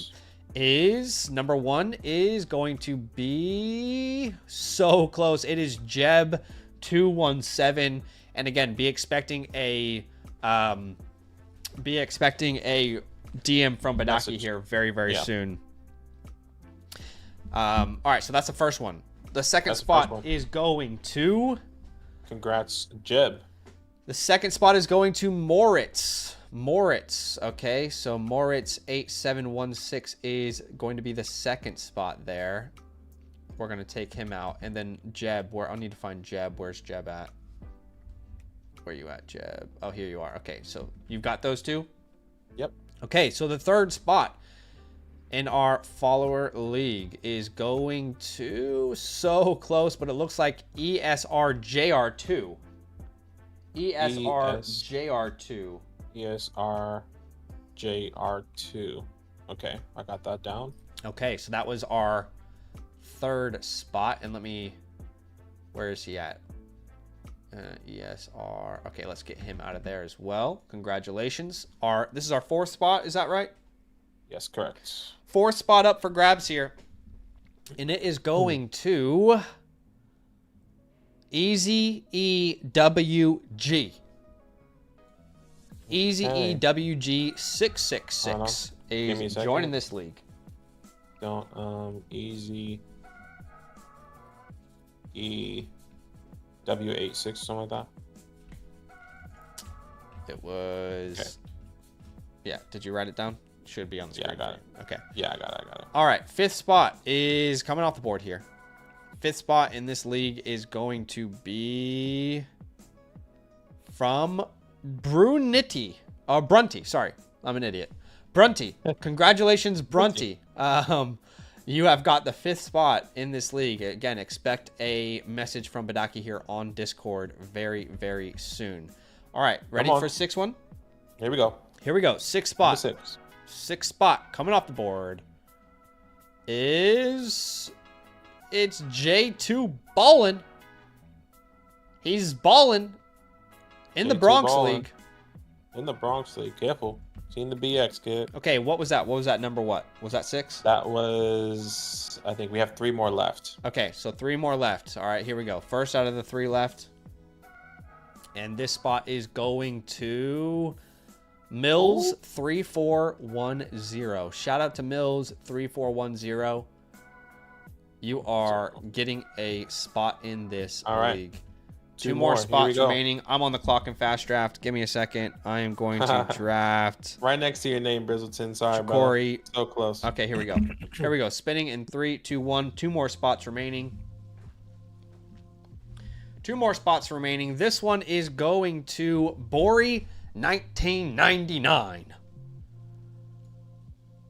is number 1 is going to be so close. It is Jeb217. And again, be expecting a DM from Badaki here very soon. All right, so that's the first one. The second spot is going to. Congrats, Jeb. The second spot is going to Moritz. Okay, so Moritz 8716 is going to be the second spot there. We're gonna take him out, and then Jeb. I need to find Jeb. Where's Jeb at? Where you at, Jeb? Oh, here you are. Okay, so you've got those 2? Yep. Okay, so the third spot in our follower league is going to, so close, but it looks like ESRJR2. ESRJR2. ESRJR2. Okay, I got that down. Okay, so that was our third spot. And where is he at? ESR. Okay, let's get him out of there as well. Congratulations. This is our fourth spot. Is that right? Yes, correct. Fourth spot up for grabs here. And it is going to Easy EWG. Easy EWG 666 is joining this league. Easy EW86, something like that. It was. Okay. Yeah. Did you write it down? Should be on the screen. Yeah, I got it. Okay. Yeah, I got it. All right. Fifth spot is coming off the board here. Fifth spot in this league is going to be from Brunty. Sorry, I'm an idiot. Brunty. Congratulations, Brunty. You have got the fifth spot in this league. Again, expect a message from Badaki here on Discord very, very soon. All right, ready for 6-1? Here we go. Sixth spot. Six. Sixth spot coming off the board it's J2 ballin'. He's ballin' in the Bronx League. In the Bronx League. Careful. Seen the BX, kid. Okay, what was that? What was that number? What? Was that 6? That was, I think we have 3 more left. Okay, so 3 more left. All right, here we go. First out of the 3 left. And this spot is going to Mills 3410. Shout out to Mills 3410. You are getting a spot in this league. 2 more spots remaining. I'm on the clock in fast draft. Give me a second. I am going to draft. Right next to your name, Brizzleton. Sorry, Corey. So close. Okay, here we go. Here we go. Spinning in 3, 2, 1. 2 more spots remaining. 2 more spots remaining. This one is going to Bori 1999.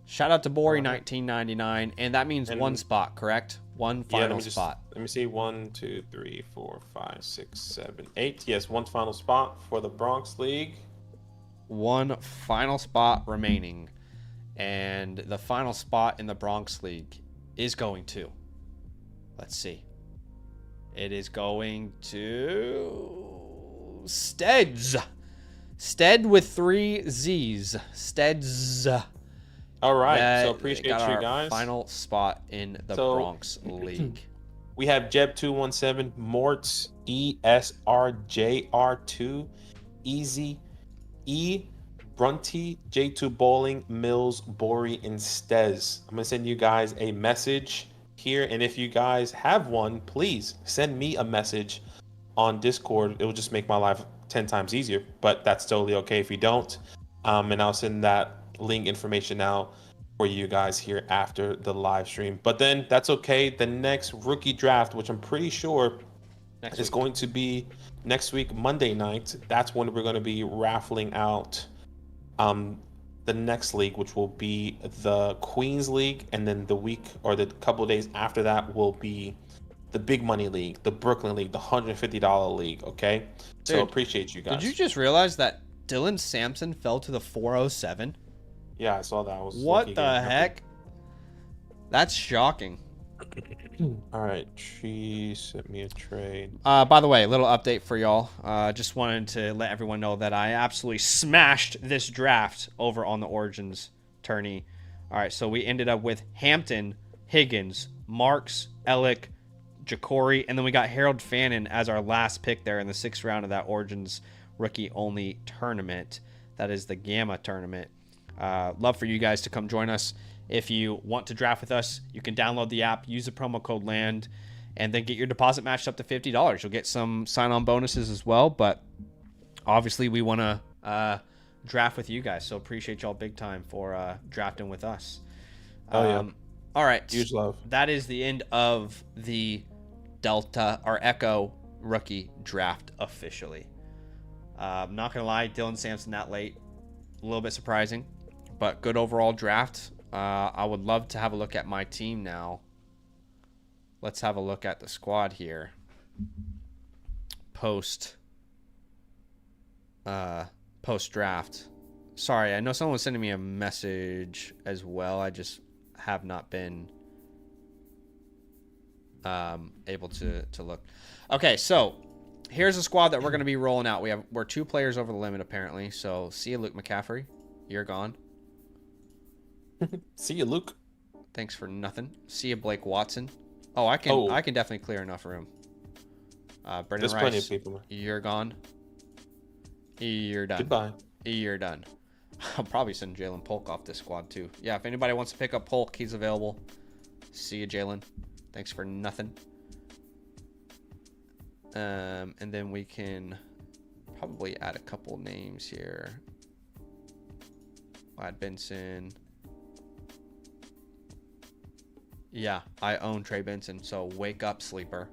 Shout out to Bori 1999. And that means 1 spot, correct? 1 final spot. Let me see. 1, 2, 3, 4, 5, 6, 7, 8. Yes, 1 final spot for the Bronx League. 1 final spot remaining. And the final spot in the Bronx League is going to, let's see. It is going to Steds. Stead with 3 Z's. Steds. All right. So appreciate you guys. Final spot in the Bronx League. We have Jeb217, Mortz, ESRJR2, Easy, E, Brunty, J2 Bowling, Mills, Bori, and Stez. I'm going to send you guys a message here. And if you guys have one, please send me a message on Discord. It will just make my life 10 times easier. But that's totally okay if you don't. And I'll send that link information out for you guys here after the live stream. But then that's okay. The next rookie draft, which I'm pretty sure is going to be next week, Monday night. That's when we're going to be raffling out the next league, which will be the Queens League, and then the week or the couple of days after that will be the Big Money League, the Brooklyn League, the $150 league. Okay, so appreciate you guys. Did you just realize that Dylan Sampson fell to the 407? Yeah, I saw that. What the heck? That's shocking. All right, she sent me a trade. By the way, a little update for y'all. Just wanted to let everyone know that I absolutely smashed this draft over on the Origins tourney. All right, so we ended up with Hampton, Higgins, Marks, Ellick, Ja'Cory, and then we got Harold Fannin as our last pick there in the 6th round of that Origins rookie-only tournament. That is the Gamma tournament. Love for you guys to come join us. If you want to draft with us, you can download the app, use the promo code LAND, and then get your deposit matched up to $50. You'll get some sign-on bonuses as well, but obviously we want to draft with you guys, so appreciate y'all big time for drafting with us. Yeah. All right. Huge love. That is the end of the Delta or Echo rookie draft officially. I'm not going to lie, Dylan Sampson that late. A little bit surprising, but good overall draft. I would love to have a look at my team now. Let's have a look at the squad here. Post post draft. Sorry, I know someone was sending me a message as well. I just have not been able to look. Okay, so here's a squad that we're going to be rolling out. We're 2 players over the limit apparently. So see you, Luke McCaffrey. You're gone. See you, Luke. Thanks for nothing. See you, Blake Watson. Oh, I can definitely clear enough room. Brendan There's Rice, plenty of people. you're gone. You're done. Goodbye. You're done. I'll probably send Jalen Polk off this squad too. Yeah, if anybody wants to pick up Polk, he's available. See you, Jalen. Thanks for nothing. And then we can probably add a couple names here. I'll add Benson. Yeah, I own Trey Benson, so wake up, sleeper.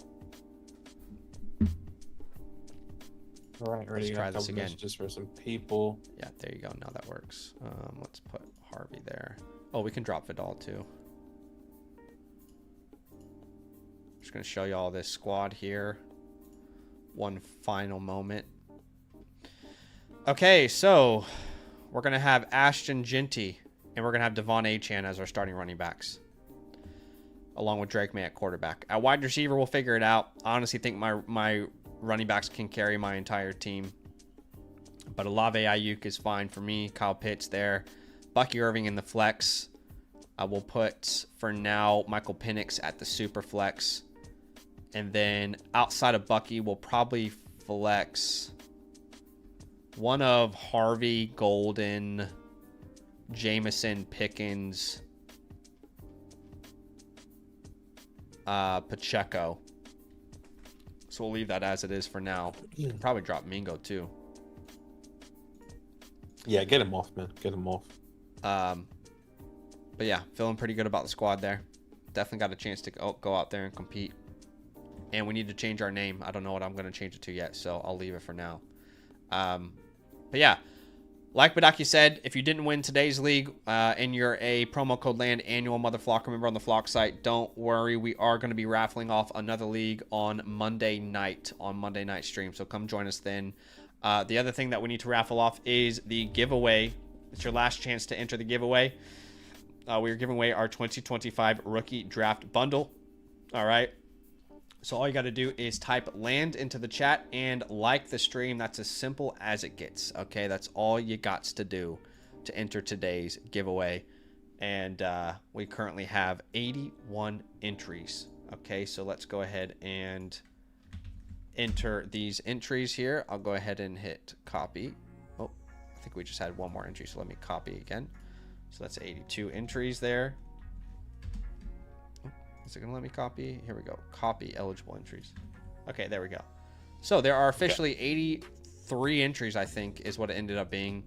All right, Let's try this again. Just for some people. Yeah, there you go. Now that works. Let's put Harvey there. Oh, we can drop Vidal too. Just gonna show you all this squad here. One final moment. Okay, so we're gonna have Ashton Genty and we're gonna have Devon Achane as our starting running backs, along with Drake May at quarterback. At wide receiver, we'll figure it out. I honestly think my running backs can carry my entire team. But Olave Ayuk is fine for me. Kyle Pitts there. Bucky Irving in the flex. I will put, for now, Michael Penix at the super flex. And then outside of Bucky, we'll probably flex one of Harvey, Golden, Jameson, Pickens, Pacheco. So we'll leave that as it is for now. Probably drop Mingo too. Yeah, get him off, man. Get him off. But yeah, feeling pretty good about the squad there. Definitely got a chance to go out there and compete. And we need to change our name. I don't know what I'm going to change it to yet, so I'll leave it for now. But yeah, like Badaki said, if you didn't win today's league and you're a promo code land annual Mother Flock member on the Flock site, don't worry. We are going to be raffling off another league on Monday night stream. So come join us then. The other thing that we need to raffle off is the giveaway. It's your last chance to enter the giveaway. We are giving away our 2025 rookie draft bundle. All right. So all you got to do is type land into the chat and like the stream. That's as simple as it gets. Okay, that's all you got to do to enter today's giveaway. And we currently have 81 entries. Okay, so let's go ahead and enter these entries here. I'll go ahead and hit copy. Oh, I think we just had one more entry, so let me copy again. So that's 82 entries there. Is it going to let me copy? Here we go. Copy eligible entries. Okay, there we go. So there are officially 83 entries, I think, is what it ended up being.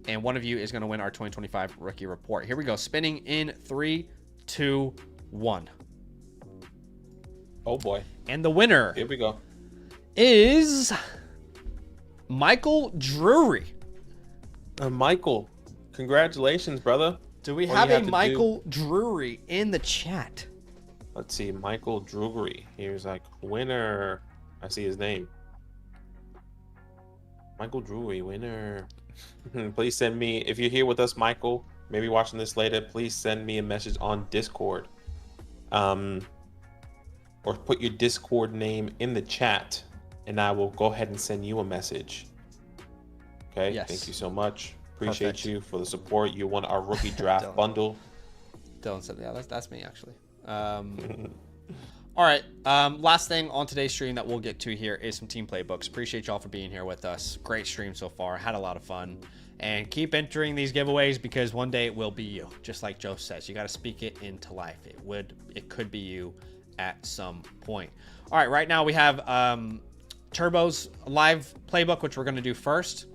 And one of you is going to win our 2025 rookie report. Here we go. Spinning in 3, 2, 1. Oh, boy. And the winner Here we go. is Michael Drury. Michael, congratulations, brother. Do we What have do you a have to Michael Drury in the chat? Let's see. Michael Drury. Here's like winner. I see his name. Michael Drury, winner. Please send me, if you're here with us, Michael, maybe watching this later, please send me a message on Discord. Or put your Discord name in the chat and I will go ahead and send you a message. Okay, Yes. Thank you so much. Appreciate Perfect. you for the support. You won our rookie draft Dylan. bundle. Dylan said, yeah, that's me actually. All right. Last thing on today's stream that we'll get to here is some team playbooks. Appreciate y'all for being here with us. Great stream so far. Had a lot of fun. And keep entering these giveaways because one day it will be you. Just like Joe says, you got to speak it into life. It could be you at some point. All right. Right now we have Turbo's live playbook, which we're going to do first.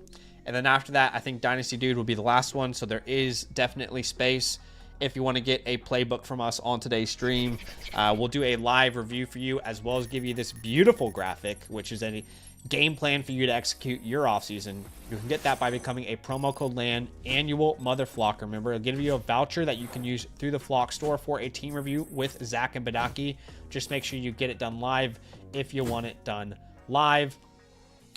And then after that, I think Dynasty Dude will be the last one. So there is definitely space if you want to get a playbook from us on today's stream. We'll do a live review for you as well as give you this beautiful graphic, which is a game plan for you to execute your offseason. You can get that by becoming a promo code LAND annual Mother Flock. Remember, it'll give you a voucher that you can use through the Flock store for a team review with Zach and Badaki. Just make sure you get it done live if you want it done live.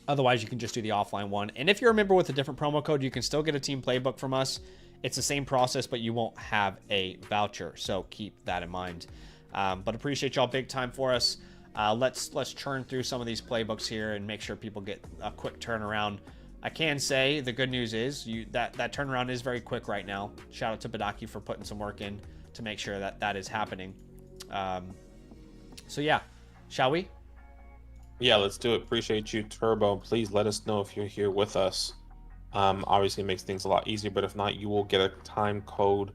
Otherwise, you can just do the offline one. And if you're a member with a different promo code, you can still get a team playbook from us. It's the same process, but you won't have a voucher. So keep that in mind. But appreciate y'all big time for us. Let's churn through some of these playbooks here and make sure people get a quick turnaround. I can say the good news is that turnaround is very quick right now. Shout out to Badaki for putting some work in to make sure that is happening. So yeah, shall we? Yeah, let's do it. Appreciate you, Turbo. Please let us know if you're here with us. Obviously, it makes things a lot easier, but if not, you will get a time code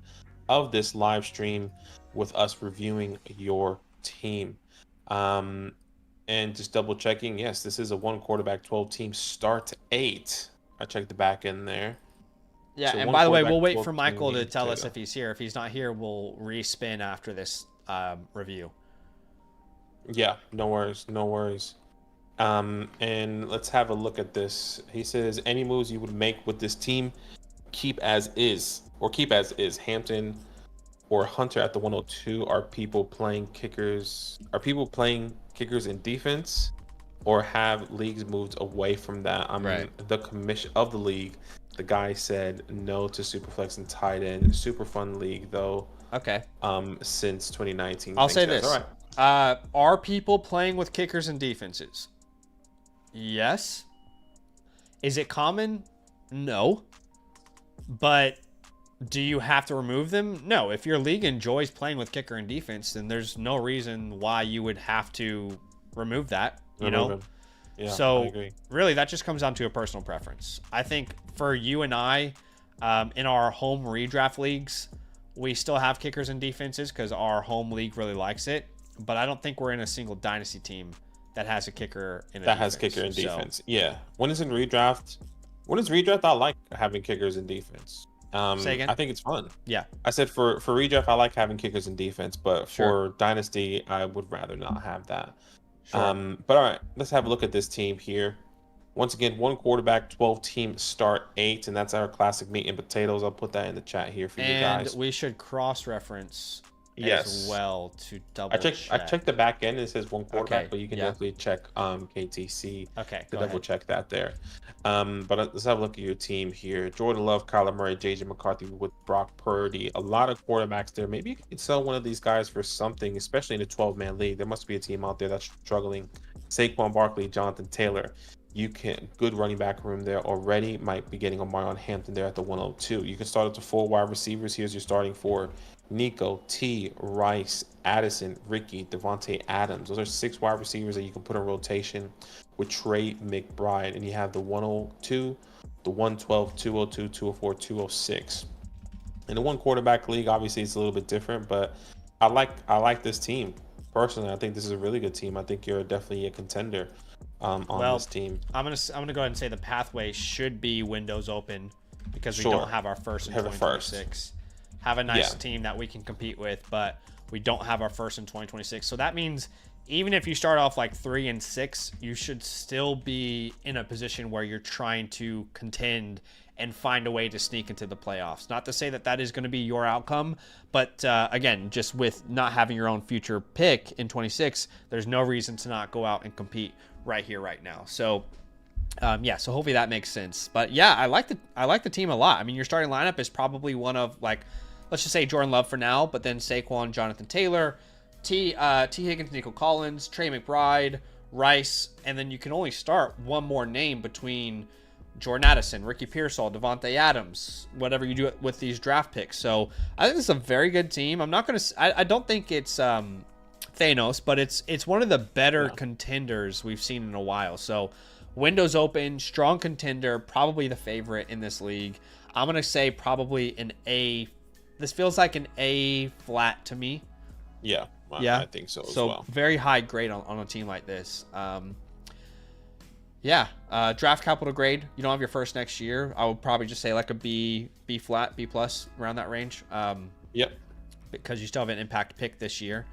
of this live stream with us reviewing your team. And just double checking, yes, this is a 1 quarterback, 12 team start 8. I checked the back end there. Yeah, So and one by the way, quarterback, we'll wait 12 for team Michael to league tell us data. if he's here. If he's not here, we'll respin after this review. Yeah, no worries, no worries. And let's have a look at this. He says, any moves you would make with this team, keep as is. Hampton or Hunter at the 102. Are people playing kickers in defense, or have leagues moved away from that? Right. The commission of the league, the guy said no to Superflex and tight end. Super fun league though. Okay. Since 2019. I'll Thanks, say guys. this. All right. Are people playing with kickers and defenses? Yes. Is it common? No. But do you have to remove them? No. If your league enjoys playing with kicker and defense, then there's no reason why you would have to remove that, you know? Remove him. Yeah, I So agree. really, that just comes down to a personal preference. I think for you and I, in our home redraft leagues, we still have kickers and defenses because our home league really likes it. But I don't think we're in a single dynasty team that has a kicker in a That defense. has kicker and So, defense. Yeah. When it's in redraft, I like having kickers in defense. Say again? I think it's fun. yeah. I said for redraft, I like having kickers in defense, but Sure. for dynasty, I would rather not have that. Sure. But all right, let's have a look at this team here. Once again, 1 quarterback, 12 team start 8, and that's our classic meat and potatoes. I'll put that in the chat here for you And guys. we should cross-reference Yes. as well to double I checked the back end. It says 1 quarterback, Okay, but you can yeah. definitely check KTC Okay, to go double ahead. check that there. But let's have a look at your team here. Jordan Love, Kyler Murray, JJ McCarthy with Brock Purdy. A lot of quarterbacks there. Maybe you could sell one of these guys for something, especially in a 12-man league. There must be a team out there that's struggling. Saquon Barkley, Jonathan Taylor. Good running back room there already. Might be getting Omarion Hampton there at the 102. You can start up to 4 wide receivers. Here's your starting 4. Nico, T, Rice, Addison, Ricky, Devontae Adams. Those are 6 wide receivers that you can put in rotation with Trey McBride. And you have the 102, the 112, 202, 204, 206. In the 1 quarterback league, obviously it's a little bit different, but I like this team. Personally, I think this is a really good team. I think you're definitely a contender on this team. I'm gonna go ahead and say the pathway should be windows open because we Sure. don't have our first in Have it first. 2026. Have a nice Yeah. team that we can compete with, but we don't have our first in 2026. So that means even if you start off like 3-6, you should still be in a position where you're trying to contend and find a way to sneak into the playoffs. Not to say that is going to be your outcome, but again, just with not having your own future pick in 26, there's no reason to not go out and compete right here, right now. So so hopefully that makes sense. But yeah, I like the team a lot. I mean, your starting lineup is probably one of, like, let's just say Jordan Love for now, but then Saquon, Jonathan Taylor, T. Higgins, Nico Collins, Trey McBride, Rice, and then you can only start one more name between Jordan Addison, Ricky Pearsall, Devontae Adams, whatever you do with these draft picks. So I think this is a very good team. I don't think it's Thanos, but it's one of the better contenders we've seen in a while. So windows open, strong contender, probably the favorite in this league. I'm going to say probably an A. This feels like an A flat to me. Yeah, Yeah. I think so as So well. very high grade on a team like this. Draft capital grade. You don't have your first next year. I would probably just say like a B flat, B plus, around that range. Yep. Because you still have an impact pick this year.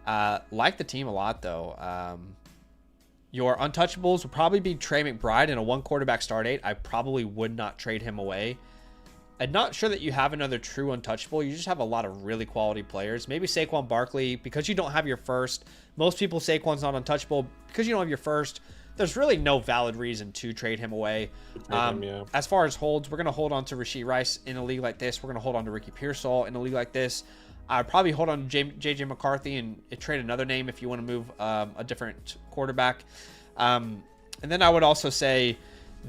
Like the team a lot though. Your untouchables would probably be Trey McBride in a 1 quarterback start 8. I probably would not trade him away. I'm not sure that you have another true untouchable. You just have a lot of really quality players. Maybe Saquon Barkley, because you don't have your first. Most people, Saquon's not untouchable because you don't have your first. there's really no valid reason to trade him away. Yeah. As far as holds, we're going to hold on to Rashee Rice in a league like this. We're going to hold on to Ricky Pearsall in a league like this. I'd probably hold on to JJ McCarthy and trade another name if you want to move a different quarterback. And then I would also say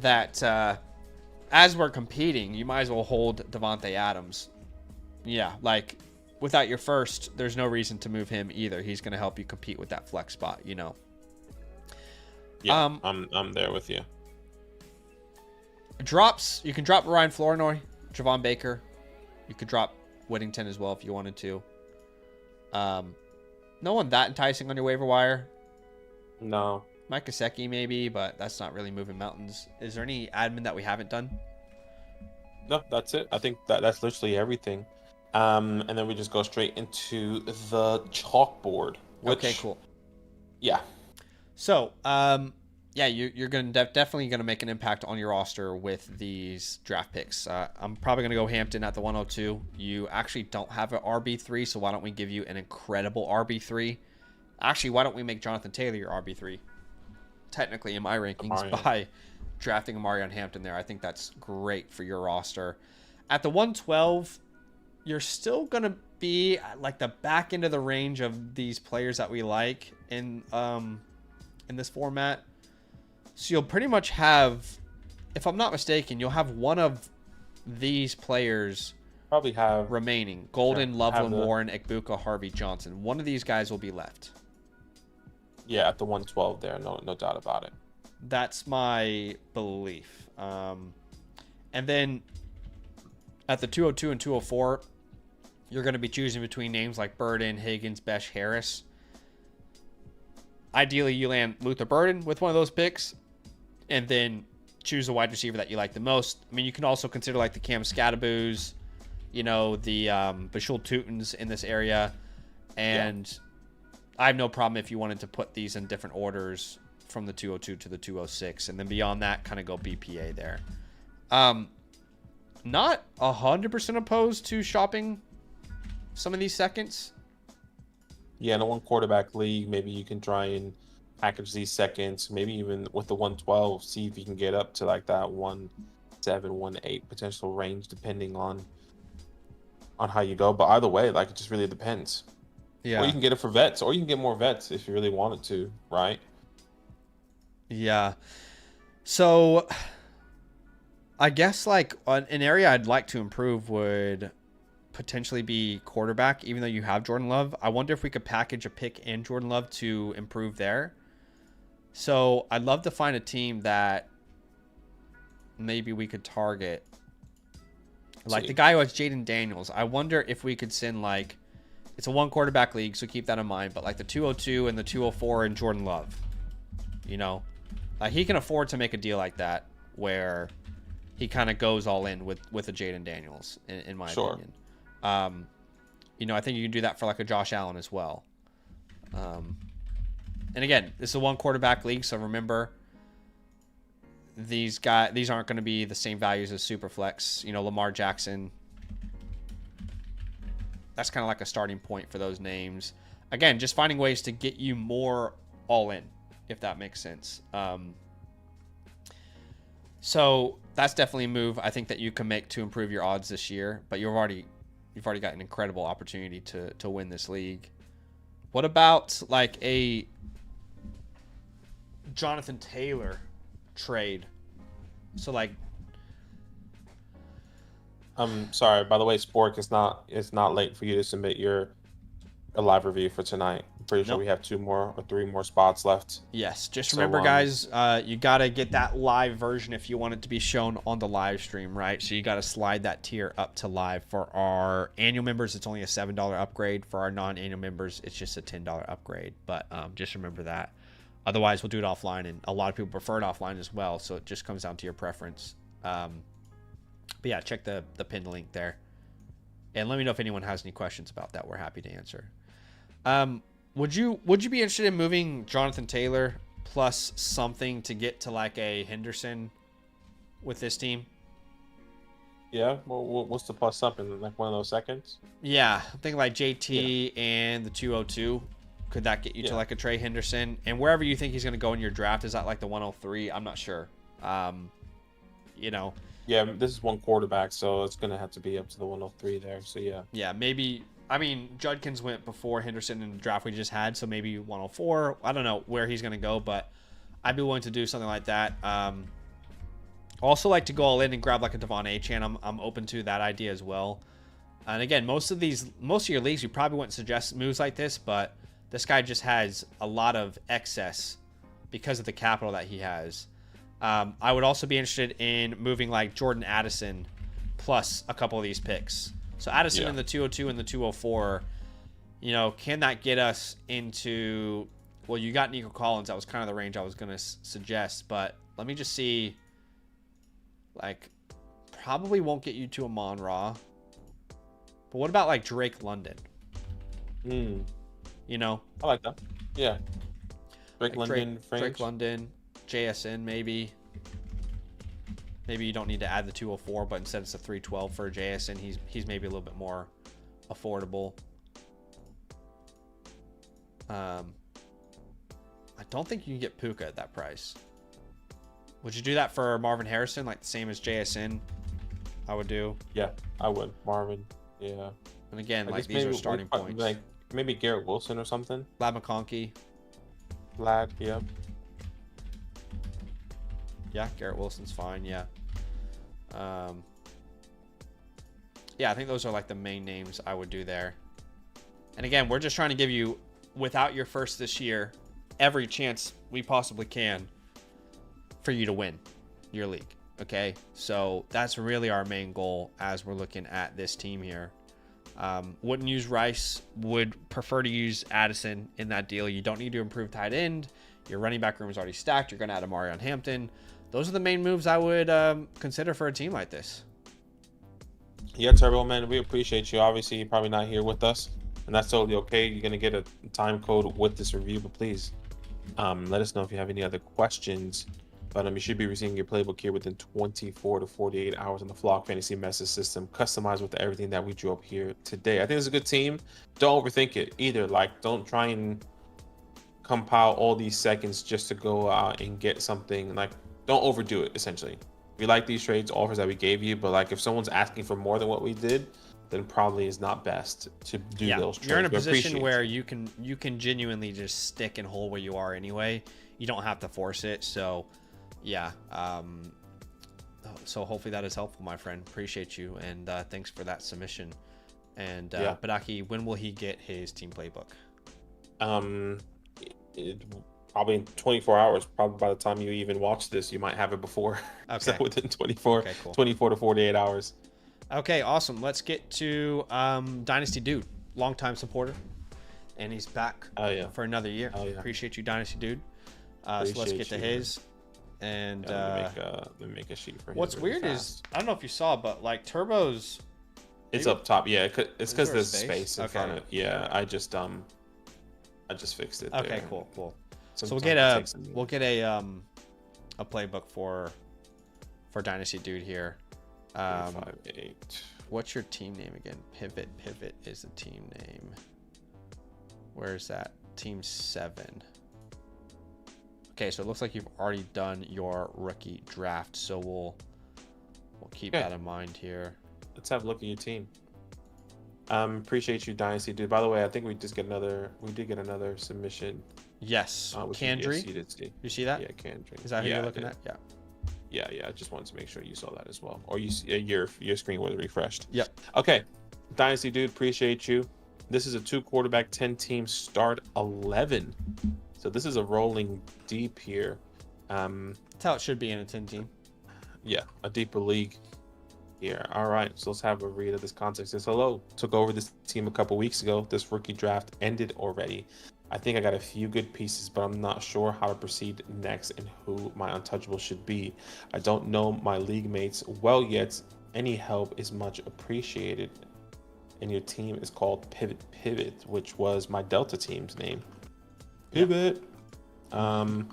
that as we're competing, you might as well hold Devontae Adams. Yeah, like without your first, there's no reason to move him either. He's going to help you compete with that flex spot, you know. Yeah, I'm there with you. Drops, you can drop Ryan Flournoy, Javon Baker. You could drop Whittington as well if you wanted to. No one that enticing on your waiver wire. No. Mike Gesicki maybe, but that's not really moving mountains. Is there any admin that we haven't done? No, that's it. I think that's literally everything. And then we just go straight into the chalkboard. Okay, cool. Yeah. So, yeah, you're going to definitely going to make an impact on your roster with these draft picks. I'm probably going to go Hampton at the 102. You actually don't have an RB3, so why don't we give you an incredible RB3? Actually, why don't we make Jonathan Taylor your RB3? Technically, in my rankings, by drafting Amarion Hampton there. I think that's great for your roster. At the 112, you're still going to be at like the back end of the range of these players that we like in this format. So you'll pretty much have, if I'm not mistaken, you'll have one of these players probably have remaining. Golden, Loveland, Warren, Ekbuka, Harvey, Johnson. One of these guys will be left. Yeah, at the 112 there, no doubt about it. That's my belief. And then at the 202 and 204, you're going to be choosing between names like Burden, Higgins, Besh, Harris. Ideally, you land Luther Burden with one of those picks, and then choose a wide receiver that you like the most. I mean, you can also consider like the Cam Scadaboos, you know, the Bashul Tutons in this area, and I have no problem if you wanted to put these in different orders from the 202 to the 206, and then beyond that, kind of go BPA there. Not 100% opposed to shopping some of these seconds. Yeah, in a one quarterback league, maybe you can try and package these seconds. Maybe even with the 112, see if you can get up to like that 1.7, 1.8 potential range, depending on how you go. But either way, like it just really depends. Yeah. Or you can get it for vets, or you can get more vets if you really wanted to, right? Yeah. So I guess like an area I'd like to improve would potentially be quarterback, even though you have Jordan Love. I wonder if we could package a pick and Jordan Love to improve there. So I'd love to find a team that maybe we could target. Like the guy who has Jaden Daniels. I wonder if we could send like, it's a one quarterback league, so keep that in mind. But like the 202 and the 204 and Jordan Love, you know, like he can afford to make a deal like that where he kind of goes all in with a Jaden Daniels, in my opinion. You know, I think you can do that for like a Josh Allen as well. And again, this is a one quarterback league, so remember these aren't going to be the same values as Superflex. You know, Lamar Jackson. That's kind of like a starting point for those names. Again, just finding ways to get you more all in, if that makes sense. So that's definitely a move I think that you can make to improve your odds this year. But you've already got an incredible opportunity to win this league. What about like a Jonathan Taylor trade? So like, I'm sorry. By the way, Spork, it's not late for you to submit a live review for tonight. I'm pretty sure we have 2 more or 3 more spots left. Yes, just remember, guys, you gotta get that live version if you want it to be shown on the live stream, right? So you gotta slide that tier up to live. For our annual members, it's only a $7 upgrade. For our non-annual members, it's just a $10 upgrade. But just remember that. Otherwise, we'll do it offline, and a lot of people prefer it offline as well. So it just comes down to your preference. But yeah, check the pinned link there, and let me know if anyone has any questions about that. We're happy to answer. Would you be interested in moving Jonathan Taylor plus something to get to like a Henderson with this team? Yeah. Well, what's the plus something? Like one of those seconds? Yeah, I think like JT and the 202 Could that get you to Yeah. like a Trey Henderson? And wherever you think he's going to go in your draft, is that like the 103? I'm not sure. You know, Yeah, this is one quarterback, so it's gonna have to be up to the 103 there. So yeah. yeah, maybe. I mean, Judkins went before Henderson in the draft we just had, so maybe 104. I don't know where he's going to go, but I'd be willing to do something like that. Also like to go all in and grab like a Devon Achane. I'm open to that idea as well. And again, most of your leagues, you probably wouldn't suggest moves like this, but this guy just has a lot of excess because of the capital that he has. I would also be interested in moving like Jordan Addison plus a couple of these picks. So Addison in the 202 and the 204, you know, can that get us into, well, you got Nico Collins. That was kind of the range I was going to suggest, but let me just see. Like, probably won't get you to a Mon-Ra. But what about like Drake London? You know? I like that. Yeah. Drake London, Drake London, JSN maybe. Maybe you don't need to add the 204, but instead it's a 312 for JSN. He's maybe a little bit more affordable. I don't think you can get Puka at that price. Would you do that for Marvin Harrison, like the same as JSN? I would do. Yeah, I would. Marvin. Yeah. And again, I like guess these are starting points. Like maybe Garrett Wilson or something. Lad McConkey. Lad, yeah. Yeah, Garrett Wilson's fine. Yeah. Yeah, I think those are like the main names I would do there. And again, we're just trying to give you, without your first this year, every chance we possibly can for you to win your league. Okay, so that's really our main goal as we're looking at this team here. Wouldn't use Rice, would prefer to use Addison in that deal. You don't need to improve tight end. Your running back room is already stacked. You're going to add Amarion Hampton. Those are the main moves I would consider for a team like this. Yeah, Turbo, man, we appreciate you. Obviously, you're probably not here with us, and that's totally okay. You're going to get a time code with this review, but please let us know if you have any other questions. But you should be receiving your playbook here within 24 to 48 hours on the Flock Fantasy Message System, customized with everything that we drew up here today. I think it's a good team. Don't overthink it either. Like, don't try and compile all these seconds just to go out and get something. Like, don't overdo it, essentially. We like these trades offers that we gave you, but like if someone's asking for more than what we did, then probably is not best to do those trades. You're in a position where you can genuinely just stick and hold where you are anyway. You don't have to force it. So yeah. So hopefully that is helpful, my friend. Appreciate you, and thanks for that submission. And Badaki, when will he get his team playbook? Probably in 24 hours. Probably by the time you even watch this, you might have it before. Okay. So within 24 to 48 hours. Okay, awesome. Let's get to Dynasty Dude, longtime supporter, and he's back for another year. Appreciate you, Dynasty Dude. So let's get to his. And let me make a sheet for him. What's weird is, I don't know if you saw, but like Turbo's, it's up top. Yeah, it's because there's space in front of it. Yeah, I just fixed it. Okay, there. cool. Sometimes so we'll get a playbook for Dynasty Dude here. 5-8. What's your team name again? Pivot is the team name. Where's that? Team 7. Okay, so it looks like you've already done your rookie draft, so we'll keep that in mind here. Let's have a look at your team. Appreciate you, Dynasty Dude. By the way, I think we did get another submission. Yes, Kandry. You see that? Yeah, Kandry. Is that who you're looking at? Yeah. Yeah. I just wanted to make sure you saw that as well, or your screen was refreshed. Yep. Okay, Dynasty Dude, appreciate you. This is a 2 quarterback, 10 team start 11. So this is a rolling deep here. That's how it should be in a 10 team. Yeah, a deeper league here. All right, so let's have a read of this context. It says, hello, took over this team a couple weeks ago. This rookie draft ended already. I think I got a few good pieces, but I'm not sure how to proceed next and who my untouchable should be. I don't know my league mates well yet. Any help is much appreciated. And your team is called Pivot, which was my Delta team's name. Pivot. All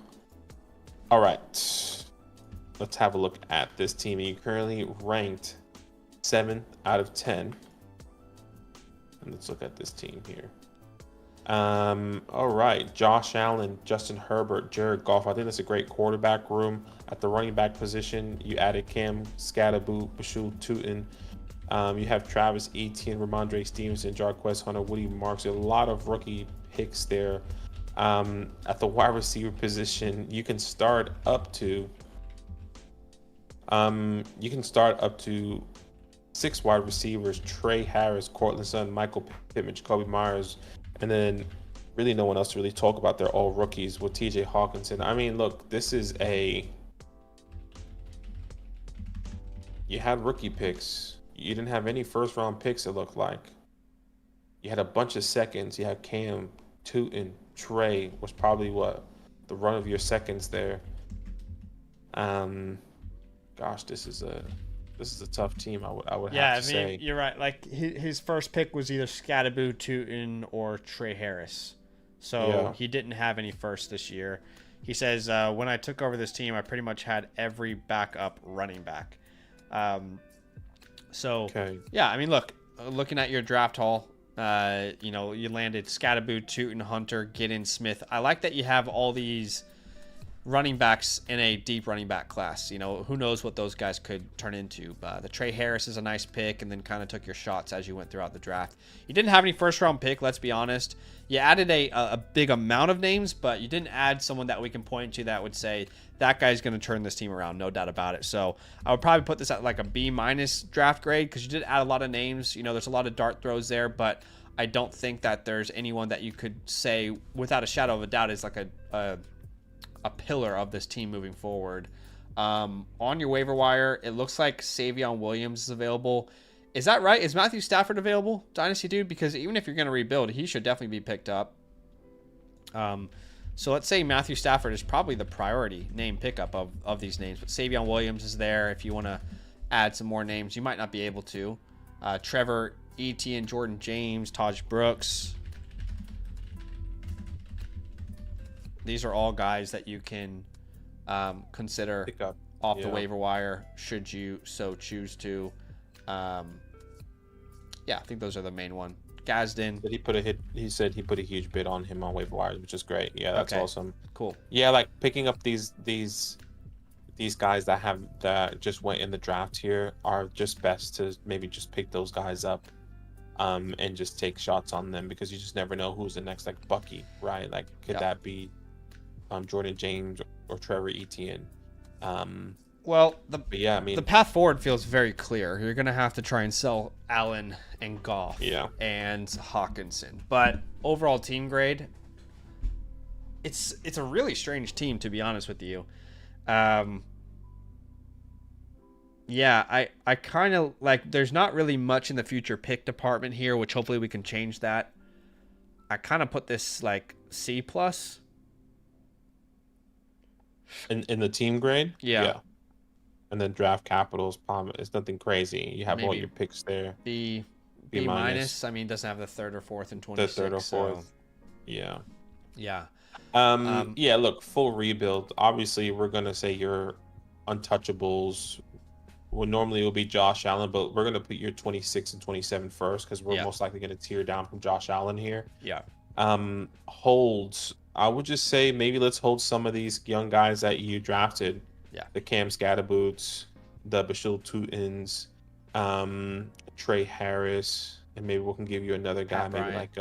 right. Let's have a look at this team. You currently ranked 7 out of 10. And let's look at this team here. All right. Josh Allen, Justin Herbert, Jared Goff. I think that's a great quarterback room. At the running back position, you added Cam Scatterboot, Bashul Tootin. You have Travis Etienne, Ramondre Stevenson, Jarquez Hunter, Woody Marks. A lot of rookie picks there. At the wide receiver position, you can start up to 6 wide receivers: Trey Harris, Cortland Sutton, Michael Pittman, Jacoby Myers, and then really no one else to really talk about. They're all rookies with TJ Hawkinson. I mean, look, you had rookie picks. You didn't have any first round picks, it looked like. You had a bunch of seconds. You had Cam, Tootin, Trey was probably the run of your seconds there. Gosh, this is a tough team. I would have to say. You're right. Like his first pick was either Scatterboot, Tootin, or Trey Harris. So he didn't have any first this year. He says, when I took over this team, I pretty much had every backup running back. Yeah, I mean, look, looking at your draft haul, you landed Scatterboot, Tootin, Hunter, Giddens, Smith. I like that you have all these running backs in a deep running back class. Who knows what those guys could turn into. The Trey Harris is a nice pick, and then kind of took your shots as you went throughout the draft. You didn't have any first round pick, let's be honest. You added a big amount of names, but you didn't add someone that we can point to that would say that guy's going to turn this team around, no doubt about it. So I would probably put this at like a B- draft grade, because you did add a lot of names. There's a lot of dart throws there, but I don't think that there's anyone that you could say without a shadow of a doubt is like a pillar of this team moving forward. On your waiver wire, it looks like Savion Williams is available. Is that right? Is Matthew Stafford available, Dynasty dude? Because even if you're going to rebuild, he should definitely be picked up. So let's say Matthew Stafford is probably the priority name pickup of these names. But Savion Williams is there. If you want to add some more names, you might not be able to. Trevor Etienne, Jordan James, Taj Brooks. These are all guys that you can consider Pick up off the waiver wire, should you so choose to. I think those are the main one. Gazdin. He said he put a huge bid on him on waiver wires, which is great. Yeah, that's awesome. Cool. Yeah, like picking up these guys that just went in the draft here are just best to maybe just pick those guys up, and just take shots on them, because you just never know who's the next, like Bucky, right? Like could that be Jordan James or Trevor Etienne? The path forward feels very clear. You're going to have to try and sell Allen and Goff and Hawkinson. But overall team grade, it's a really strange team, to be honest with you. I kind of like, there's not really much in the future pick department here, which hopefully we can change that. I kind of put this like C+. In the team grade? Yeah. And then draft capitals, it's nothing crazy. You have all your picks there. B minus. I mean, doesn't have the third or fourth in 26. The third or fourth. So. Yeah. Yeah. Look, full rebuild. Obviously, we're gonna say your untouchables. Well, normally it will be Josh Allen, but we're gonna put your 26 and 27 first, because we're most likely gonna tear down from Josh Allen here. Yeah. Holds. I would just say maybe let's hold some of these young guys that you drafted. Yeah. The Cam Scatterboots, the Bashul Tootins, Trey Harris, and maybe we can give you another guy, maybe like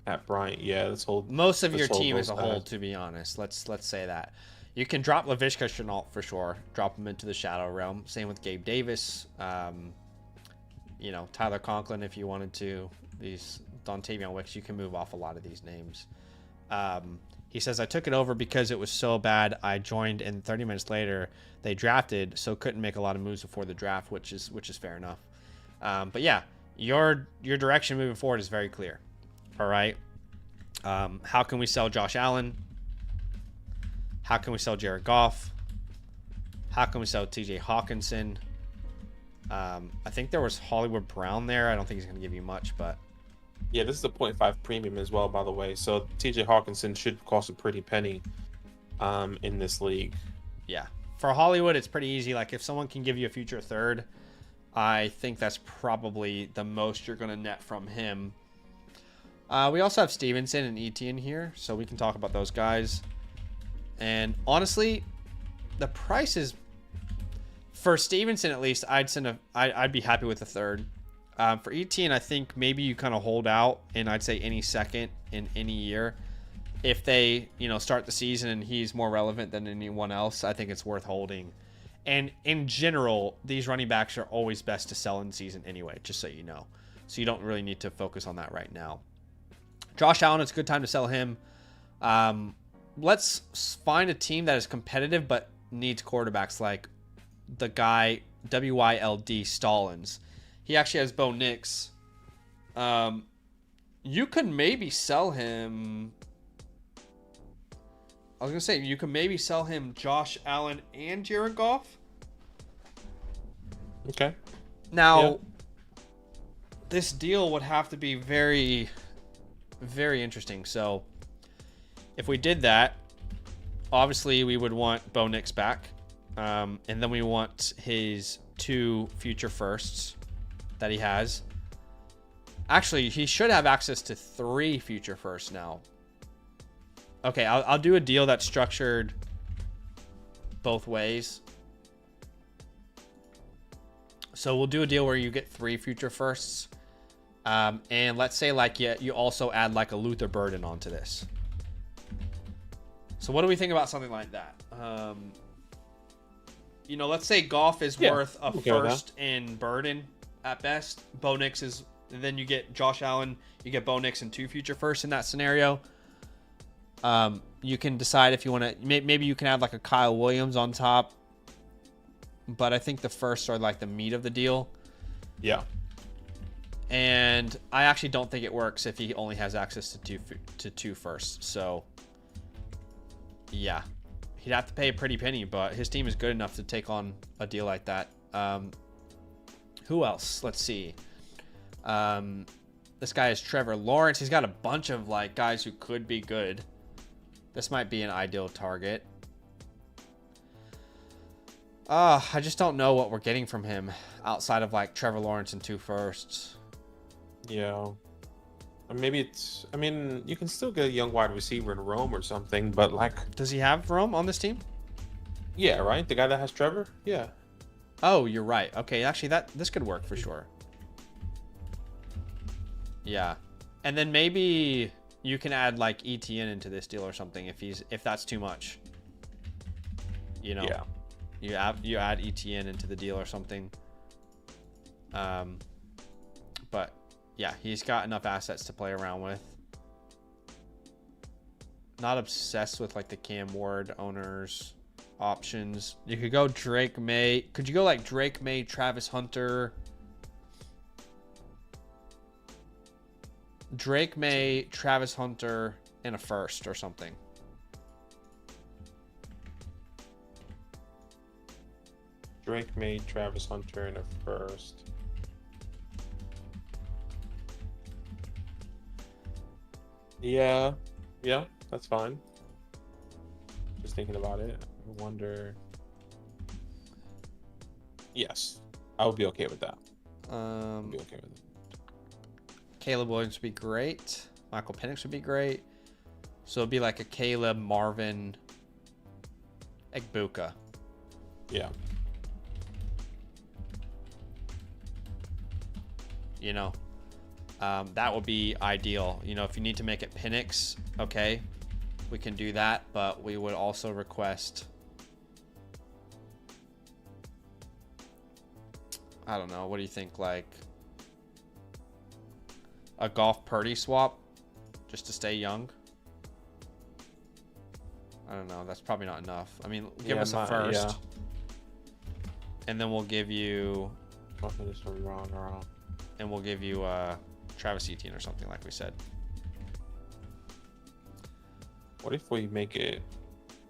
Pat Bryant. Yeah, let's hold. Most of your team as a whole, to be honest. Let's say that. You can drop Laviska Shenault for sure. Drop him into the shadow realm. Same with Gabe Davis. Tyler Conklin if you wanted to. These Dontavion Wicks, you can move off a lot of these names. He says, I took it over because it was so bad. I joined, and 30 minutes later they drafted, so couldn't make a lot of moves before the draft, which is fair enough. But yeah, your direction moving forward is very clear. All right. How can we sell Josh Allen? How can we sell Jared Goff? How can we sell TJ Hawkinson? I think there was Hollywood Brown there. I don't think he's going to give you much, but. Yeah, this is a 0.5 premium as well, by the way. So TJ Hawkinson should cost a pretty penny in this league. Yeah. For Hollywood, it's pretty easy. Like, if someone can give you a future third, I think that's probably the most you're going to net from him. We also have Stevenson and Etienne here, so we can talk about those guys. And honestly, the price is for Stevenson at least. I'd be happy with a third. For Etienne, I think maybe you kind of hold out, and I'd say any second in any year. If they, start the season and he's more relevant than anyone else, I think it's worth holding. And in general, these running backs are always best to sell in season anyway, just so you know. So you don't really need to focus on that right now. Josh Allen, it's a good time to sell him. Let's find a team that is competitive but needs quarterbacks, like the guy WYLD Stallings. He actually has Bo Nix. You could maybe sell him. I was going to say, you can maybe sell him Josh Allen and Jared Goff. Okay. Now, this deal would have to be very, very interesting. So, if we did that, obviously we would want Bo Nix back. And then we want his 2 future firsts that he has. Actually, he should have access to 3 future firsts now. Okay, I'll do a deal that's structured both ways. So we'll do a deal where you get 3 future firsts. And let's say you also add like a Luther Burden onto this. So what do we think about something like that? Let's say Goff is worth a first in Burden at best. Bo Nix is, and then you get Josh Allen, you get Bo Nix and 2 future firsts in that scenario. You can decide if you want to, maybe you can add like a Kyle Williams on top, but I think the firsts are like the meat of the deal. Yeah. And I actually don't think it works if he only has access to 2 firsts. So yeah, he'd have to pay a pretty penny, but his team is good enough to take on a deal like that. Who else? Let's see. This guy is Trevor Lawrence. He's got a bunch of like guys who could be good. This might be an ideal target. I just don't know what we're getting from him outside of like Trevor Lawrence and 2 firsts. Yeah. Maybe you can still get a young wide receiver in Rome or something, but like... Does he have Rome on this team? Yeah, right? The guy that has Trevor? Yeah. Oh, you're right. Okay, actually, this could work for sure. Yeah. And then maybe you can add like ETN into this deal or something if that's too much. Yeah. You add ETN into the deal or something. But yeah, he's got enough assets to play around with. Not obsessed with like the Cam Ward owners options. You could go Drake May. Could you go like Drake May, Travis Hunter? Drake May, Travis Hunter, and a first or something. Drake May, Travis Hunter, and a first. Yeah, that's fine. Just thinking about it. I wonder. Yes, I would be okay with that. I'd be okay with it. Caleb Williams would be great. Michael Penix would be great. So it'd be like a Caleb, Marvin, Egbuka. Yeah. That would be ideal. If you need to make it Penix, okay, we can do that. But we would also request, I don't know, what do you think? Like a Goff Purdy swap just to stay young? I don't know. That's probably not enough. I mean, give us a first. Yeah. And then we'll give you... wrong. And we'll give you Travis Etienne or something like we said. What if we make it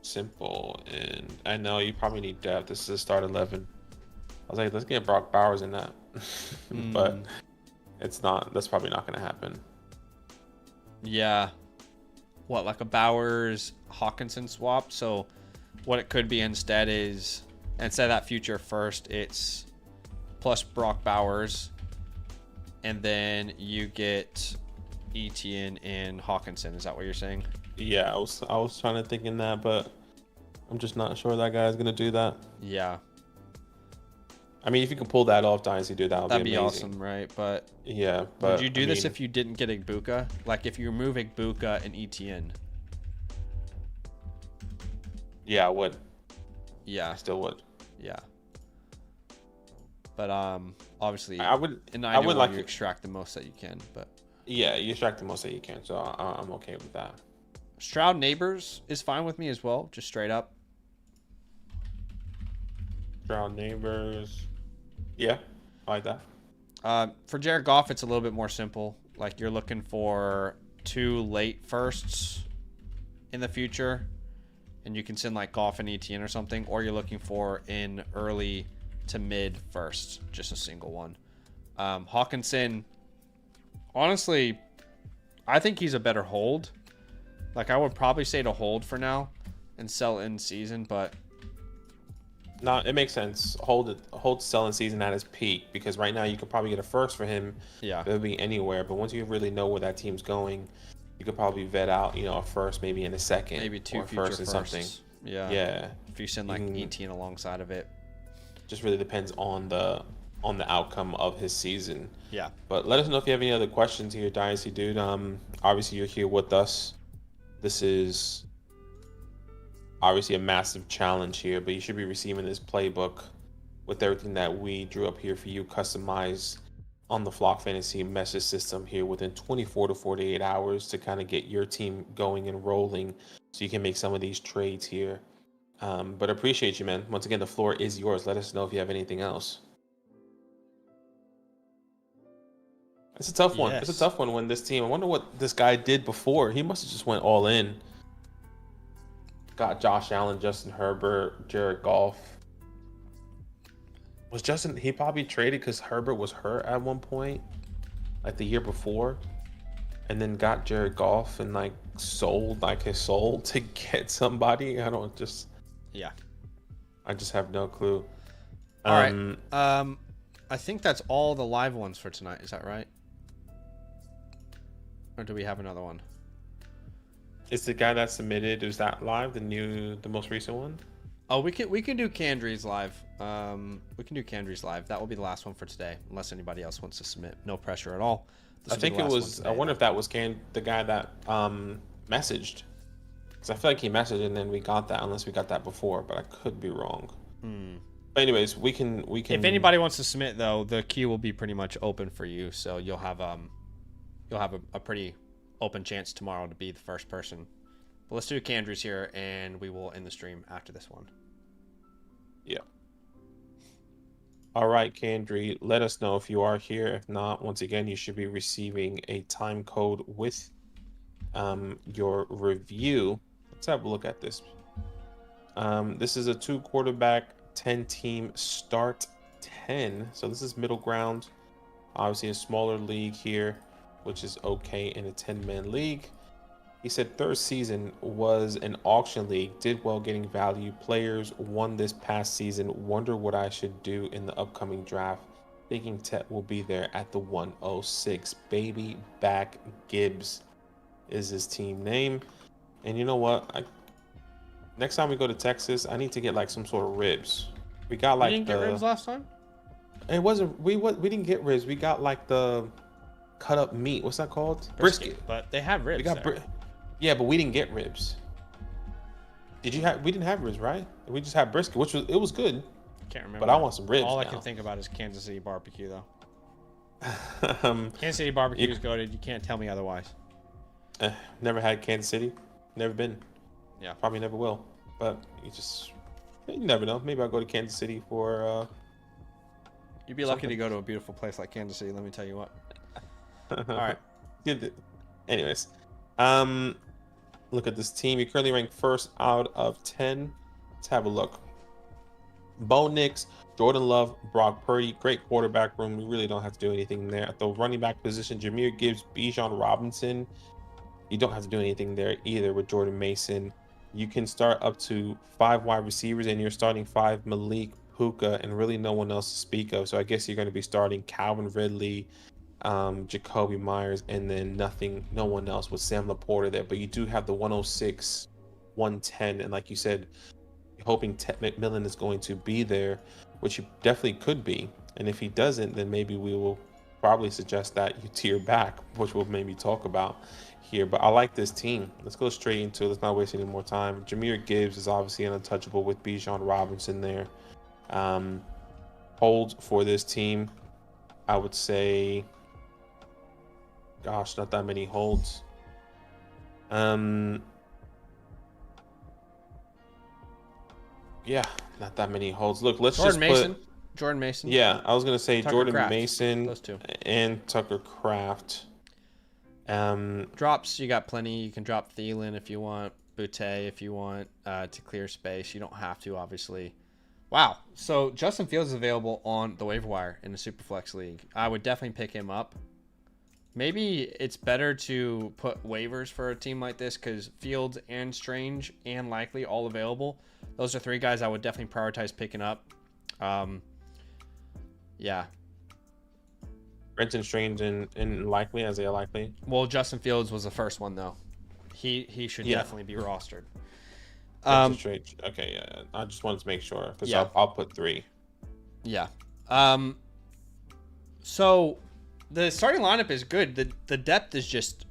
simple? And I know you probably need depth. This is a start 11. I was like, let's get Brock Bowers in that. But it's not. That's probably not going to happen. Yeah. What, like a Bowers Hawkinson swap? So what it could be instead is, instead of that future first, it's plus Brock Bowers, and then you get Etienne and Hawkinson. Is that what you're saying? Yeah, I was trying to think in that, but I'm just not sure that guy's gonna do that. Yeah. I mean, if you can pull that off, Dynasty, dude, that would That'd be be amazing. awesome, right? But Yeah, but would you do this if you didn't get Igbukah? Like if you remove Igbukah and Etienne? Yeah, I would. Yeah. I still would. Yeah. But obviously, I would. in I would like you to extract the most that you can. But yeah, you extract the most that you can, so I'm okay with that. Stroud Neighbors is fine with me as well, just straight up. Stroud Neighbors. Yeah, I like that. For Jared Goff, it's a little bit more simple. Like you're looking for 2 late firsts in the future, and you can send like Goff and Etienne or something, or you're looking for an early to mid first, just a single one. Hawkinson, honestly, I think he's a better hold. Like I would probably say to hold for now and sell in season, but No, it makes sense. Hold selling season at his peak, because right now you could probably get a first for him. yeah, It'll be anywhere, but once you really know where that team's going, you could probably vet out, a first, maybe in a second, maybe 2 or future first and something. firsts. Yeah. Yeah, If you send like Etienne alongside of it. just really depends on the outcome of his season. Yeah. But let us know if you have any other questions here, Dynasty dude. Obviously you're here with us. This is obviously a massive challenge here, but you should be receiving this playbook with everything that we drew up here for you, customized on the Flock Fantasy message system here within 24 to 48 hours to kind of get your team going and rolling so you can make some of these trades here. But appreciate you, man. Once again, the floor is yours. Let us know if you have anything else. It's a tough one. Yes. It's a tough one when this team, I wonder what this guy did before. He must have just went all in. Got Josh Allen, Justin Herbert, Jared Goff. Was Justin, he probably traded because Herbert was hurt at one point, like the year before, and then got Jared Goff and like sold like his soul to get somebody. Yeah. I just have no clue. All right. I think that's all the live ones for tonight. Is that right? Or do we have another one? It's the guy that submitted. Is that live? The most recent one? Oh, we can do Candry's live. We can do Candry's live. That will be the last one for today, unless anybody else wants to submit. No pressure at all. I think it was. I wonder if that was the guy that messaged, because I feel like he messaged and then we got that. Unless we got that before, but I could be wrong. But anyways, we can. If anybody wants to submit, though, the queue will be pretty much open for you, so you'll have a pretty open chance tomorrow to be the first person. But let's do Candry's here, and we will end the stream after this one. Yeah. All right, Candry, let us know if you are here. If not, once again, you should be receiving a time code with your review. Let's have a look at this. This is a 2-quarterback, 10-team start 10. So this is middle ground. Obviously a smaller league here, which is okay in a 10-man league. He said third season was an auction league, did well getting value. Players won this past season. Wonder what I should do in the upcoming draft. Thinking Tet will be there at the 106. Baby Back Gibbs is his team name. And you know what? Next time we go to Texas, I need to get like some sort of ribs. We got like You didn't get ribs last time? It wasn't. We didn't get ribs. We got like the cut up meat. What's that called? Brisket. But they have ribs. We got yeah, but we didn't get ribs. We didn't have ribs, right? We just had brisket, which was good. Can't remember. But I want some ribs. All now. I can think about is Kansas City barbecue, though. Kansas City barbecue is goated. You can't tell me otherwise. Never had Kansas City. Never been. Yeah. Probably never will. But you never know. Maybe I'll go to Kansas City for. You'd be lucky to go to a beautiful place like Kansas City. Let me tell you what. All right. Anyways, look at this team. You currently ranked first out of 10. Let's have a look. Bo Nix, Jordan Love, Brock Purdy, great quarterback room. We really don't have to do anything there. At the running back position, Jahmyr Gibbs, Bijan Robinson. You don't have to do anything there either with Jordan Mason. You can start up to 5 wide receivers, and you're starting 5 Malik, Puka, and really no one else to speak of. So I guess you're going to be starting Calvin Ridley, Jacoby Myers, and then no one else with Sam Laporta there. But you do have the 106, 110, and like you said, hoping Ted McMillan is going to be there, which he definitely could be. And if he doesn't, then maybe we will probably suggest that you tier back, which we'll maybe talk about here. But I like this team. Let's go straight into it. Let's not waste any more time. Jahmyr Gibbs is obviously an untouchable with Bijan Robinson there. Hold for this team, I would say, gosh, not that many holds. Yeah, not that many holds. Look, let's Jordan just Mason. put. Jordan Mason. Yeah, I was gonna say Tucker Jordan Kraft. Mason Those two. and Tucker Kraft. Drops, you got plenty. You can drop Thielen if you want, Boutte if you want, to clear space. You don't have to, obviously. Wow. So Justin Fields is available on the waiver wire in the Superflex League. I would definitely pick him up. Maybe it's better to put waivers for a team like this because Fields and Strange and Likely all available. Those are three guys I would definitely prioritize picking up. Yeah. Brenton Strange and Likely, Isaiah Likely. Well, Justin Fields was the first one though. He should definitely be rostered. Strange. Okay, yeah. I just wanted to make sure because Yeah. I'll put 3. Yeah. So the starting lineup is good. The depth is just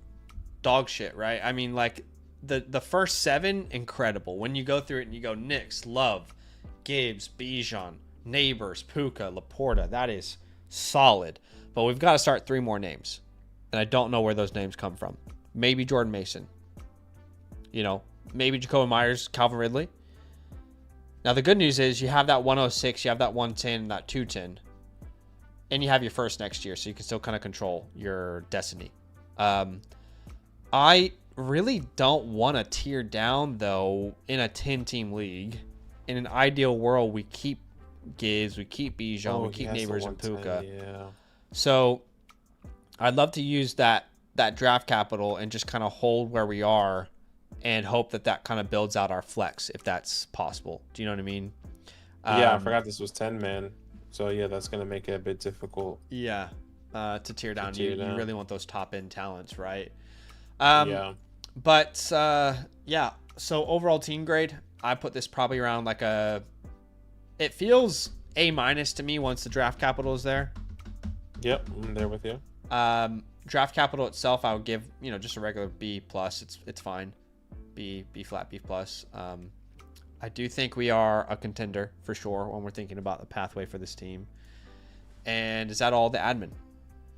dog shit, right? I mean, like the first 7, incredible. When you go through it and you go Knicks, Love, Gibbs, Bijan, Neighbors, Puka, Laporta, that is solid. But we've got to start 3 more names. And I don't know where those names come from. Maybe Jordan Mason. Maybe Jacoby Myers, Calvin Ridley. Now, the good news is you have that 106, you have that 110, and that 210. And you have your first next year, so you can still kind of control your destiny. I really don't want to tier down, though, in a 10-team league. In an ideal world, we keep Gibbs, we keep Bijan, we keep Neighbors and Puka. Yeah. So I'd love to use that draft capital and just kind of hold where we are and hope that kind of builds out our flex if that's possible. Do you know what I mean? Yeah, I forgot this was 10-man. So, yeah, that's going to make it a bit difficult. Yeah, to tier down. You really want those top-end talents, right? Yeah. But, yeah, so overall team grade, I put this probably around like it feels A- to me once the draft capital is there. Yep, I'm there with you. Draft capital itself, I would give, just a regular B+. It's fine. B flat, B+. I do think we are a contender for sure when we're thinking about the pathway for this team. And is that all the admin?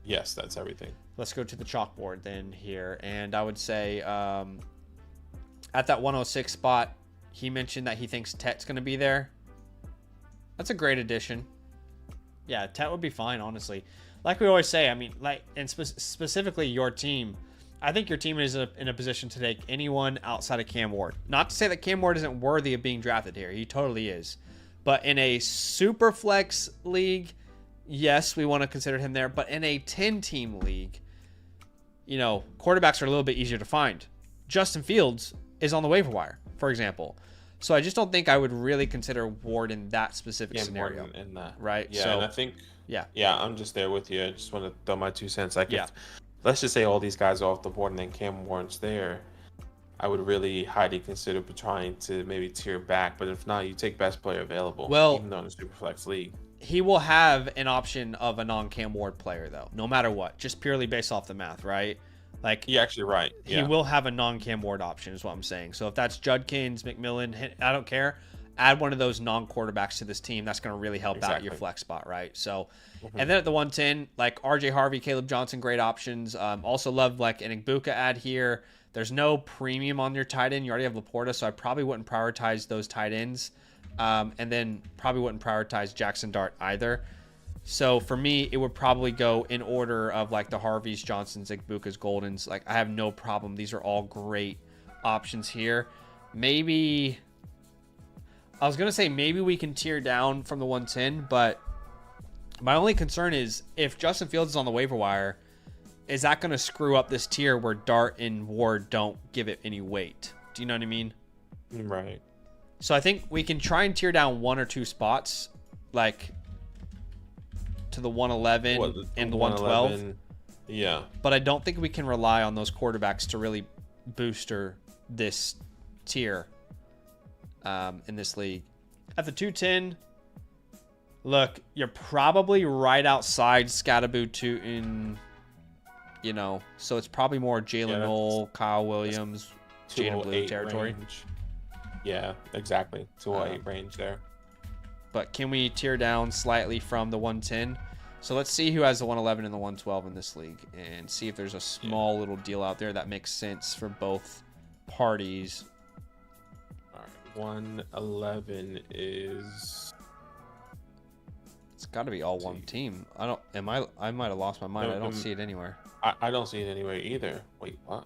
Yes, that's everything. Let's go to the chalkboard then here. And I would say at that 106 spot, he mentioned that he thinks Tet's going to be there. That's a great addition. Yeah, Tet would be fine, honestly. Like we always say, I mean, and specifically your team, I think your team is in a position to take anyone outside of Cam Ward. Not to say that Cam Ward isn't worthy of being drafted here. He totally is. But in a super flex league, yes, we want to consider him there. But in a 10-team league, quarterbacks are a little bit easier to find. Justin Fields is on the waiver wire, for example. So I just don't think I would really consider Ward in that specific scenario. In that. Right? Yeah, so, and I think... Yeah. Yeah, I'm just there with you. I just want to throw my 2 cents. Like, yeah. if, let's just say all these guys are off the board and then Cam Warren's there, I would really highly consider trying to maybe tier back. But if not, you take best player available. Well, even though in a Superflex league. He will have an option of a non-Cam Ward player, though, no matter what, just purely based off the math, right? Like, you're actually right. Yeah. He will have a non-Cam Ward option, is what I'm saying. So if that's Judkins, McMillan, I don't care. Add one of those non-quarterbacks to this team. That's going to really help out your flex spot, right? So, and then at the 110, like RJ Harvey, Caleb Johnson, great options. Also love like an Igbuka ad here. There's no premium on your tight end. You already have Laporta, so I probably wouldn't prioritize those tight ends. And then probably wouldn't prioritize Jackson Dart either. So for me, it would probably go in order of like the Harveys, Johnsons, Igbukas, Goldens. Like I have no problem. These are all great options here. Maybe... I was going to say maybe we can tier down from the 110, but my only concern is if Justin Fields is on the waiver wire, is that going to screw up this tier where Dart and Ward don't give it any weight? Do you know what I mean? Right. So I think we can try and tier down 1 or 2 spots, like to the 111 and the 112. Yeah. But I don't think we can rely on those quarterbacks to really booster this tier in this league. At the 210, look, you're probably right outside Scatterboo Tootin, so it's probably more Jalen Knoll, Kyle Williams, Jada Blue territory. Range. Yeah, exactly. 208 range there. But can we tear down slightly from the 110? So let's see who has the 111 and the 112 in this league and see if there's a small little deal out there that makes sense for both parties. All right, 111 is... It's got to be all one team. I might have lost my mind. I don't see it anywhere. I don't see it anywhere either. Wait, what?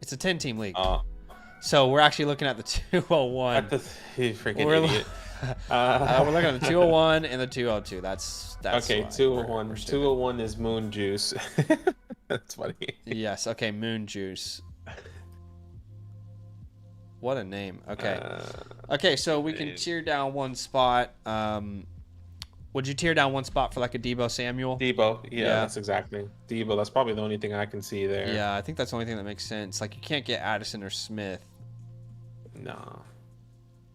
It's a 10-team league. So we're actually looking at the 201. You freaking idiot. We're looking at the 201 and the 202. That's okay. 201. We're 201 is Moon Juice. That's funny. Yes. Okay. Moon Juice. What a name. Okay. Okay. So we can tear down one spot. Would you tear down one spot for like a Debo Samuel? Debo. Yeah, that's exactly. Debo. That's probably the only thing I can see there. Yeah, I think that's the only thing that makes sense. Like you can't get Addison or Smith. No.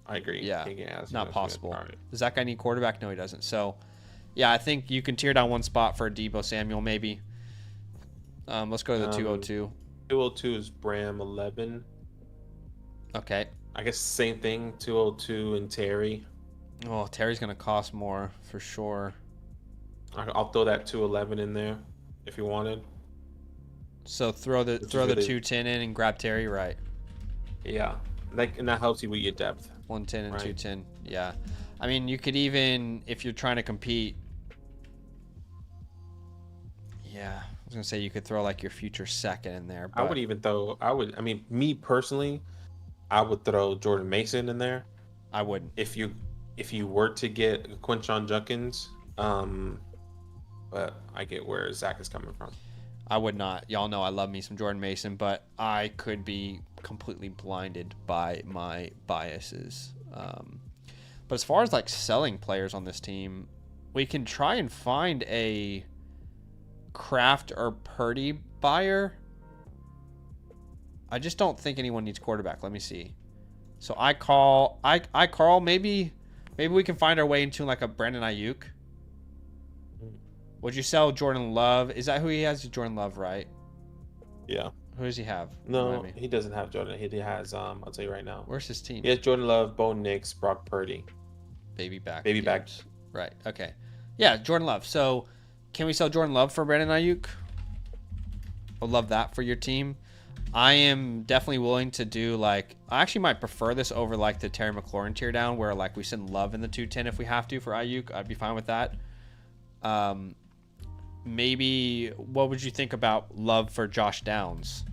I agree. Yeah, Addison not possible. Right. Does that guy need quarterback? No, he doesn't. So, yeah, I think you can tear down one spot for a Debo Samuel, maybe. Let's go to the 202. 202 is Bram 11. Okay. I guess same thing. 202 and Terry. Oh, Terry's gonna cost more for sure. I'll throw that 211 in there if you wanted. So throw the 210 in and grab Terry, right? Yeah, and that helps you with your depth. 110 and 210. Yeah, I mean you could even if you're trying to compete. Yeah, I was gonna say you could throw like your future second in there. But... I mean, me personally, I would throw Jordan Mason in there. I wouldn't. If you were to get Quinshon Judkins, but I get where Zach is coming from. I would not. Y'all know I love me some Jordan Mason, but I could be completely blinded by my biases. But as far as like selling players on this team, we can try and find a Kraft or Purdy buyer. I just don't think anyone needs quarterback. Let me see. So I call maybe we can find our way into like a Brandon Ayuk. Would you sell Jordan Love? Is that who he has? Jordan Love, right? Yeah. Who does he have? No, he doesn't have Jordan. He has I'll tell you right now. Where's his team? He has Jordan Love, Bo Nix, Brock Purdy. Baby back. Right. Okay. Yeah, Jordan Love. So can we sell Jordan Love for Brandon Ayuk? I'd love that for your team. I am definitely willing to do like I actually might prefer this over like the Terry McLaurin tear down where like we send Love in the 210 if we have to for Ayuk. I'd be fine with that. Maybe what would you think about Love for Josh Downs?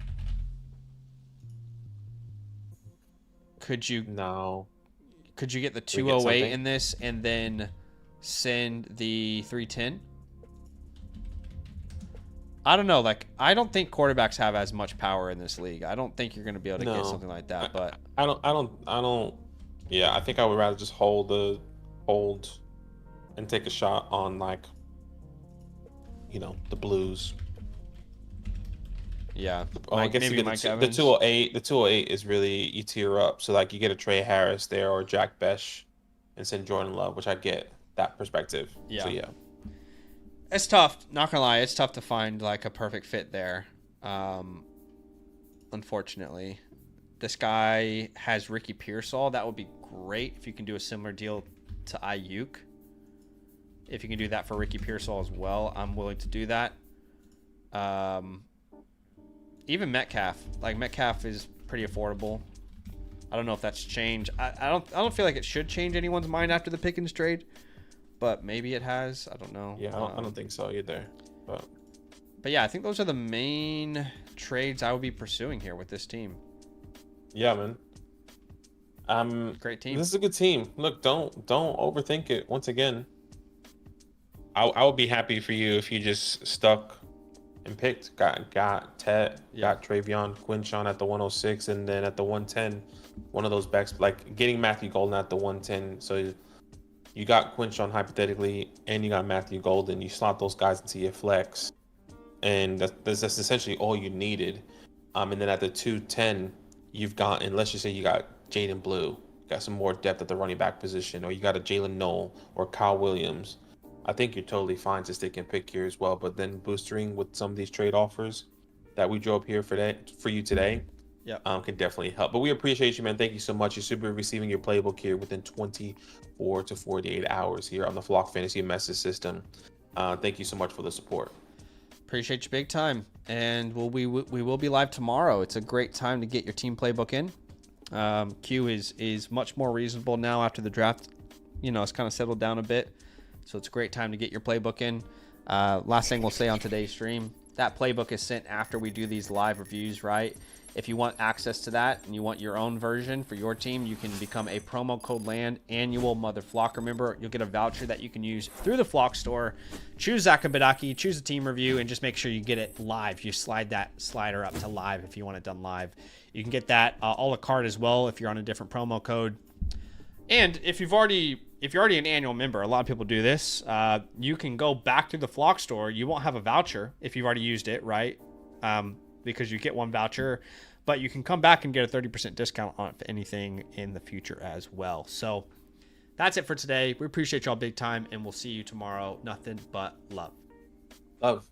Could you get the 208 in this and then send the 310? I don't know. Like, I don't think quarterbacks have as much power in this league. I don't think you're going to be able to get something like that. But I don't. Yeah, I think I would rather just hold and take a shot on like, the Blues. Yeah. I guess you get the 208. The 208 is really you tier up. So like you get a Trey Harris there or Jack Besh, and send Jordan Love, which I get that perspective. Yeah. So yeah. It's tough. Not gonna lie, it's tough to find like a perfect fit there. Unfortunately, this guy has Ricky Pearsall. That would be great if you can do a similar deal to Ayuk. If you can do that for Ricky Pearsall as well, I'm willing to do that. Even Metcalf, like Metcalf is pretty affordable. I don't know if that's changed. I don't feel like it should change anyone's mind after the Pickens trade. But maybe it has. I don't know. Yeah, I don't think so either. But yeah, I think those are the main trades I would be pursuing here with this team. Yeah, man. Great team. This is a good team. Look, don't overthink it. Once again, I would be happy for you if you just stuck and picked. Got Ted, got Travion Quinshon at the 106, and then at the 110, one of those backs, like getting Matthew Golden at the 110. So you got Quinshon hypothetically, and you got Matthew Golden. You slot those guys into your flex, and that's essentially all you needed. And then at the 210, you've got, and let's just say you got Jaden Blue, got some more depth at the running back position, or you got a Jalen Knoll or Kyle Williams. I think you're totally fine to stick and pick here as well. But then boostering with some of these trade offers that we drew up here for you today, can definitely help. But we appreciate you, man. Thank you so much. You should be receiving your playbook here within 24 to 48 hours here on the Flock Fantasy message system. Thank you so much for the support. Appreciate you big time. And we will be live tomorrow. It's a great time to get your team playbook in. Q is much more reasonable now after the draft. It's kind of settled down a bit. So it's a great time to get your playbook in. Last thing we'll say on today's stream, that playbook is sent after we do these live reviews, right? If you want access to that and you want your own version for your team, you can become a promo code LAND annual Mother Flocker member. You'll get a voucher that you can use through the Flock store. Choose Zakabadaki, choose a team review, and just make sure you get it live. You slide that slider up to live if you want it done live. You can get that a la carte as well if you're on a different promo code. And if you're already an annual member, a lot of people do this. You can go back to the Flock store. You won't have a voucher if you've already used it, right? Because you get one voucher, but you can come back and get a 30% discount on anything in the future as well. So that's it for today. We appreciate y'all big time, and we'll see you tomorrow. Nothing but love. Love.